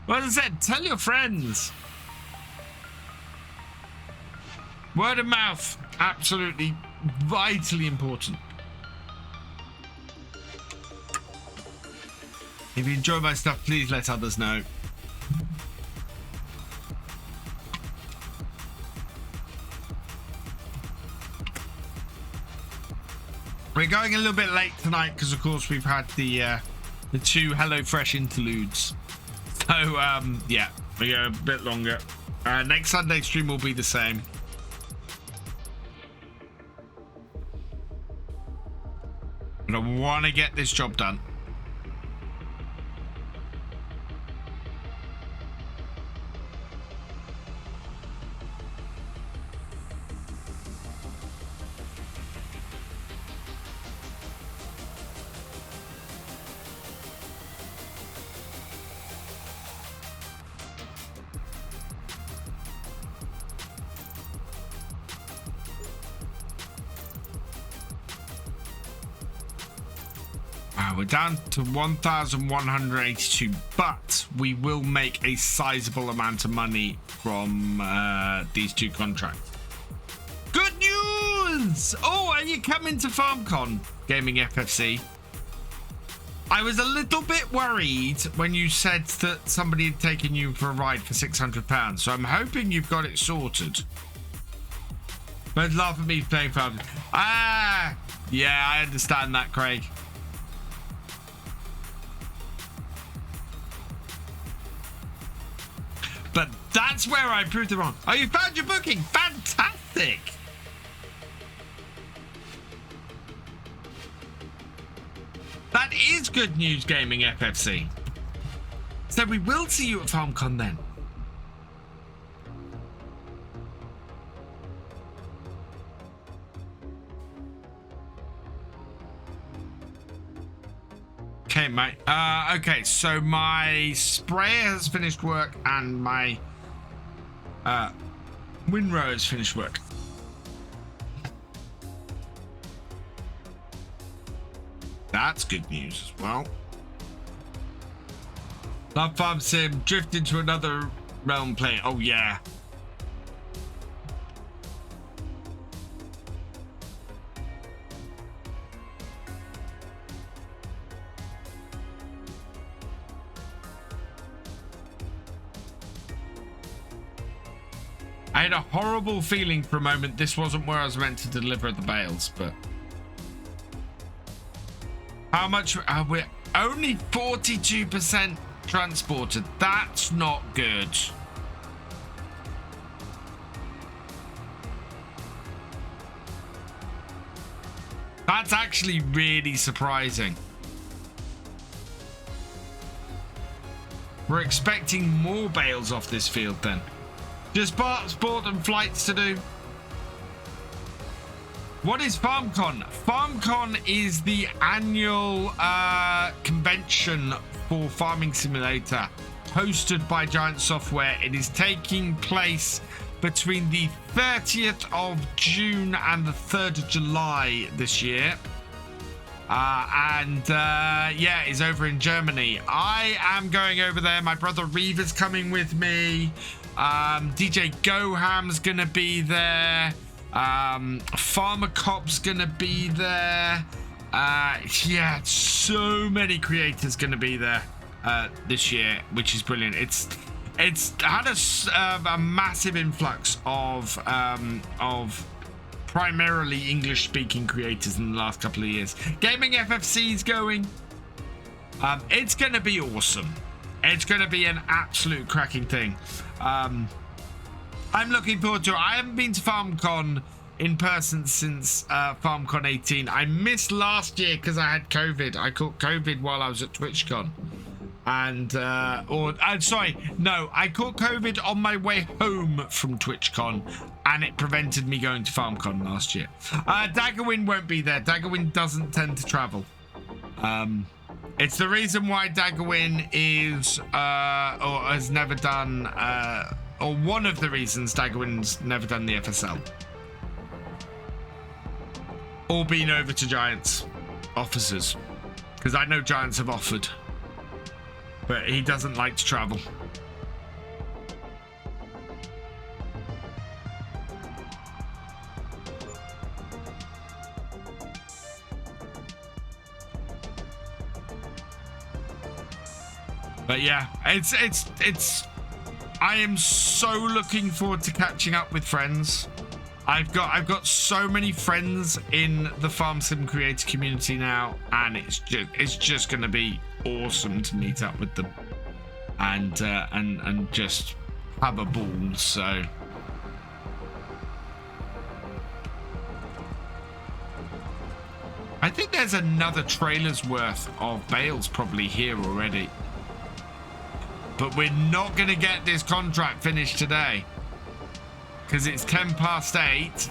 Well, as I said, tell your friends. Word of mouth, absolutely vitally important. If you enjoy my stuff, please let others know. We're going a little bit late tonight because, of course, we've had the two HelloFresh interludes. So, yeah, we go a bit longer. Next Sunday stream will be the same. But I want to get this job done. We're down to 1,182, but we will make a sizable amount of money from these two contracts. Good news! Oh, are you coming to FarmCon Gaming FFC? I was a little bit worried when you said that somebody had taken you for a ride for £600, so I'm hoping you've got it sorted. Don't laugh at me playing farm. Ah, yeah, I understand that, Craig. That's where I proved it wrong. Oh, you found your booking. Fantastic. That is good news, Gaming FFC. So we will see you at FarmCon then. Okay, mate. Okay, so my sprayer has finished work and my windrow has finished work. That's good news as well. Love Farm Sim, drift into another realm play. Oh yeah. I had a horrible feeling for a moment this wasn't where I was meant to deliver the bales, but how much? We're only 42% transported. That's not good. That's actually really surprising. We're expecting more bales off this field then. Just sport and flights to do. What is FarmCon? FarmCon is the annual convention for Farming Simulator, hosted by Giant Software. It is taking place between the 30th of June and the 3rd of July this year. Yeah, it's over in Germany. I am going over there. My brother Reeve is coming with me. DJ Goham's gonna be there. Farmer Cop's gonna be there. Yeah, so many creators gonna be there this year, which is brilliant. It's had a massive influx of primarily English-speaking creators in the last couple of years. Gaming FFC's going. It's gonna be awesome. It's gonna be an absolute cracking thing. I'm looking forward to it. I haven't been to FarmCon in person since FarmCon 18. I missed last year because I had COVID. I caught COVID while I was at TwitchCon. And, sorry, no, I caught COVID on my way home from TwitchCon, and it prevented me going to FarmCon last year. Daggerwin won't be there. Daggerwin doesn't tend to travel. It's the reason why Daggerwin is, or has never done, or one of the reasons Daggerwin's never done the FSL. Or been over to Giants officers. Because I know Giants have offered. But he doesn't like to travel. But yeah, it's I am so looking forward to catching up with friends. I've got so many friends in the Farm Sim creator community now, and it's just going to be awesome to meet up with them and just have a ball. So I think there's another trailer's worth of bales probably here already, but we're not going to get this contract finished today. Because it's 8:10.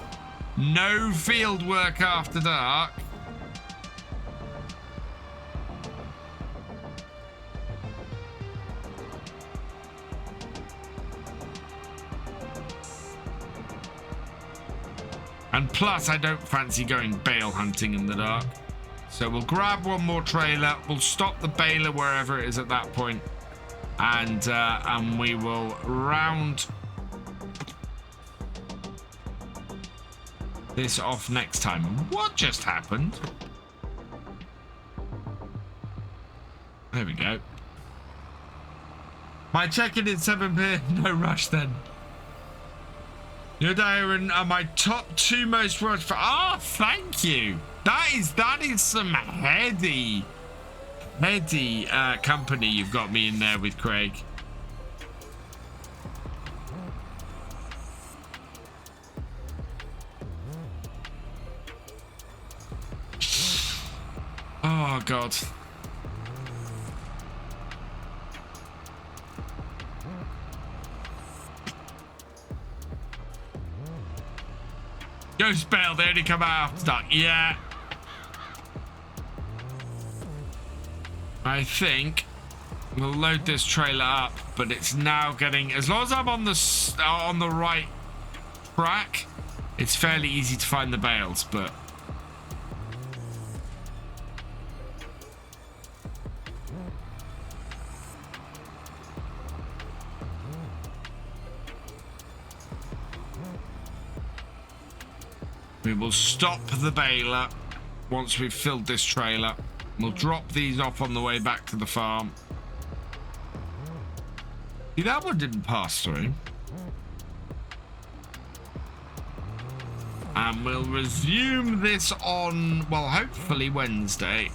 No field work after dark. And plus, I don't fancy going bale hunting in the dark. So we'll grab one more trailer. We'll stop the baler wherever it is at that point. And we will round this off next time. What just happened? There we go. My check-in is 7 p.m. No rush then. Your diary are my top 2 most watched for. Ah, thank you. That is some heady company you've got me in there with, Craig. Oh, God. Ghost bale, they only come out stuck. Yeah. I think we'll load this trailer up, but it's now getting, as long as I'm on the right track, it's fairly easy to find the bales, but we will stop the baler once we've filled this trailer. We'll drop these off on the way back to the farm. See, that one didn't pass through. And we'll resume this on, well, hopefully Wednesday.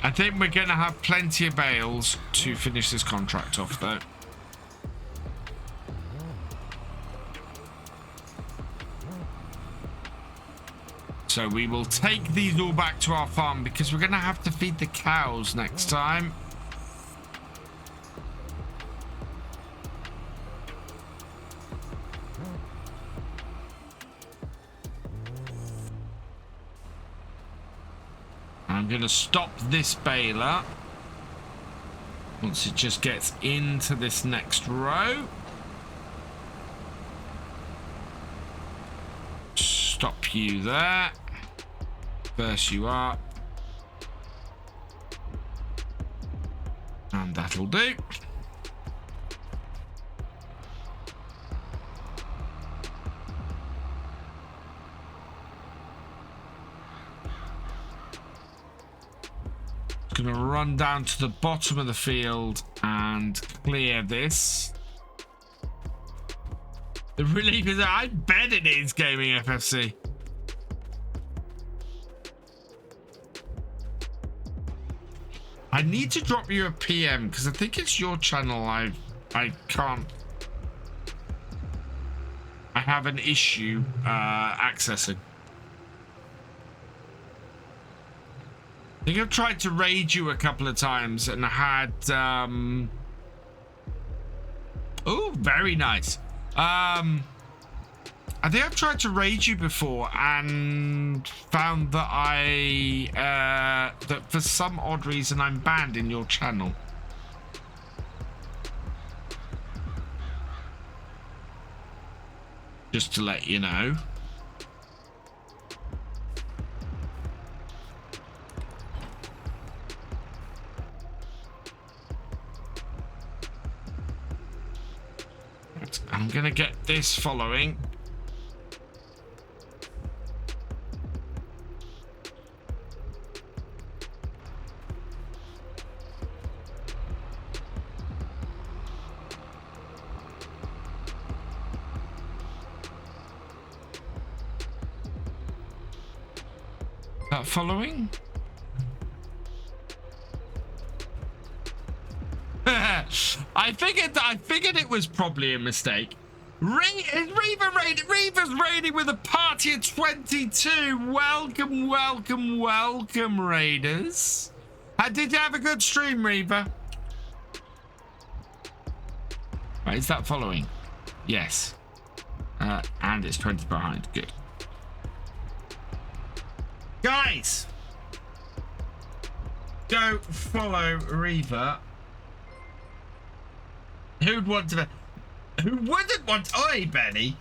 I think we're going to have plenty of bales to finish this contract off, though. So we will take these all back to our farm because we're going to have to feed the cows next time. I'm going to stop this baler once it just gets into this next row. Stop you there. First you are. And that'll do. Gonna run down to the bottom of the field and clear this. The relief is, I bet it is Gaming FFC. I need to drop you a PM because I think it's your channel. I can't. I have an issue accessing. I think I've tried to raid you a couple of times and had oh, very nice. I think I've tried to raid you before and found that that for some odd reason I'm banned in your channel. Just to let you know. I'm gonna get this following. That following? I figured it was probably a mistake. Reaver's raiding with a party of 22. Welcome, welcome, welcome, Raiders. Did you have a good stream, Reaver? Right, is that following? Yes. And it's 20 behind. Good. Guys, go follow Reaver. Who'd want to? Who wouldn't want? Oi, Benny.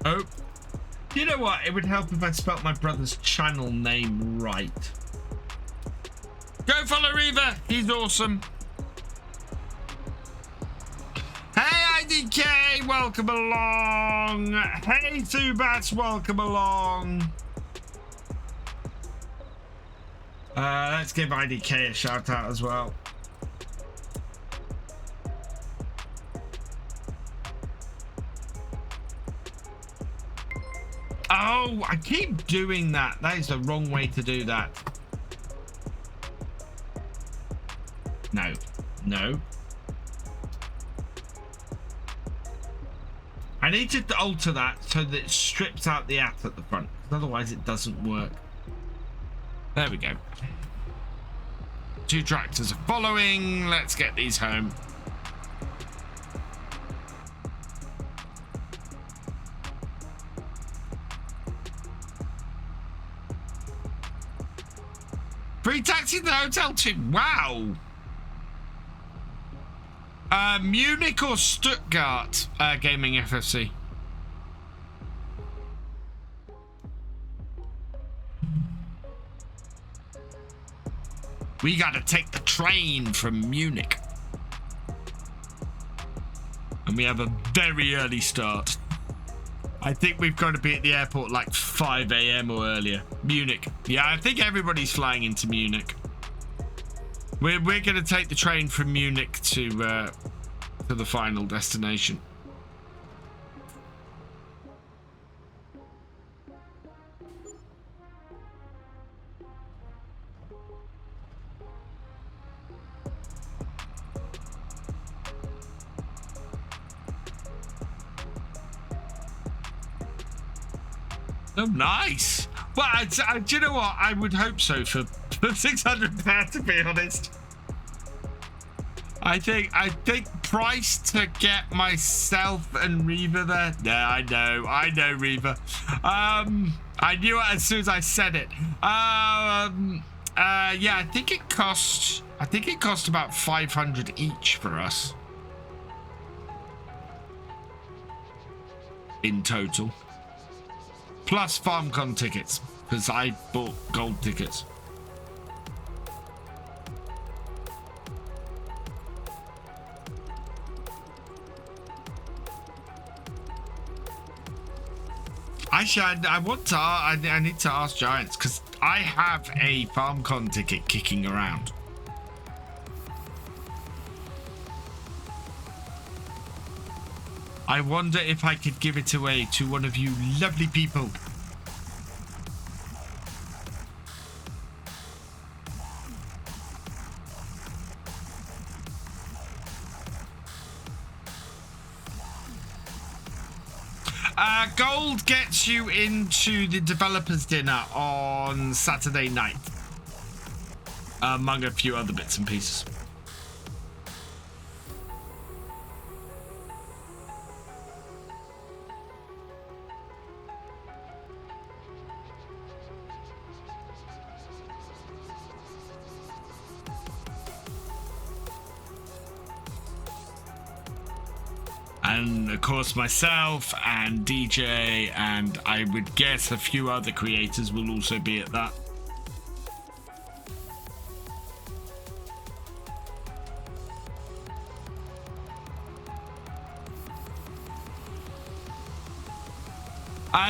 Oh, you know what? It would help if I spelt my brother's channel name right. Go follow Reaver. He's awesome. Hey, IDK, welcome along. Hey, Zubats, welcome along. Let's give IDK a shout out as well. Oh, I keep doing that. That is the wrong way to do that. No. No. I need to alter that so that it strips out the app at the front. Otherwise it doesn't work. There we go. 2 tractors are following. Let's get these home. Free taxi to the hotel too. Wow. Munich or Stuttgart Gaming FFC? We gotta take the train from Munich. And we have a very early start. I think we've got to be at the airport like 5 a.m. or earlier. Munich. Yeah, I think everybody's flying into Munich. We're going to take the train from Munich to the final destination. Oh, nice. Well, do you know what? I would hope so for £600, to be honest. I think price to get myself and Reva there. Yeah, I know Reva. I knew it as soon as I said it. Yeah, I think it cost about 500 each for us in total. Plus FarmCon tickets, because I bought gold tickets. Actually, I need to ask Giants, because I have a FarmCon ticket kicking around. I wonder if I could give it away to one of you lovely people. Gold gets you into the developers dinner on Saturday night, among a few other bits and pieces. And of course myself and DJ and I would guess a few other creators will also be at that.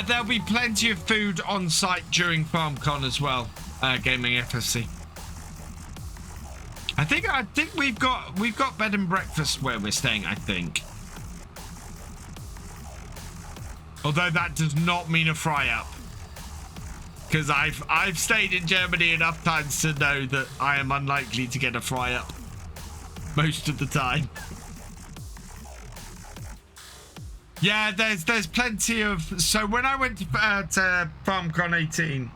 There'll be plenty of food on site during FarmCon as well, Gaming FFC. I think we've got bed and breakfast where we're staying, I think. Although that does not mean a fry-up, because I've stayed in Germany enough times to know that I am unlikely to get a fry-up most of the time. Yeah, there's plenty of. So when I went to FarmCon 18,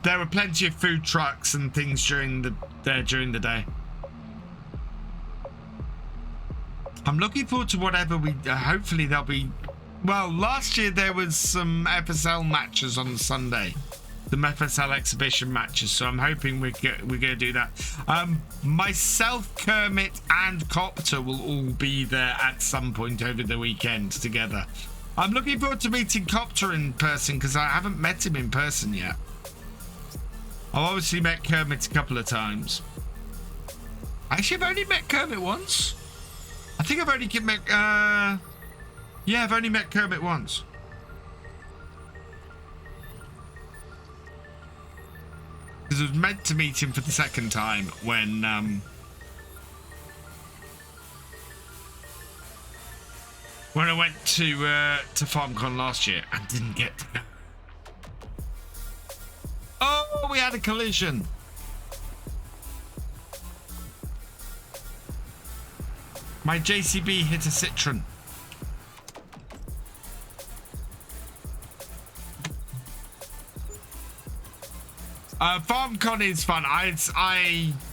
there were plenty of food trucks and things during the day. I'm looking forward to whatever we. Hopefully there'll be. Well, last year there was some FSL matches on Sunday, the FSL exhibition matches. So I'm hoping we're gonna do that. Myself, Kermit, and Copter will all be there at some point over the weekend together. I'm looking forward to meeting Copter in person because I haven't met him in person yet. I've obviously met Kermit a couple of times. Actually, I've only met Kermit once. I think I've only met. Yeah, I've only met Kermit once. Because I was meant to meet him for the second time when I went to FarmCon last year and didn't get to go. Oh, we had a collision. My JCB hit a citron. FarmCon is fun.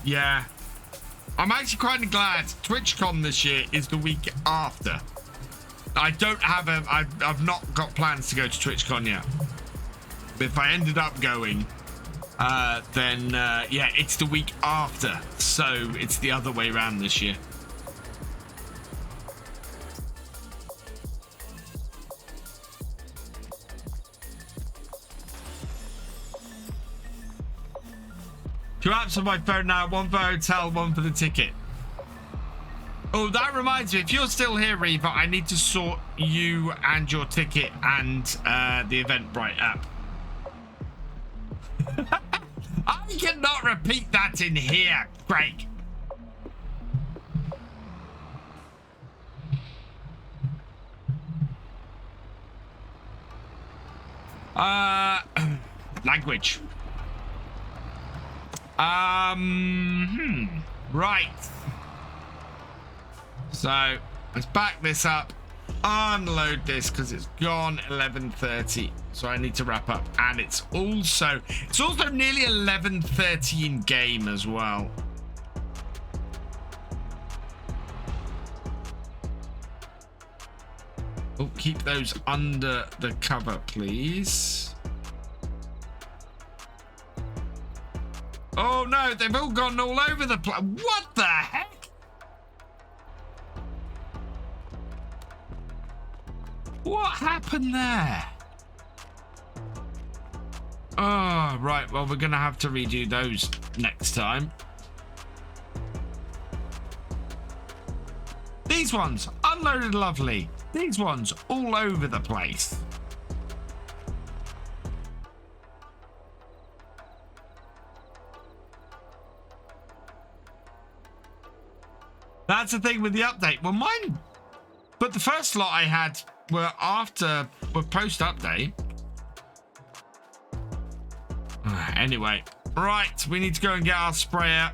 Yeah. I'm actually quite glad TwitchCon this year is the week after. I don't have I've not got plans to go to TwitchCon yet. But if I ended up going, then yeah, it's the week after. So it's the other way around this year. Two apps on my phone now, one for hotel, one for the ticket. Oh, that reminds me, if you're still here, Reaver, I need to sort you and your ticket and the Eventbrite app. I cannot repeat that in here, Craig. Language. Right. So let's back this up, unload this because it's gone 11:30. So I need to wrap up, and it's also nearly 11:30 in game as well. Oh, keep those under the cover, please. Oh no, they've all gone all over the place. What the heck? What happened there? Oh, right. Well, we're going to have to redo those next time. These ones, unloaded lovely. These ones, all over the place. That's the thing with the update. Well, mine, but the first lot I had were post update. Anyway, right, we need to go and get our sprayer.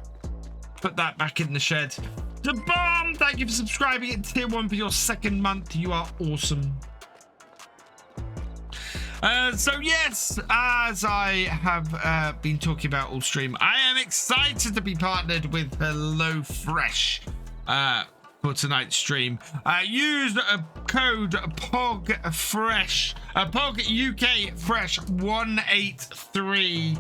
Put that back in the shed. The bomb! Thank you for subscribing at tier 1 for your second month. You are awesome. So yes, as I have been talking about all stream, I am excited to be partnered with HelloFresh for tonight's stream. Use code POGFresh, POG UK Fresh 183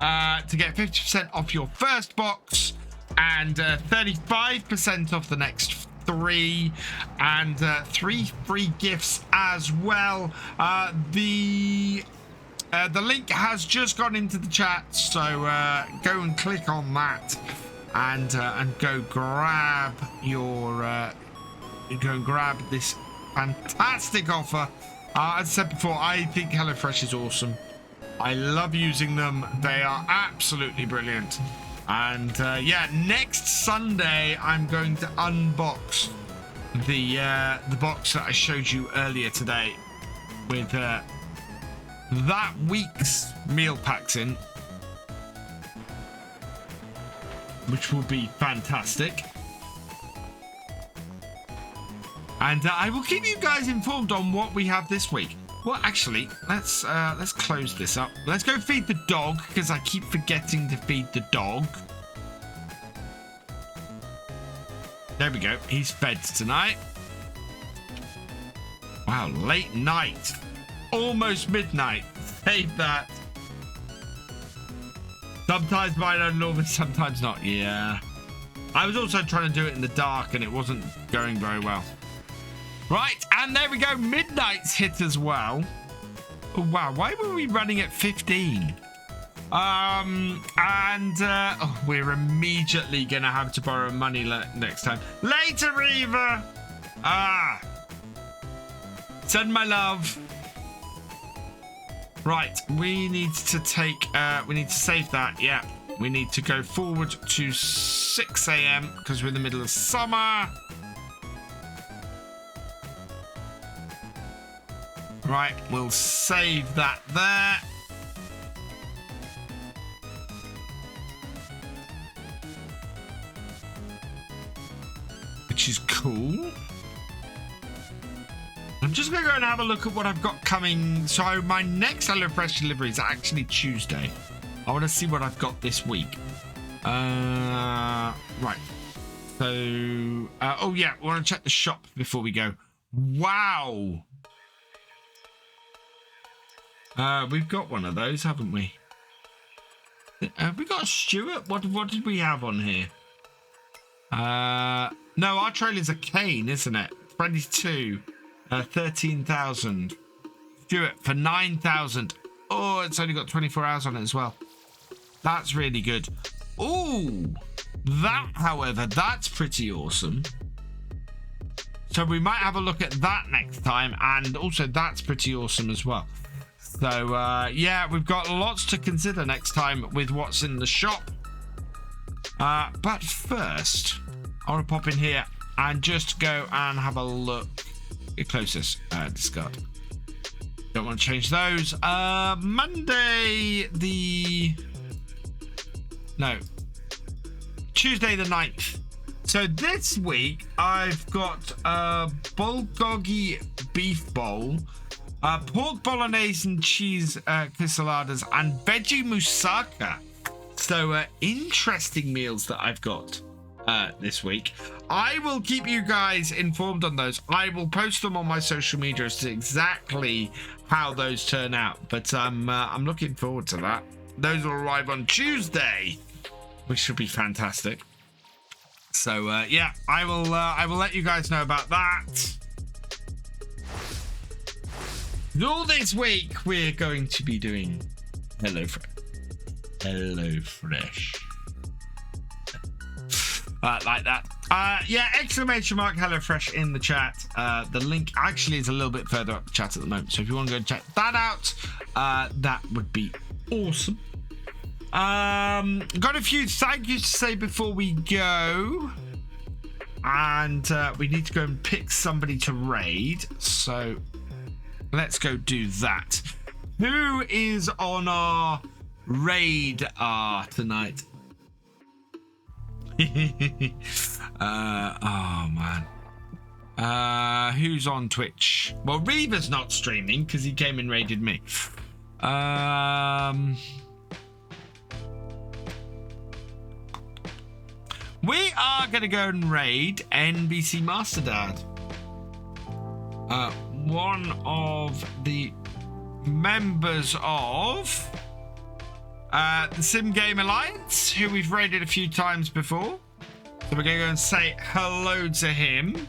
to get 50% off your first box and 35% off the next 3, and 3 free gifts as well. The link has just gone into the chat, so go and click on that and go grab your this fantastic offer. As I said before, I think HelloFresh is awesome. I love using them. They are absolutely brilliant. And yeah, next Sunday I'm going to unbox the box that I showed you earlier today with that week's meal packs in, which will be fantastic. And I will keep you guys informed on what we have this week. Well, actually, let's close this up. Let's go feed the dog, because I keep forgetting to feed the dog. There we go. He's fed tonight. Wow, late night. Almost midnight. Save that. Sometimes mine are normal, sometimes not. Yeah. I was also trying to do it in the dark, and it wasn't going very well. Right, and there we go. Midnight's hit as well. Oh, wow, why were we running at 15? We're immediately going to have to borrow money next time. Later, Reaver. Send my love. Right, we need to take, we need to save that. Yeah, we need to go forward to 6 a.m. because we're in the middle of summer. Right, we'll save that there. which is cool. I'm just going to go and have a look at what I've got coming. So my next HelloFresh delivery is actually Tuesday. I want to see what I've got this week. Right. So, oh yeah, we want to check the shop before we go. Wow. We've got one of those, haven't we? Have we got a Stuart? What did we have on here? No, our trailer's a Kane, isn't it? Freddy 2, 13,000. Stuart for 9,000. Oh, it's only got 24 hours on it as well. That's really good. Ooh, that, however, that's pretty awesome. So we might have a look at that next time, and also that's pretty awesome as well. So yeah, we've got lots to consider next time with what's in the shop. But first, I want to pop in here and just go and have a look. Get closest. Discard. Don't want to change those. Monday the... No. Tuesday the 9th. So this week, I've got a bulgogi beef bowl, pork bolognese and cheese quesadillas, and veggie moussaka. So interesting meals that I've got this week. I will keep you guys informed on those. I will post them on my social media as to exactly how those turn out. But I'm looking forward to that. Those will arrive on Tuesday, which should be fantastic. So yeah, I will let you guys know about that. All this week we're going to be doing HelloFresh. Like that. Yeah, exclamation mark HelloFresh in the chat. The link actually is a little bit further up the chat at the moment, so if you want to go and check that out, that would be awesome. Got a few thank yous to say before we go, and we need to go and pick somebody to raid, so let's go do that. Who is on our radar tonight? Oh man, who's on Twitch? Well, Reaver's not streaming because he came and raided me. We are going to go and raid NBC Master Dad. One of the members of the Sim Game Alliance, who we've raided a few times before. So we're going to go and say hello to him.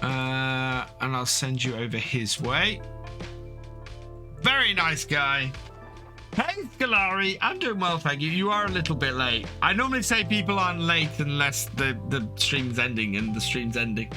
And I'll send you over his way. Very nice guy. Hey, Scolari, I'm doing well, thank you. You are a little bit late. I normally say people aren't late unless the stream's ending, and the stream's ending.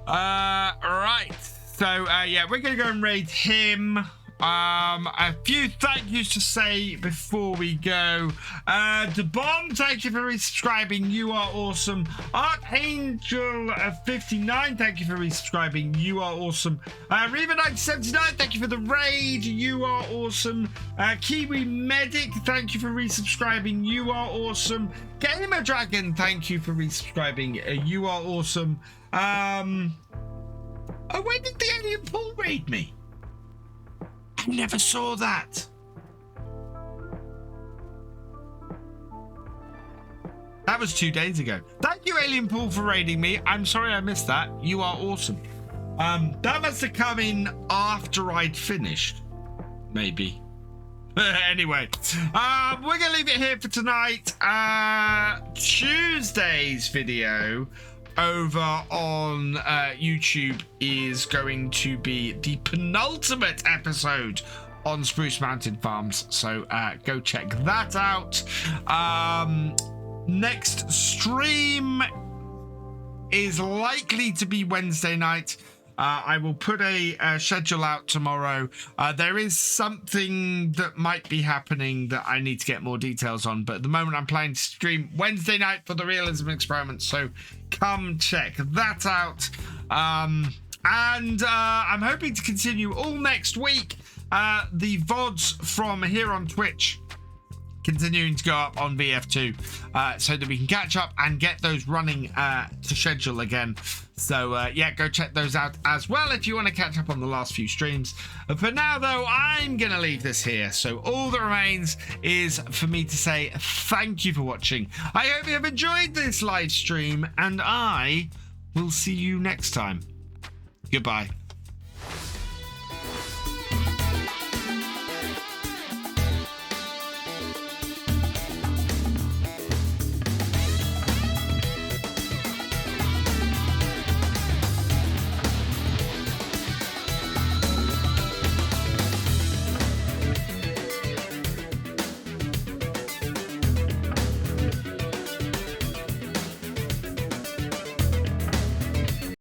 Right. So, yeah, we're going to go and raid him. A few thank yous to say before we go. The Bomb, thank you for resubscribing. You are awesome. Archangel 59, thank you for resubscribing. You are awesome. Reva 979, thank you for the raid. You are awesome. Kiwi Medic, thank you for resubscribing. You are awesome. Gamer Dragon, thank you for resubscribing. You are awesome. Oh, when did the alien pool raid me? I never saw that. That was 2 days ago. Thank you, Alien Pool, for raiding me. I'm sorry I missed that. You are awesome. That must have come in after I'd finished. Maybe. Anyway, we're going to leave it here for tonight. Tuesday's video over on YouTube is going to be the penultimate episode on Spruce Mountain Farms, so go check that out. Next stream is likely to be Wednesday night. I will put a schedule out tomorrow. There is something that might be happening that I need to get more details on, but at the moment I'm planning to stream Wednesday night for the Realism experiment, so come check that out. And I'm hoping to continue all next week the VODs from here on Twitch continuing to go up on BF2 so that we can catch up and get those running to schedule again. So yeah, go check those out as well if you want to catch up on the last few streams. For now though, I'm gonna leave this here, so all that remains is for me to say thank you for watching. I hope you have enjoyed this live stream, and I will see you next time. Goodbye.